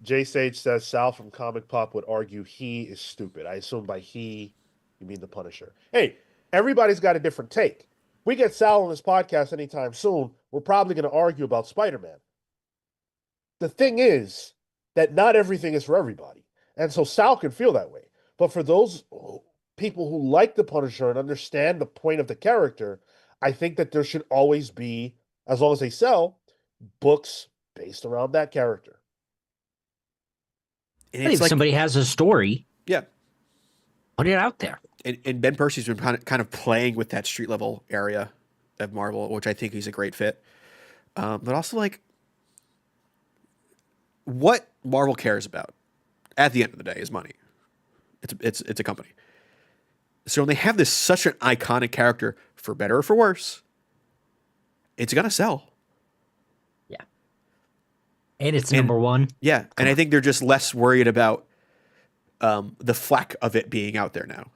Jay Sage says Sal from Comic Pop would argue he is stupid. I assume by he, you mean the Punisher. Hey, everybody's got a different take. We get Sal on this podcast anytime soon, we're probably going to argue about Spider-Man. The thing is that not everything is for everybody. And so Sal can feel that way. But for those people who like the Punisher and understand the point of the character, I think that there should always be, as long as they sell, books based around that character. And if somebody has a story, yeah, put it out there. And Ben Percy's been kind of playing with that street level area of Marvel, which I think he's a great fit. But also, what Marvel cares about at the end of the day is money. It's a company. So when they have this such an iconic character, for better or for worse, it's gonna sell. Yeah. And it's And number one. yeah, and I think they're just less worried about the flack of it being out there now.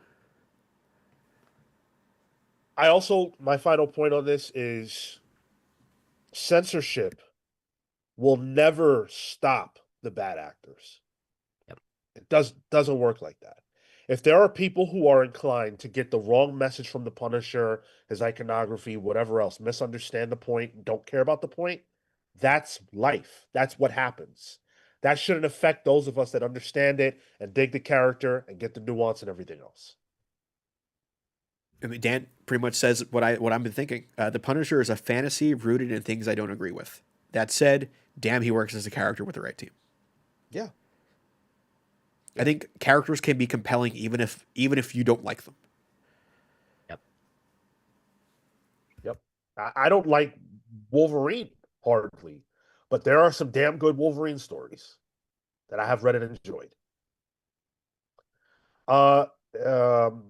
My final point on this is censorship will never stop the bad actors. Yep. It doesn't work like that. If there are people who are inclined to get the wrong message from the Punisher, his iconography, whatever else, misunderstand the point, don't care about the point, that's life. That's what happens. That shouldn't affect those of us that understand it and dig the character and get the nuance and everything else. I mean, Dan pretty much says what I've been thinking. The Punisher is a fantasy rooted in things I don't agree with. That said, damn, he works as a character with the right team. Yeah. I think characters can be compelling even if you don't like them. Yep. Yep. I don't like Wolverine hardly, but there are some damn good Wolverine stories that I have read and enjoyed. Uh, um,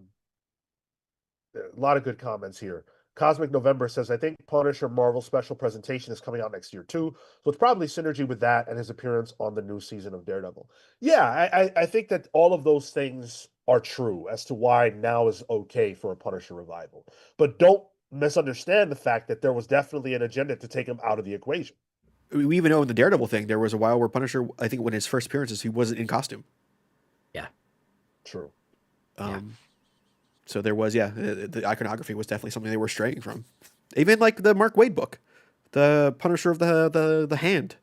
a lot of good comments here. Cosmic November says, I think Punisher Marvel special presentation is coming out next year too. So it's probably synergy with that and his appearance on the new season of Daredevil. Yeah, I think that all of those things are true as to why now is okay for a Punisher revival. But don't misunderstand the fact that there was definitely an agenda to take him out of the equation. We even know in the Daredevil thing, there was a while where Punisher, I think when his first appearances, he wasn't in costume. Yeah. True. So there was, the iconography was definitely something they were straying from. Even like the Mark Waid book, the Punisher of the Hand.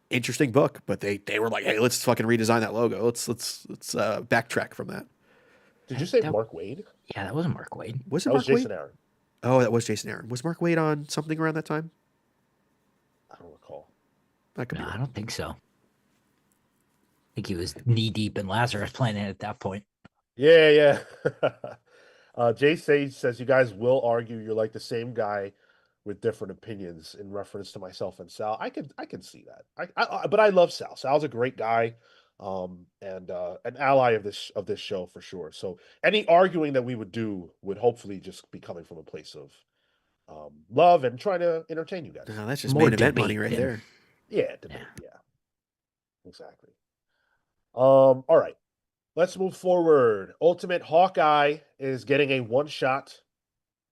Interesting book, but they were like, hey, let's fucking redesign that logo. Let's backtrack from that. Did you say Mark Waid? Yeah, that wasn't Mark Waid. Was it That was Mark Waid? Jason Aaron. Oh, that was Jason Aaron. Was Mark Waid on something around that time? I don't recall. That could No, be I right. don't think so. I think he was knee deep in Lazarus Planet at that point. Yeah. Jay Sage says, you guys will argue you're like the same guy with different opinions in reference to myself and Sal. I can see that. But I love Sal. Sal's a great guy, and an ally of this show for sure. So any arguing that we would do would hopefully just be coming from a place of love and trying to entertain you guys. No, that's just More main event money debate right than- there. Yeah, debate. Yeah, exactly. All right. Let's move forward. Ultimate Hawkeye is getting a one shot.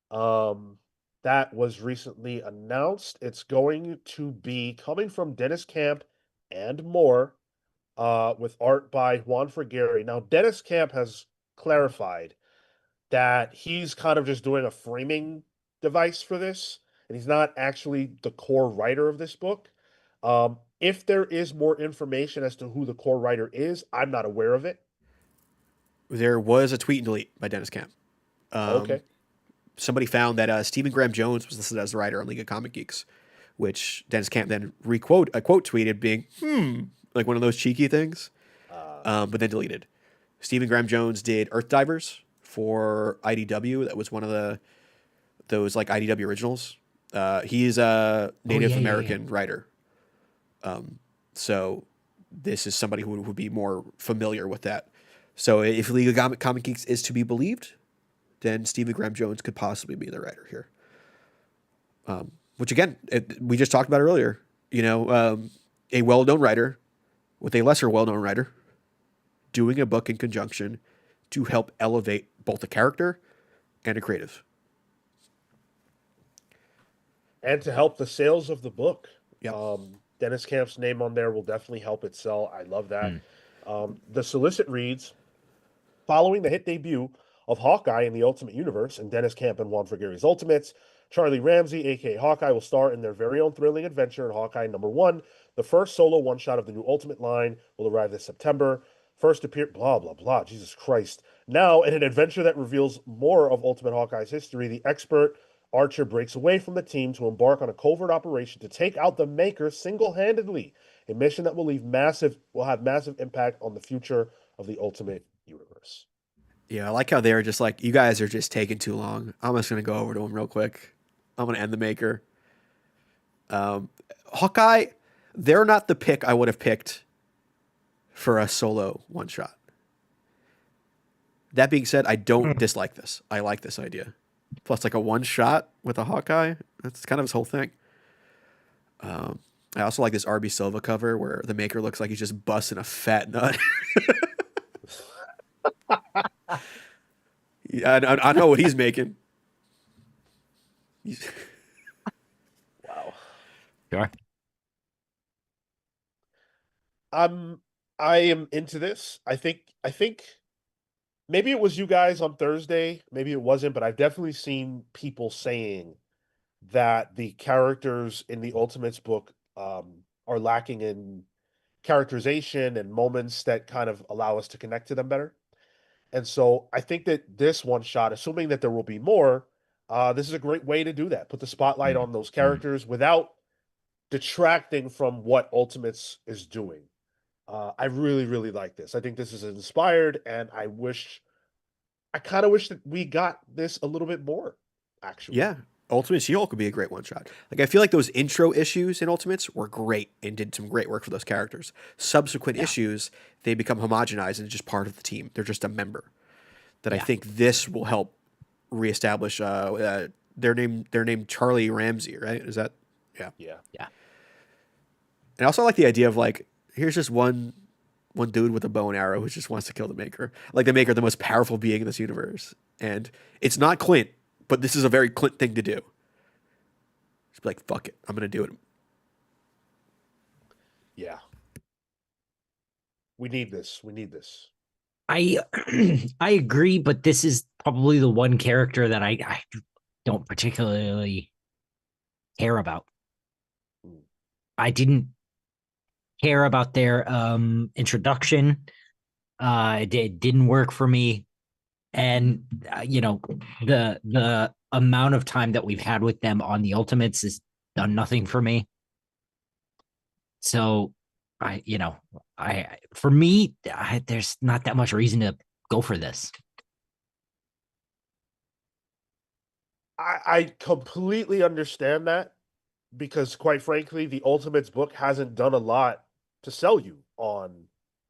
That was recently announced. It's going to be coming from Dennis Camp and more, with art by Juan Frigeri. Now, Dennis Camp has clarified that he's kind of just doing a framing device for this, and he's not actually the core writer of this book. If there is more information as to who the core writer is, I'm not aware of it. There was a tweet and delete by Dennis Camp. Okay. Somebody found that Stephen Graham Jones was listed as the writer on League of Comic Geeks, which Dennis Camp then quote tweeted being like one of those cheeky things, but then deleted. Stephen Graham Jones did Earth Divers for IDW. That was one of those like IDW originals. He's a Native American writer, so this is somebody who would be more familiar with that. So if League of Comic Geeks is to be believed, then Stephen Graham Jones could possibly be the writer here. Which again, we just talked about earlier. You know, a well-known writer with a lesser well-known writer doing a book in conjunction to help elevate both a character and a creative. And to help the sales of the book. Yep. Dennis Camp's name on there will definitely help it sell. I love that. The solicit reads, following the hit debut of Hawkeye in the Ultimate Universe and Dennis Camp and Juan Frigeri's Ultimates, Charlie Ramsey, aka Hawkeye, will star in their very own thrilling adventure in Hawkeye #1. The first solo one-shot of the new Ultimate line will arrive this September. First appear, blah, blah, blah, Jesus Christ. Now, in an adventure that reveals more of Ultimate Hawkeye's history, the expert Archer breaks away from the team to embark on a covert operation to take out the Maker single-handedly, a mission that will have massive impact on the future of the Ultimate Universe. Yeah, I like how they're just like, you guys are just taking too long. I'm just going to go over to him real quick. I'm going to end the Maker. Hawkeye, they're not the pick I would have picked for a solo one-shot. That being said, I don't dislike this. I like this idea. Plus, like a one-shot with a Hawkeye, that's kind of his whole thing. I also like this RB Silva cover where the maker looks like he's just busting a fat nut. Yeah, I know what he's making. He's, Wow. Sure. I am into this. I think maybe it was you guys on Thursday, maybe it wasn't, but I've definitely seen people saying that the characters in the Ultimates book are lacking in characterization and moments that kind of allow us to connect to them better. And so I think that this one shot, assuming that there will be more, this is a great way to do that. Put the spotlight on those characters without detracting from what Ultimates is doing. I really, really like this. I think this is inspired, and I kind of wish that we got this a little bit more, actually. yeah, Ultimate She-Hulk would be a great one shot. Like I feel like those intro issues in Ultimates were great and did some great work for those characters. Subsequent issues, they become homogenized and just part of the team. They're just a member. That I think this will help reestablish their name Charlie Ramsey, right? Is that yeah. Yeah. And I also like the idea of like, here's just one dude with a bow and arrow who just wants to kill the Maker. Like the Maker, the most powerful being in this universe. And it's not Clint, but this is a very Clint thing to do. Just be like, fuck it, I'm gonna do it. Yeah. We need this. I I agree, but this is probably the one character that I don't particularly care about. I didn't care about their introduction. It didn't work for me, and the amount of time that we've had with them on the Ultimates has done nothing for me. So for me, there's not that much reason to go for this. I completely understand that because, quite frankly, the Ultimates book hasn't done a lot to sell you on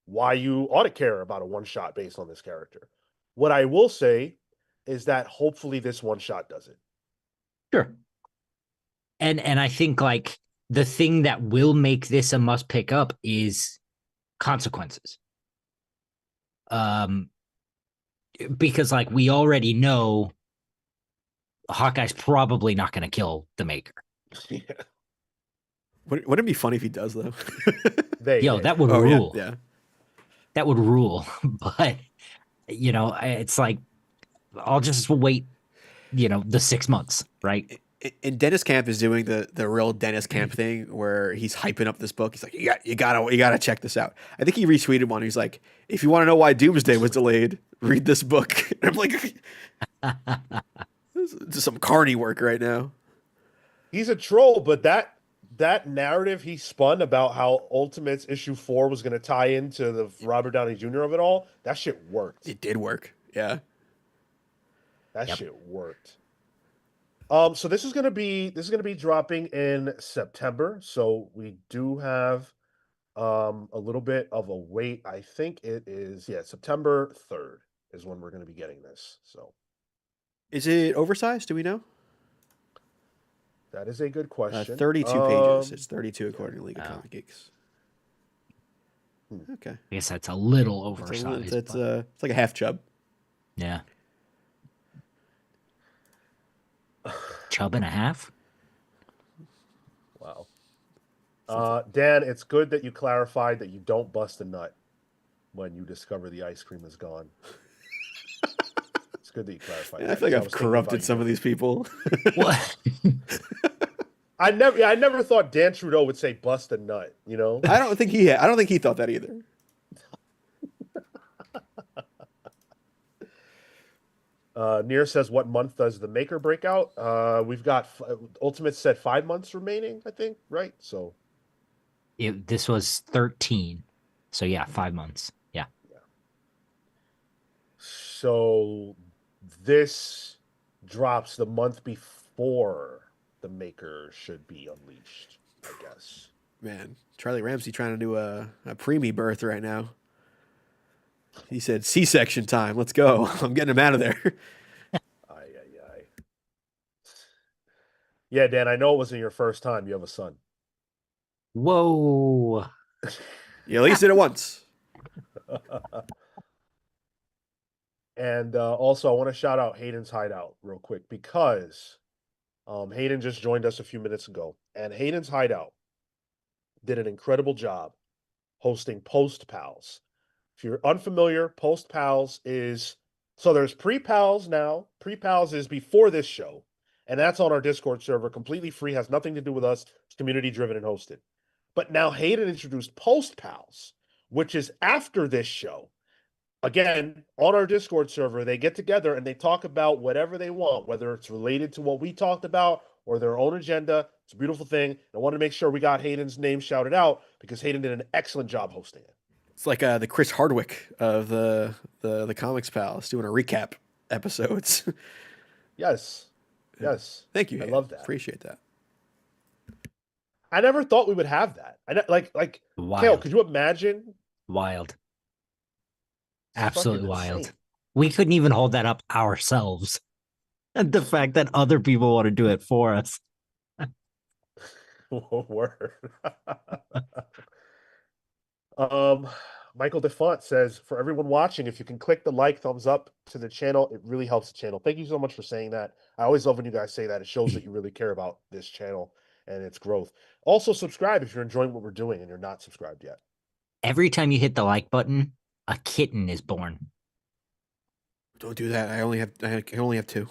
why you ought to care about a one shot based on this character. What I will say is that hopefully this one shot does it. Sure. And I think like the thing that will make this a must pick up is consequences. Because like we already know Hawkeye's probably not going to kill the Maker. Yeah. Wouldn't it be funny if he does though? That would rule. Yeah. That would rule. But it's like I'll just wait, the 6 months, right? And Dennis Camp is doing the real Dennis Camp thing where he's hyping up this book. He's like, you gotta check this out. I think he retweeted one. He's like, if you want to know why Doomsday was delayed, read this book. And I'm like, this is some carny work right now. He's a troll, but that narrative he spun about how Ultimates issue 4 was going to tie into the Robert Downey Jr. of it all, that shit worked. It did work. Yeah. That shit worked. So this is gonna be dropping in September. So we do have a little bit of a wait. I think it is September 3rd is when we're gonna be getting this. So is it oversized? Do we know? that is a good question. 32 pages. It's 32 according to League of Comic Geeks. Okay. I guess that's a little oversized. It's like a half chub. Yeah. Chub and a half? Wow. Dan, it's good that you clarified that you don't bust a nut when you discover the ice cream is gone. It's good that you clarified that. I feel like I've corrupted some of these people. What? I never thought Dan Trudeau would say bust a nut, I don't think he thought that either. Near says, what month does the Maker break out? We've got Ultimate said 5 months remaining, I think, right? So This was 13. So yeah, 5 months. Yeah. So this drops the month before the Maker should be unleashed, I guess. Man, Charlie Ramsey trying to do a preemie birth right now. He said C-section time. Let's go. I'm getting him out of there. Yeah, Dan, I know it wasn't your first time. You have a son. Whoa. You at least did it once. And also, I want to shout out Hayden's Hideout real quick because Hayden just joined us a few minutes ago, and Hayden's Hideout did an incredible job hosting Post Pals. If you're unfamiliar, Post Pals is so there's Pre Pals now. Pre Pals is before this show, and that's on our Discord server, completely free, has nothing to do with us. It's community driven and hosted. But now Hayden introduced Post Pals, which is after this show. Again, on our Discord server, they get together and they talk about whatever they want, whether it's related to what we talked about or their own agenda. It's a beautiful thing. I wanted to make sure we got Hayden's name shouted out because Hayden did an excellent job hosting it. It's like the Chris Hardwick of the Comics Pals doing a recap episodes. Yes. Yes. Thank you. I love that. Appreciate that. I never thought we would have that. Like Wild. Cale, could you imagine? Wild. It's Absolutely fucking wild. insane. We couldn't even hold that up ourselves. And the fact that other people want to do it for us. Word. Michael DeFont says, for everyone watching, if you can click the like, thumbs up to the channel, it really helps the channel. Thank you so much for saying that. I always love when you guys say that. It shows that you really care about this channel and its growth. Also, subscribe if you're enjoying what we're doing and you're not subscribed yet. Every time you hit the like button, a kitten is born. Don't do that. I can only have 2.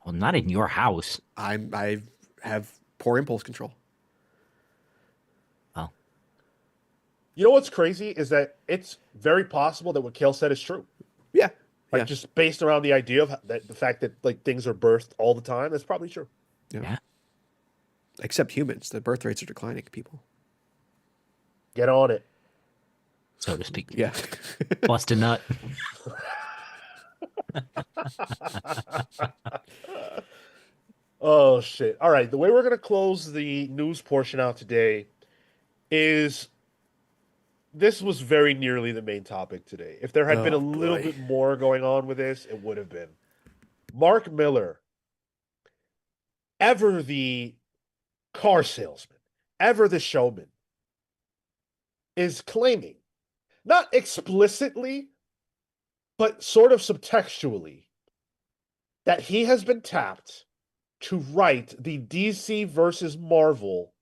Well, not in your house. I have poor impulse control. Oh. You know what's crazy is that it's very possible that what Cale said is true. Yeah. Like Yeah. just based around the idea of that, the fact that like things are birthed all the time, that's probably true. Yeah. Except humans. The birth rates are declining, people. Get on it. So to speak. Yeah. Bust a nut. Oh shit. All right, the way we're going to close the news portion out today is this was very nearly the main topic today. If there had been a Oh, little boy. bit more going on with this, it would have been. Mark Millar, ever the car salesman, ever the showman, is claiming, not explicitly, but sort of subtextually, that he has been tapped to write the DC versus Marvel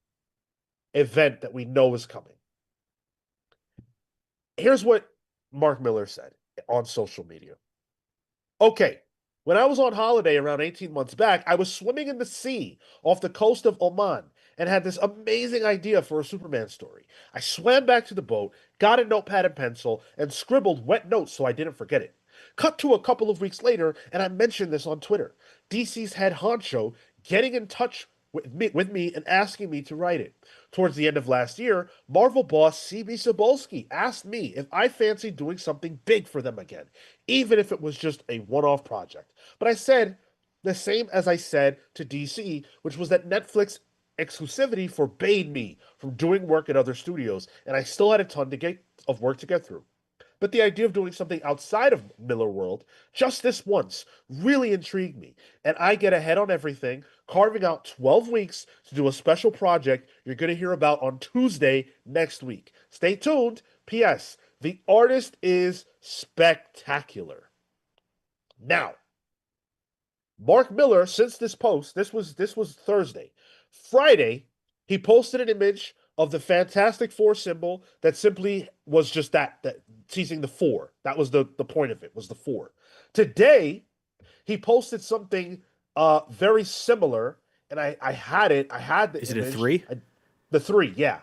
event that we know is coming. Here's what Mark Millar said on social media. Okay, when I was on holiday around 18 months back, I was swimming in the sea off the coast of Oman and had this amazing idea for a Superman story. I swam back to the boat, got a notepad and pencil, and scribbled wet notes so I didn't forget it. Cut to a couple of weeks later, and I mentioned this on Twitter. DC's head honcho getting in touch with me and asking me to write it. Towards the end of last year, Marvel boss CB Cebulski asked me if I fancied doing something big for them again, even if it was just a one-off project. But I said the same as I said to DC, which was that Netflix exclusivity forbade me from doing work at other studios, and I still had a ton of work to get through. But the idea of doing something outside of Miller World, just this once, really intrigued me. And I get ahead on everything, carving out 12 weeks to do a special project you're going to hear about on Tuesday next week. Stay tuned. P.S. The artist is spectacular. Now, Mark Millar, since this post, this was Thursday. Friday, he posted an image of the Fantastic Four symbol that simply was just that teasing the 4. That was the point of it, was the 4. Today, he posted something very similar, and I had it. I had the Is image. it a 3? The 3, yeah.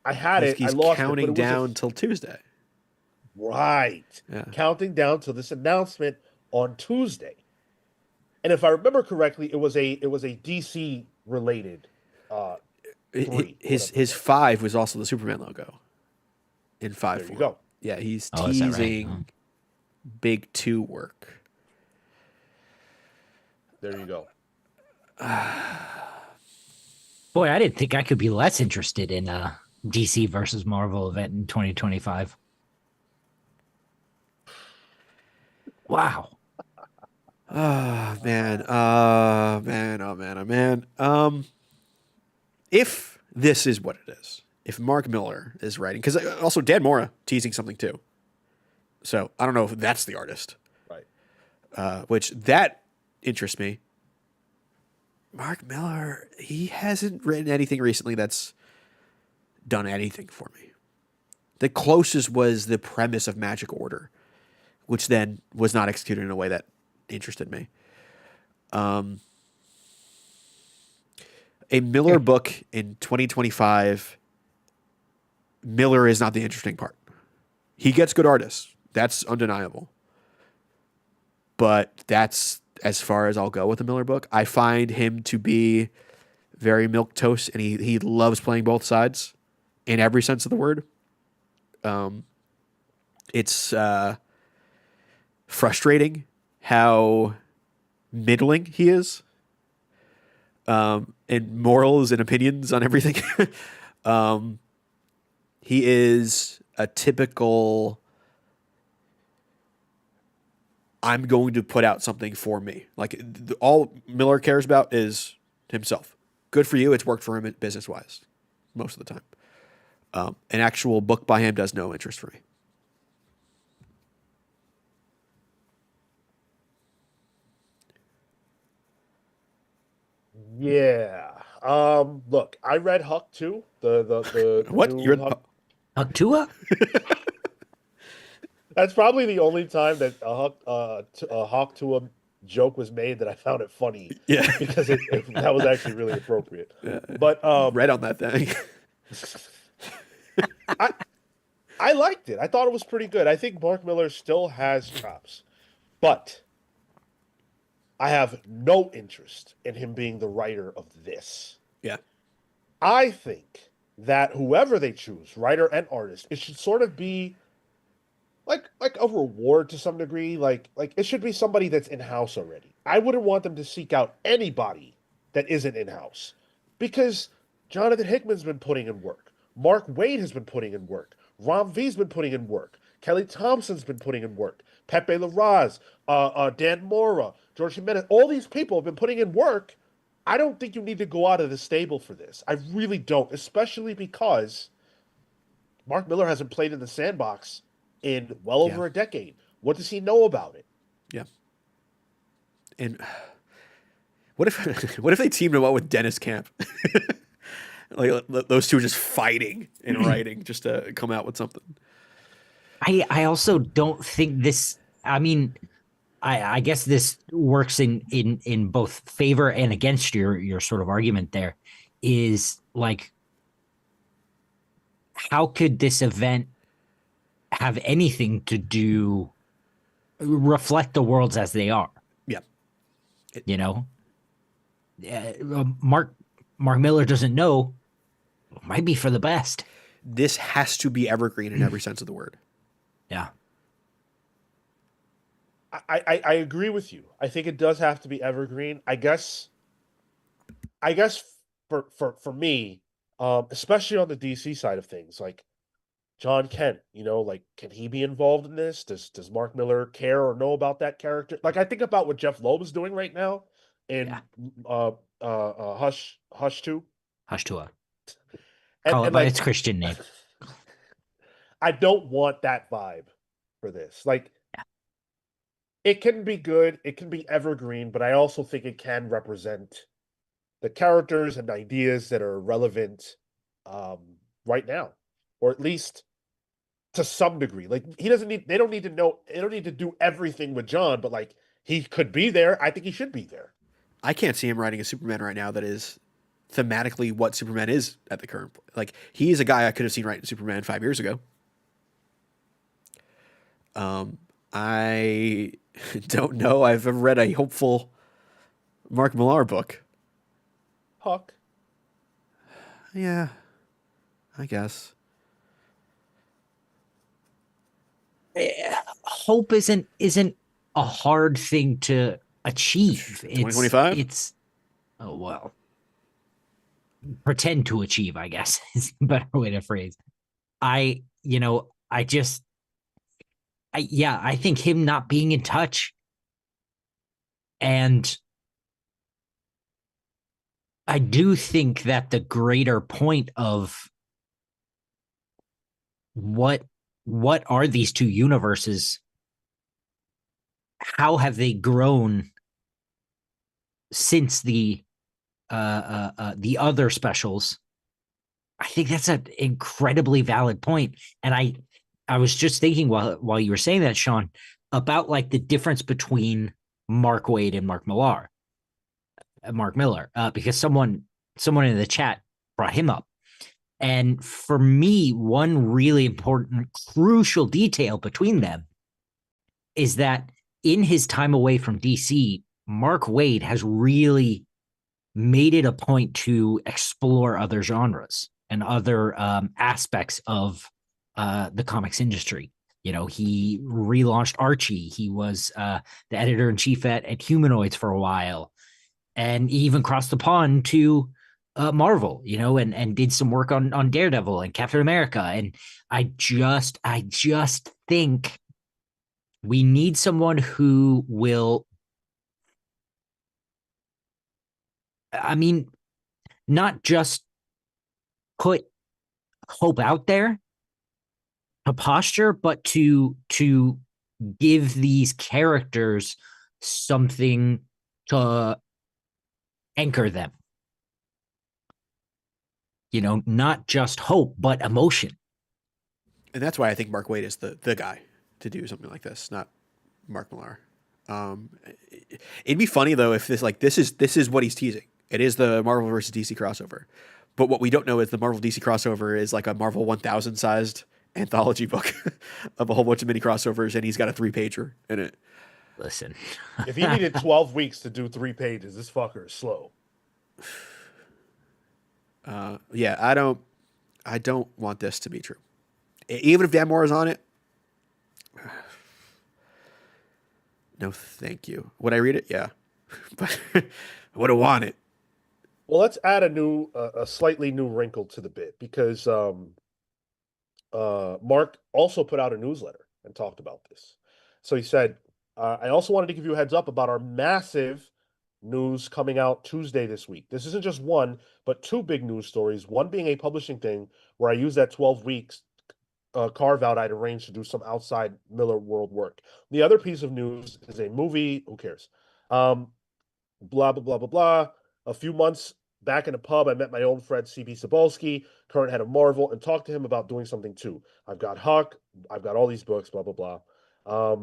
I had it. He's I lost counting it, but it was down till Tuesday. right. Yeah. Counting down to this announcement on Tuesday. And if I remember correctly, it was a DC related 3. His 5 was also the Superman logo in 5. There you go. Yeah, he's Oh, is that right? teasing big 2 work. There you go. Boy, I didn't think I could be less interested in a DC versus Marvel event in 2025. Wow. Oh man. Oh man. if this is what it is, if Mark Millar is writing, because also Dan Mora teasing something too. So I don't know if that's the artist. Right. Which that interests me. Mark Millar, he hasn't written anything recently that's done anything for me. The closest was the premise of Magic Order, which then was not executed in a way that interested me. A Millar book in 2025, Millar is not the interesting part. He gets good artists. That's undeniable. But that's as far as I'll go with the Millar book. I find him to be very milquetoast, and he loves playing both sides in every sense of the word. It's frustrating how middling he is in morals and opinions on everything. He is a typical, I'm going to put out something for me. Like all Millar cares about is himself. Good for you. It's worked for him business wise most of the time. An actual book by him does no interest for me. Yeah. Look, I read Huck too. The What? new You're Huck. Tua? That's probably the only time that a Hawk to a joke was made that I found it funny. Yeah. Because that was actually really appropriate. Yeah. But Read on that thing. I liked it. I thought it was pretty good. I think Mark Millar still has chops, but I have no interest in him being the writer of this. Yeah. I think that whoever they choose, writer and artist, it should sort of be like a reward to some degree. Like it should be somebody that's in-house already. I wouldn't want them to seek out anybody that isn't in-house, because Jonathan Hickman's been putting in work. Mark Waid has been putting in work. Ram V's been putting in work. Kelly Thompson's been putting in work. Pepe Larraz, Dan Mora, George Jimenez, all these people have been putting in work. I don't think you need to go out of the stable for this. I really don't, especially because Mark Millar hasn't played in the sandbox in well over a decade. What does he know about it? Yeah. And what if they teamed him up with Dennis Camp? Like those two are just fighting and writing just to come out with something. I also don't think this. I mean, I guess this works in both favor and against your sort of argument. There is like, how could this event have anything to do reflect the worlds as they are? Yeah. You know, Mark Millar doesn't know. It might be for the best. This has to be evergreen in every sense of the word. Yeah. I agree with you. I think it does have to be evergreen. I guess for me, especially on the DC side of things, like John Kent, like, can he be involved in this? Does Mark Millar care or know about that character? Like, I think about what Jeff Loeb is doing right now in Hush 2. Hush Tua. And, Call it and by like, its Christian name. I don't want that vibe for this. Like, it can be good, it can be evergreen, but I also think it can represent the characters and ideas that are relevant right now, or at least to some degree. Like, they don't need to do everything with John, but like, he could be there. I think he should be there. I can't see him writing a Superman right now that is thematically what Superman is at the current point. Like, he is a guy I could have seen writing Superman 5 years ago. I don't know. I've ever read a hopeful Mark Millar book. Huck. Yeah, I guess. Hope isn't a hard thing to achieve. 2025? It's oh well. Pretend to achieve, I guess, is a better way to phrase. I think him not being in touch and I do think that the greater point of what are these two universes? How have they grown since the other specials? I think that's an incredibly valid point. And I was just thinking while you were saying that, Sean, about like the difference between Mark Waid and Mark Millar, because someone in the chat brought him up. And for me, one really important, crucial detail between them is that in his time away from DC, Mark Waid has really made it a point to explore other genres and other aspects of the comics industry. You know, he relaunched Archie. He was the editor in chief at Humanoids for a while, and he even crossed the pond to Marvel. You know, and did some work on Daredevil and Captain America. And I just think we need someone who will. I mean, not just put hope out there, a posture, but to give these characters something to anchor them. You know, not just hope, but emotion. And that's why I think Mark Waid is the guy to do something like this, not Mark Millar. It'd be funny though if this is what he's teasing. It is the Marvel versus DC crossover, but what we don't know is the Marvel DC crossover is like a Marvel 1000 sized anthology book of a whole bunch of mini crossovers, and he's got a 3-pager in it. Listen, If he needed 12 weeks to do 3 pages, this fucker is slow. Yeah, I don't want this to be true. Even if Dan Moore is on it, no, thank you. Would I read it? Yeah, but I would have want it. Well, let's add a slightly new wrinkle to the bit because Mark also put out a newsletter and talked about this. So he said, I also wanted to give you a heads up about our massive news coming out Tuesday this week. This isn't just one, but 2 big news stories. One being a publishing thing where I use that 12 weeks carve out I'd arranged to do some outside Miller World work. The other piece of news is a movie. Who cares? Blah, blah, blah, blah, blah. A few months back in a pub, I met my old friend CB Sobolski, current head of Marvel, and talked to him about doing something too. I've got Huck, I've got all these books, blah, blah, blah.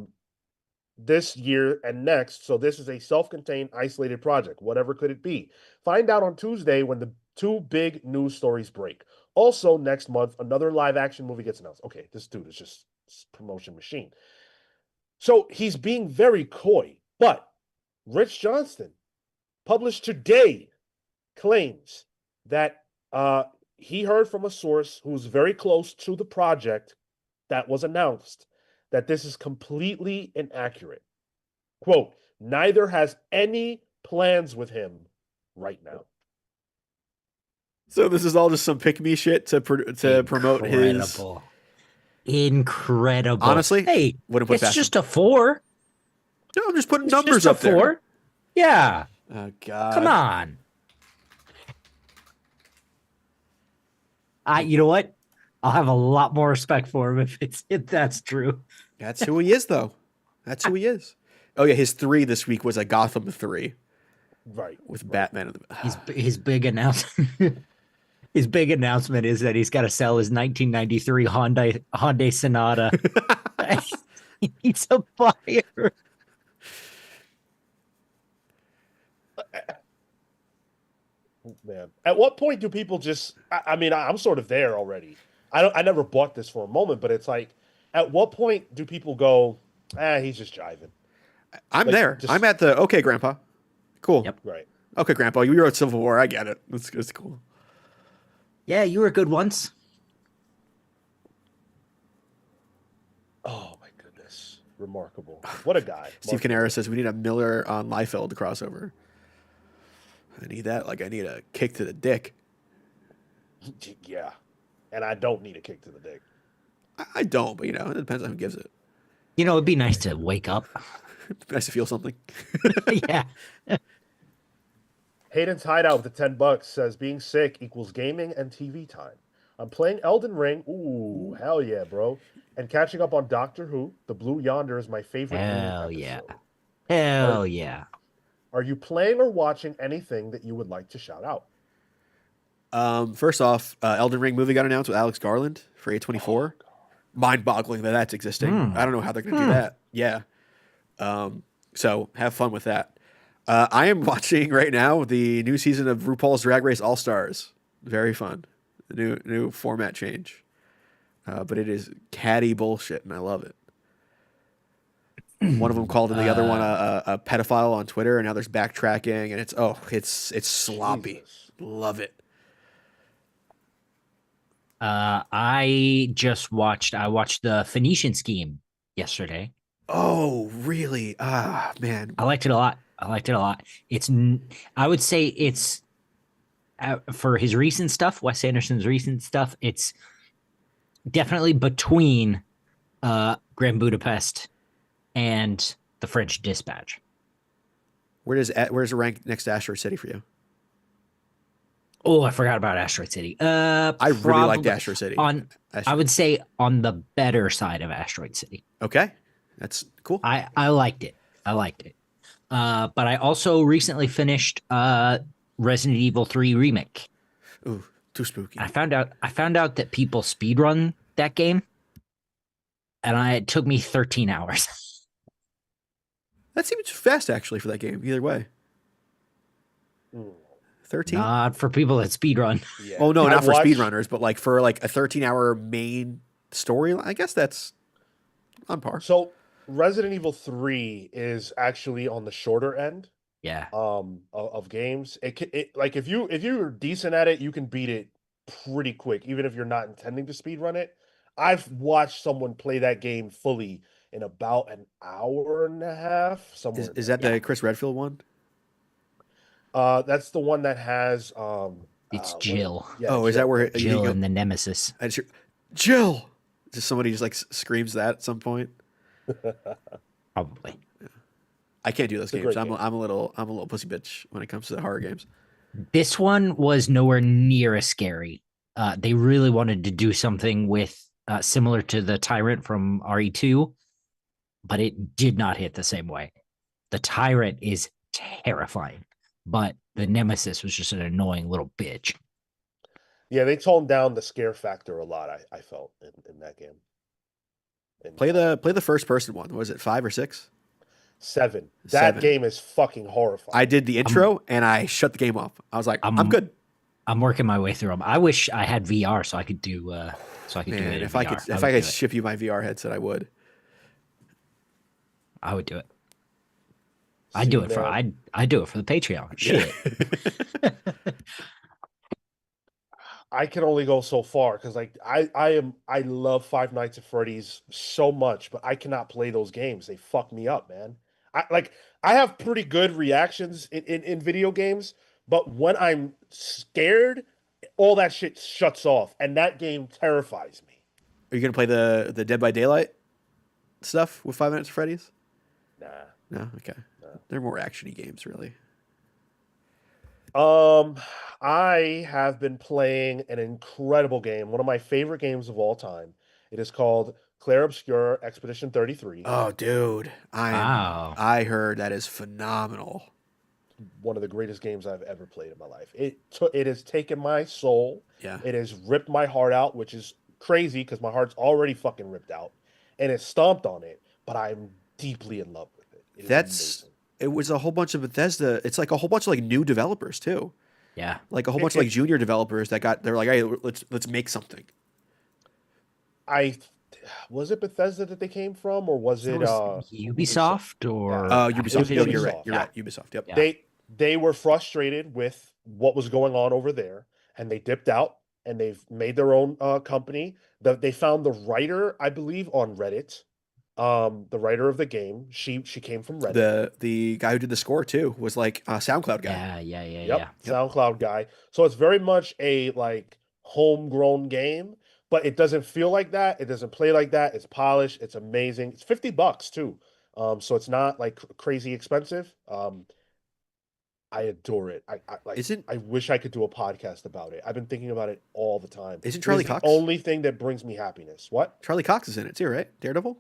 This year and next, so this is a self-contained, isolated project. Whatever could it be? Find out on Tuesday when the 2 big news stories break. Also, next month, another live-action movie gets announced. Okay, this dude is just a promotion machine. So he's being very coy, but Rich Johnston, published today, claims that he heard from a source who's very close to the project that was announced that this is completely inaccurate. Quote, neither has any plans with him right now. So this is all just some pick-me shit to promote his... Incredible. Honestly, hey, wouldn't put it's past just him. a 4. No, I'm just putting It's numbers just a up there. 4. Yeah. Oh God. Come on. You know what? I'll have a lot more respect for him if that's true. That's who he is, though. That's who he is. Oh yeah, his 3 this week was a Gotham 3, right? With Batman. His big announcement. His big announcement is that he's got to sell his 1993 Hyundai Sonata. He's a buyer. Man, at what point do people just? I mean, I'm sort of there already. I never bought this for a moment, but it's like, at what point do people go, he's just jiving? I'm there. I'm at the okay, Grandpa. Cool. Yep. Right. Okay, Grandpa. You wrote Civil War. I get it. It's cool. Yeah, you were good once. Oh my goodness, remarkable! What a guy. Steve Canara says we need a Miller on Liefeld crossover. I need that. Like I need a kick to the dick. Yeah, and I don't need a kick to the dick. I don't, but it depends on who gives it. You know, it'd be nice to wake up. Nice to feel something. Yeah. Hayden's Hideout with the $10 says being sick equals gaming and TV time. I'm playing Elden Ring. Ooh, hell yeah, bro. And catching up on Doctor Who. The Blue Yonder is my favorite new Hell yeah. episode. Are Hell yeah. are you playing or watching anything that you would like to shout out? First off, Elden Ring movie got announced with Alex Garland for A24. Mind-boggling that that's existing. I don't know how they're going to do that. Yeah. So have fun with that. I am watching right now the new season of RuPaul's Drag Race All Stars. Very fun. New format change. But it is catty bullshit, and I love it. One of them called the other one a pedophile on Twitter, and now there's backtracking, and it's sloppy. Jesus. Love it. I watched the Phoenician Scheme yesterday. Oh, really? Ah, man. I liked it a lot. I would say it's for his recent stuff, Wes Anderson's recent stuff. It's definitely between Grand Budapest and the French Dispatch. Where's it rank next to Asteroid City for you? Oh, I forgot about Asteroid City. I really liked Asteroid City. I would say on the better side of Asteroid City. Okay, that's cool. I liked it. But I also recently finished Resident Evil 3 Remake. Ooh, too spooky. I found out that people speedrun that game, and it took me 13 hours. That seems fast, actually, for that game. Either way. 13? Not for people that speedrun. Yeah. Oh, no, I not for watched- speedrunners, but like for like a 13-hour main story. I guess that's on par. So Resident Evil 3 is actually on the shorter end Yeah. of games. Like if you're decent at it, you can beat it pretty quick, even if you're not intending to speed run it. I've watched someone play that game fully in about an hour and a half. Somewhere. Is that the Chris Redfield one? That's the one that has It's Jill. Is that where Jill and the Nemesis. Jill? Just somebody just like screams that at some point. Probably. I can't do those games. great I'm game. a little pussy bitch when it comes to horror games. This one was nowhere near as scary. They really wanted to do something with similar to the Tyrant from RE2, but it did not hit the same way. The Tyrant is terrifying, but the Nemesis was just an annoying little bitch. Yeah, they toned down the scare factor a lot. I felt in that game. Play the first person one. Was it 5 or 6? 7. That 7. game is fucking horrifying. I did the intro and I shut the game off. I was like, I'm good. I'm working my way through them. I wish I had VR so I could do do Man, it. In if VR. I could ship you my VR headset, I would. I would do it. I'd do it for the Patreon. Shit. I can only go so far because like I love Five Nights at Freddy's so much, but I cannot play those games. They fuck me up, man. I have pretty good reactions in video games, but when I'm scared, all that shit shuts off, and that game terrifies me. Are you gonna play the Dead by Daylight stuff with 5 Nights at Freddy's? Nah. No, okay. They're more actiony games, really. I have been playing an incredible game, one of my favorite games of all time. It is called Clair Obscur Expedition 33. Oh, dude, Wow. I heard that is phenomenal. One of the greatest games I've ever played in my life. It has taken my soul. Yeah. It has ripped my heart out, which is crazy because my heart's already fucking ripped out, and it stomped on it. But I'm deeply in love with it. It is amazing. It was a whole bunch of Bethesda. It's like a whole bunch of like new developers too. Yeah. Like a whole bunch of like junior developers they're like, hey, let's make something. Was it Bethesda that they came from, or was it Ubisoft or Ubisoft? It was You're Ubisoft. right. You're right. Ubisoft. Yep. Yeah. They were frustrated with what was going on over there, and they dipped out and they've made their own company. They found the writer, I believe, on Reddit. The writer of the game, she came from Reddit. The guy who did the score too was like a SoundCloud guy. Yeah. SoundCloud guy. So it's very much a like homegrown game, but it doesn't feel like that. It doesn't play like that. It's polished. It's amazing. It's $50 too. So it's not like crazy expensive. I adore it. I like. Isn't I wish I could do a podcast about it. I've been thinking about it all the time. isn't It is Charlie the Cox? only thing that brings me happiness. What? Charlie Cox is in it too, right? Daredevil.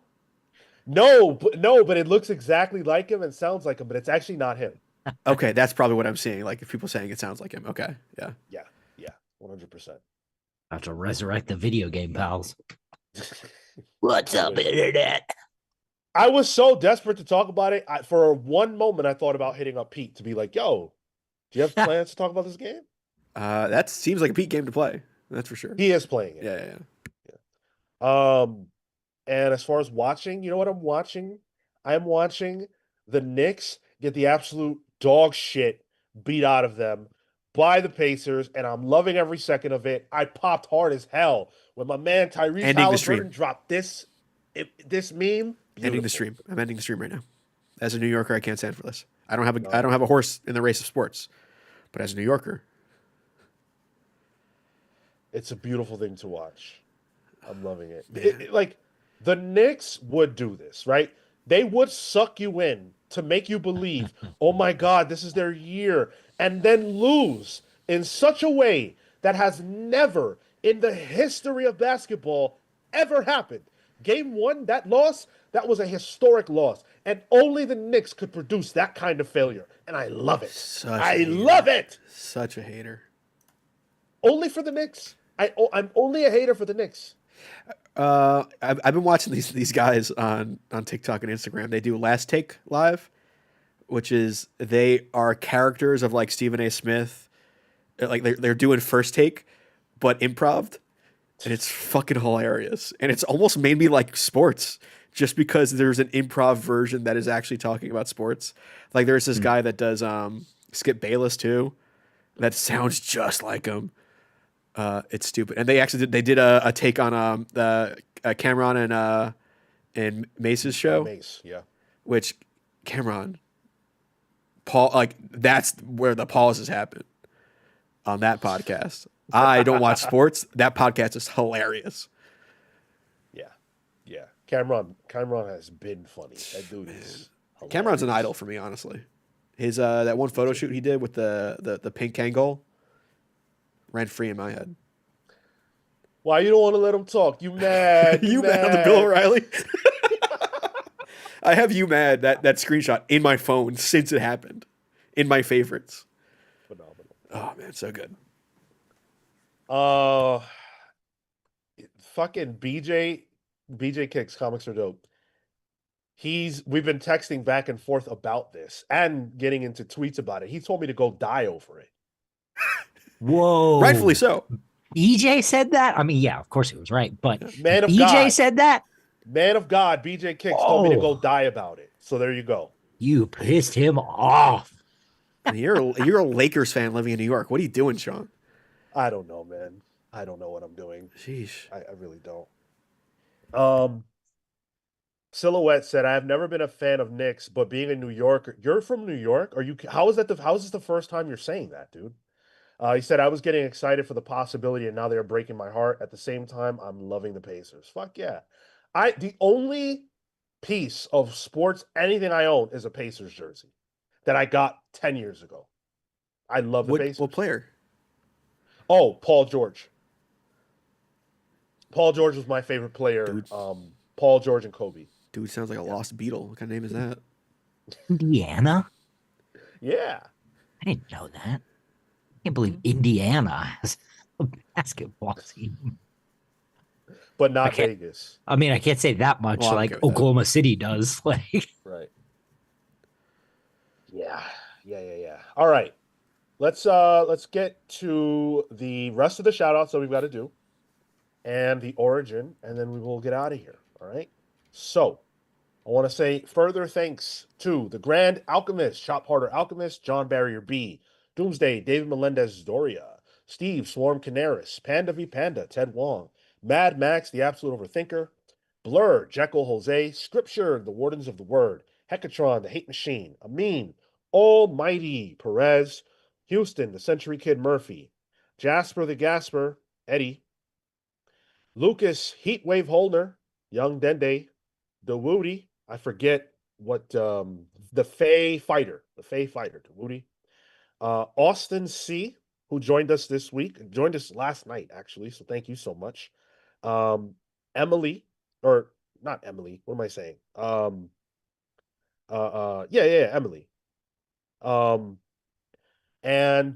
No, but it looks exactly like him and sounds like him, but it's actually not him. Okay, that's probably what I'm seeing. Like if people saying it sounds like him. Okay, yeah. Yeah, yeah, 100%. Have to resurrect the video game pals. What's I up, wish. internet? I was so desperate to talk about it. For one moment, I thought about hitting up Pete to be like, "Yo, do you have plans to talk about this game?" That seems like a Pete game to play. That's for sure. He is playing it. Yeah. And as far as watching, you know what I'm watching? I'm watching the Knicks get the absolute dog shit beat out of them by the Pacers, and I'm loving every second of it. I popped hard as hell when my man Tyrese Ending the stream. Halliburton dropped this meme. Ending the Beautiful. stream. I'm ending the stream right now. As a New Yorker, I can't stand for this. I don't have a horse in the race of sports, but as a New Yorker, It's a beautiful thing to watch. I'm loving it. Like the Knicks would do this, right? They would suck you in to make you believe, oh my God, this is their year, and then lose in such a way that has never in the history of basketball ever happened. Game one, that loss, that was a historic loss. And only the Knicks could produce that kind of failure. And I love it. I love it. Such a hater. Only for the Knicks. I'm only a hater for the Knicks. I've been watching these guys on TikTok and Instagram. They do Last Take Live, which is they are characters of like Stephen A. Smith. Like they're doing First Take, but improv, and it's fucking hilarious. And it's almost made me like sports just because there's an improv version that is actually talking about sports. Like there's this guy that does Skip Bayless too, that sounds just like him. It's stupid, and they did a take on the Cameron and Mace's show. Mace, yeah. Which Cameron, Paul, like that's where the pauses happen on that podcast. I don't watch sports. That podcast is hilarious. Yeah. Cameron has been funny. That dude is hilarious. Cameron's an idol for me, honestly. His that one photo shoot he did with the pink Kangol ran free in my head. Why you don't want to let him talk? You mad? You mad on the Bill O'Reilly? I have you mad that screenshot in my phone since it happened, in my favorites. Phenomenal. Oh man, so good. Fucking BJ Kicks comics are dope. We've been texting back and forth about this and getting into tweets about it. He told me to go die over it. Whoa. Rightfully so. EJ said that? I mean, yeah, of course he was right, but Man of EJ God. said that? Man of God, BJ Kicks told me to go die about it. So there you go. You pissed him off. You're a Lakers fan living in New York. What are you doing, Sean? I don't know, man. I don't know what I'm doing. Sheesh. I really don't. Silhouette said, I have never been a fan of Knicks, but being a New Yorker, you're from New York? How is this the first time you're saying that, dude? He said, I was getting excited for the possibility, and now they're breaking my heart. At the same time, I'm loving the Pacers. Fuck yeah. The only piece of sports, anything I own, is a Pacers jersey that I got 10 years ago. I love the Pacers. What player? Oh, Paul George. Paul George was my favorite player. Dude. Paul George and Kobe. Dude sounds like a lost Beatle. What kind of name is that? Indiana? Yeah. I didn't know that. I can't believe Indiana has a basketball team. But not Vegas. I mean, I can't say that much Well, like Oklahoma City does. Like, right. Yeah. All right. Let's get to the rest of the shout outs that we've got to do and the origin, and then we will get out of here. All right. So I want to say further thanks to the Grand Alchemist, Shop Harder Alchemist, John Barrier B, Doomsday, David Melendez Doria, Steve Swarm Canaris, Panda v Panda, Ted Wong, Mad Max, the Absolute Overthinker, Blur, Jekyll Jose, Scripture, the Wardens of the Word, Hecatron, the Hate Machine, Amin, Almighty Perez, Houston, the Century Kid Murphy, Jasper the Gasper, Eddie, Lucas Heatwave Holner, Young Dende, the I forget what the Fey Fighter, Dawooty, Austin C, who joined us this week, joined us last night, actually. So thank you so much. Emily, or not Emily, what am I saying? Yeah, Emily. Um, and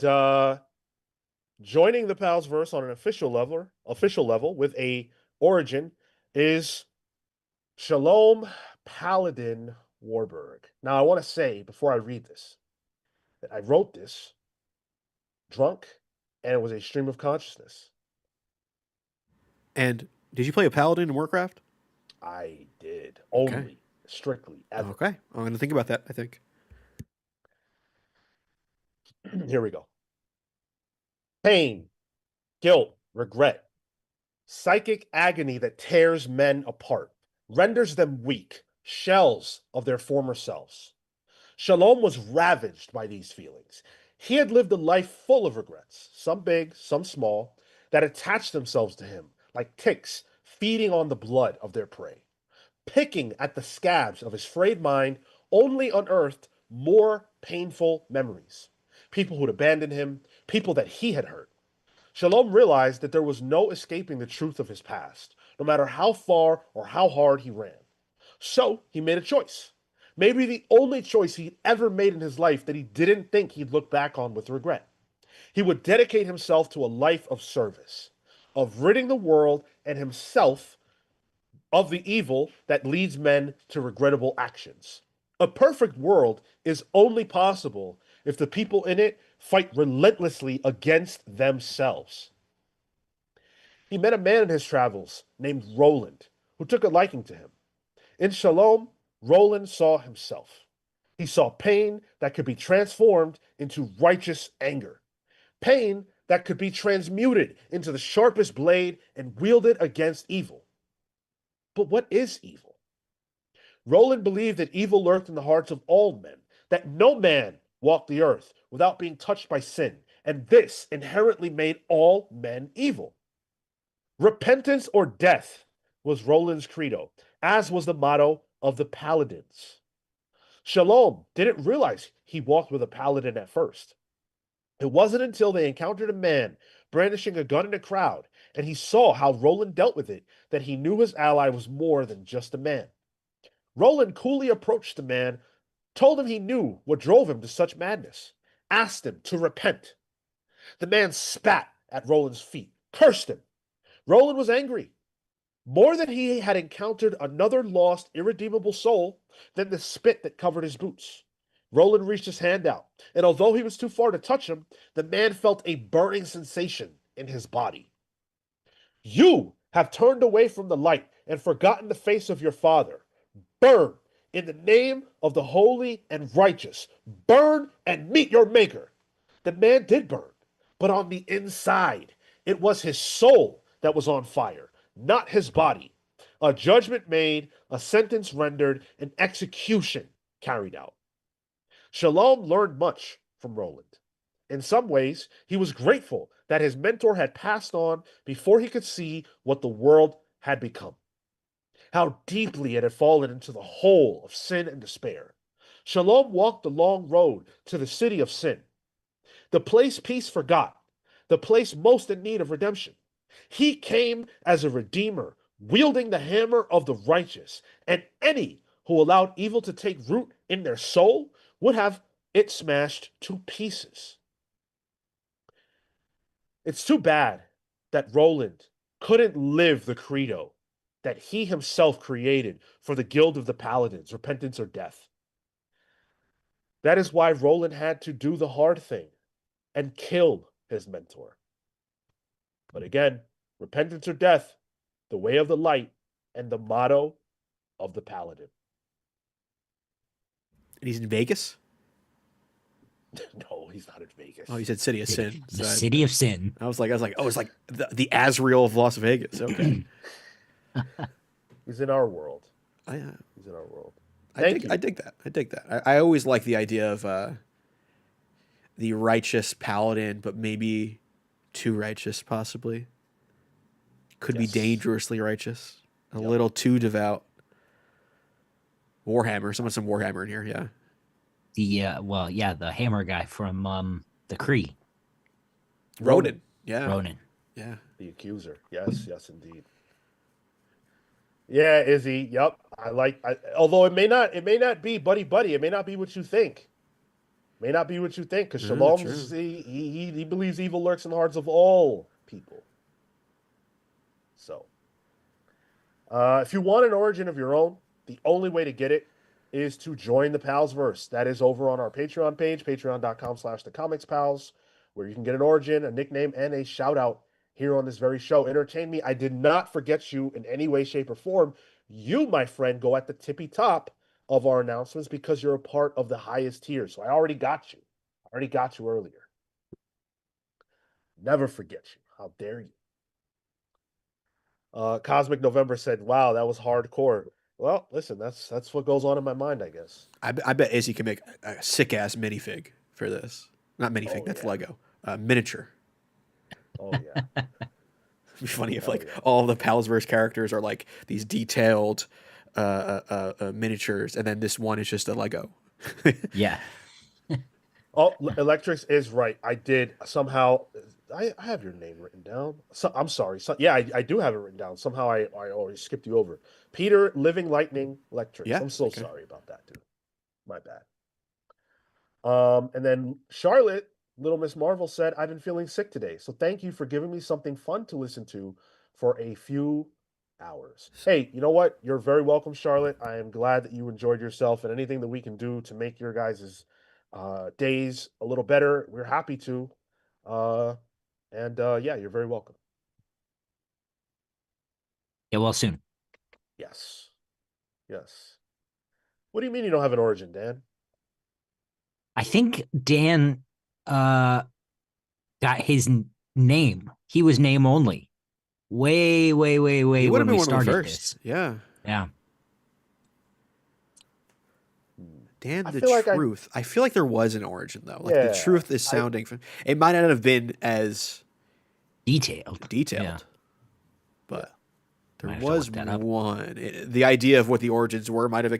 joining the Pals verse on an official level with a origin is Shalom Paladin Warburg. Now, I want to say before I read this that I wrote this drunk, and it was a stream of consciousness. And did you play a paladin in Warcraft? I did Okay. only, strictly, ever. Okay. I'm going to think about that, I think. Here we go. Pain, guilt, regret, psychic agony that tears men apart, renders them weak, shells of their former selves. Shalom was ravaged by these feelings. He had lived a life full of regrets, some big, some small, that attached themselves to him like ticks feeding on the blood of their prey. Picking at the scabs of his frayed mind only unearthed more painful memories. People who'd abandoned him, people that he had hurt. Shalom realized that there was no escaping the truth of his past, no matter how far or how hard he ran. So he made a choice. Maybe the only choice he'd ever made in his life that he didn't think he'd look back on with regret. He would dedicate himself to a life of service, of ridding the world and himself of the evil that leads men to regrettable actions. A perfect world is only possible if the people in it fight relentlessly against themselves. He met a man in his travels named Roland, who took a liking to him. In Shalom, Roland saw himself. He saw pain that could be transformed into righteous anger, pain that could be transmuted into the sharpest blade and wielded against evil. But what is evil? Roland believed that evil lurked in the hearts of all men, that no man walked the earth without being touched by sin, and this inherently made all men evil. Repentance or death was Roland's credo, as was the motto of the Paladins. Shalom didn't realize he walked with a paladin at first. It wasn't until they encountered a man brandishing a gun in a crowd, and he saw how Roland dealt with it, that he knew his ally was more than just a man. Roland coolly approached the man, told him he knew what drove him to such madness, asked him to repent. The man spat at Roland's feet, cursed him. Roland was angry. More than he had encountered another lost, irredeemable soul than the spit that covered his boots. Roland reached his hand out, and although he was too far to touch him, the man felt a burning sensation in his body. You have turned away from the light and forgotten the face of your father. Burn in the name of the holy and righteous. Burn and meet your maker. The man did burn, but on the inside, it was his soul that was on fire, not his body. A judgment made, a sentence rendered, an execution carried out. Shalom learned much from Roland. In some ways, he was grateful that his mentor had passed on before he could see what the world had become, how deeply it had fallen into the hole of sin and despair. Shalom walked the long road to the city of sin, the place peace forgot, the place most in need of redemption. He came as a redeemer, wielding the hammer of the righteous, and any who allowed evil to take root in their soul would have it smashed to pieces. It's too bad that Roland couldn't live the credo that he himself created for the Guild of the Paladins, repentance or death. That is why Roland had to do the hard thing and kill his mentor. But again, repentance or death, the way of the light, and the motto of the Paladin. And he's in Vegas? No, he's not in Vegas. Oh, you said City of Sin. The City of Sin. I was like, oh, it's like the Azrael of Las Vegas. Okay. He's in our world. He's in our world. I dig that. I always like the idea of the righteous paladin, but maybe too righteous, possibly. Could be dangerously righteous. A little too devout. Warhammer. Someone some Warhammer in here, yeah. The the hammer guy from the Kree, Ronan. Yeah. Ronan. Yeah. The accuser. Yes, yes, indeed. Yeah, Izzy. Yep. Although it may not be buddy buddy. It may not be what you think. May not be what you think, because Shalom's true. he believes evil lurks in the hearts of all people. So, if you want an origin of your own, the only way to get it is to join the Palsverse. That is over on our Patreon page, patreon.com/thecomicspals, where you can get an origin, a nickname, and a shout out here on this very show. Entertain me. I did not forget you in any way, shape, or form. You, my friend, go at the tippy top of our announcements because you're a part of the highest tier. So I already got you. I already got you earlier. Never forget you. How dare you? Cosmic November said, "Wow, that was hardcore." Well, listen, that's what goes on in my mind, I guess. I bet Izzy can make a sick ass minifig for this. Not minifig, that's yeah. Lego. Miniature. Oh yeah. It'd be funny if Hell like yeah. all the Palsverse characters are like these detailed miniatures, and then this one is just a Lego. Yeah. Oh, Electrix is right. I did somehow. I have your name written down. I'm sorry. Yeah, I do have it written down. Somehow I always skipped you over. Peter, Living Lightning, Electrix. Yeah, I'm so okay. sorry about that, dude. My bad. And then Charlotte, Little Miss Marvel said, "I've been feeling sick today, so thank you for giving me something fun to listen to for a few hours." Hey, you know what? You're very welcome, Charlotte. I am glad that you enjoyed yourself, and anything that we can do to make your guys' days a little better, we're happy to. Yeah, you're very welcome. Get well soon. Yes. Yes. What do you mean you don't have an origin, Dan? I think Dan got his name. He was name only. Way He would when have we been one of the started first. this. Yeah. Yeah. Dan, I the feel like truth. I feel like there was an origin though. Like the Yeah, truth is sounding. It might not have been as Detailed. detailed, Yeah. but there Might have to was look that up. one. The idea of what the origins were might have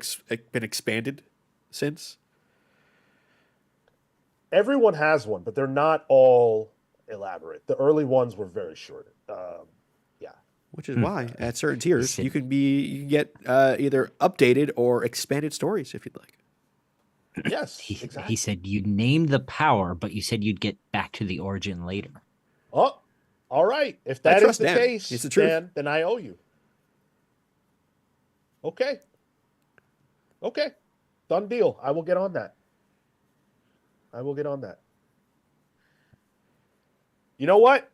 been expanded since. everyone has one, but they're not all elaborate. The early ones were very short. Yeah. Which is why at certain tiers said- you can get either updated or expanded stories if you'd like. Yes, He exactly. said you named the power, but you said you'd get back to the origin later. Oh, all right. If I that is trust the Dan. case, It's the truth. Dan, then I owe you. Okay. Okay. Done deal. I will get on that. I will get on that. You know what?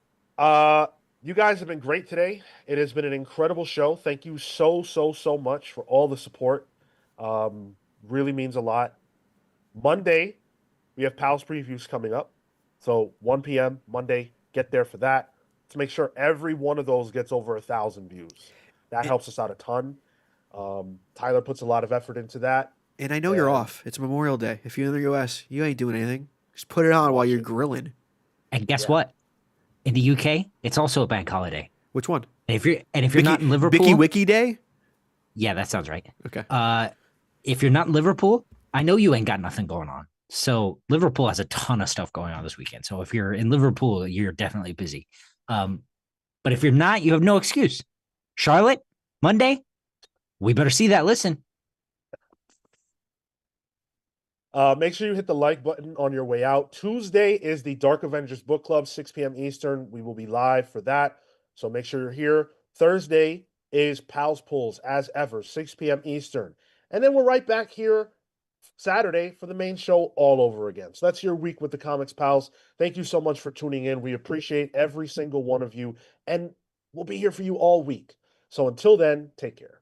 You guys have been great today. It has been an incredible show. Thank you so much for all the support. Really means a lot. Monday, we have Pals previews coming up. So 1 p.m. Monday, get there for that. To make sure every one of those gets over 1,000 views. That helps us out a ton. Tyler puts a lot of effort into that. And I know you're And- off. It's Memorial Day. If you're in the U.S., you ain't doing anything. Just put it on while you're Watch it. grilling. And guess Yeah. what? In the UK, it's also a bank holiday. Which one? And if you're not in Liverpool, Bicky Wiki Day? yeah, that sounds right. Okay. If you're not in Liverpool, I know you ain't got nothing going on. So Liverpool has a ton of stuff going on this weekend. So if you're in Liverpool, you're definitely busy. But if you're not, you have no excuse. Charlotte, Monday, we better see that listen. Make sure you hit the like button on your way out. Tuesday is the Dark Avengers Book Club, 6 p.m. Eastern. We will be live for that. So make sure you're here. Thursday is Pals Pulls, as ever, 6 p.m. Eastern. And then we're right back here Saturday for the main show all over again. So that's your week with the Comics Pals. Thank you so much for tuning in. We appreciate every single one of you. And we'll be here for you all week. So until then, take care.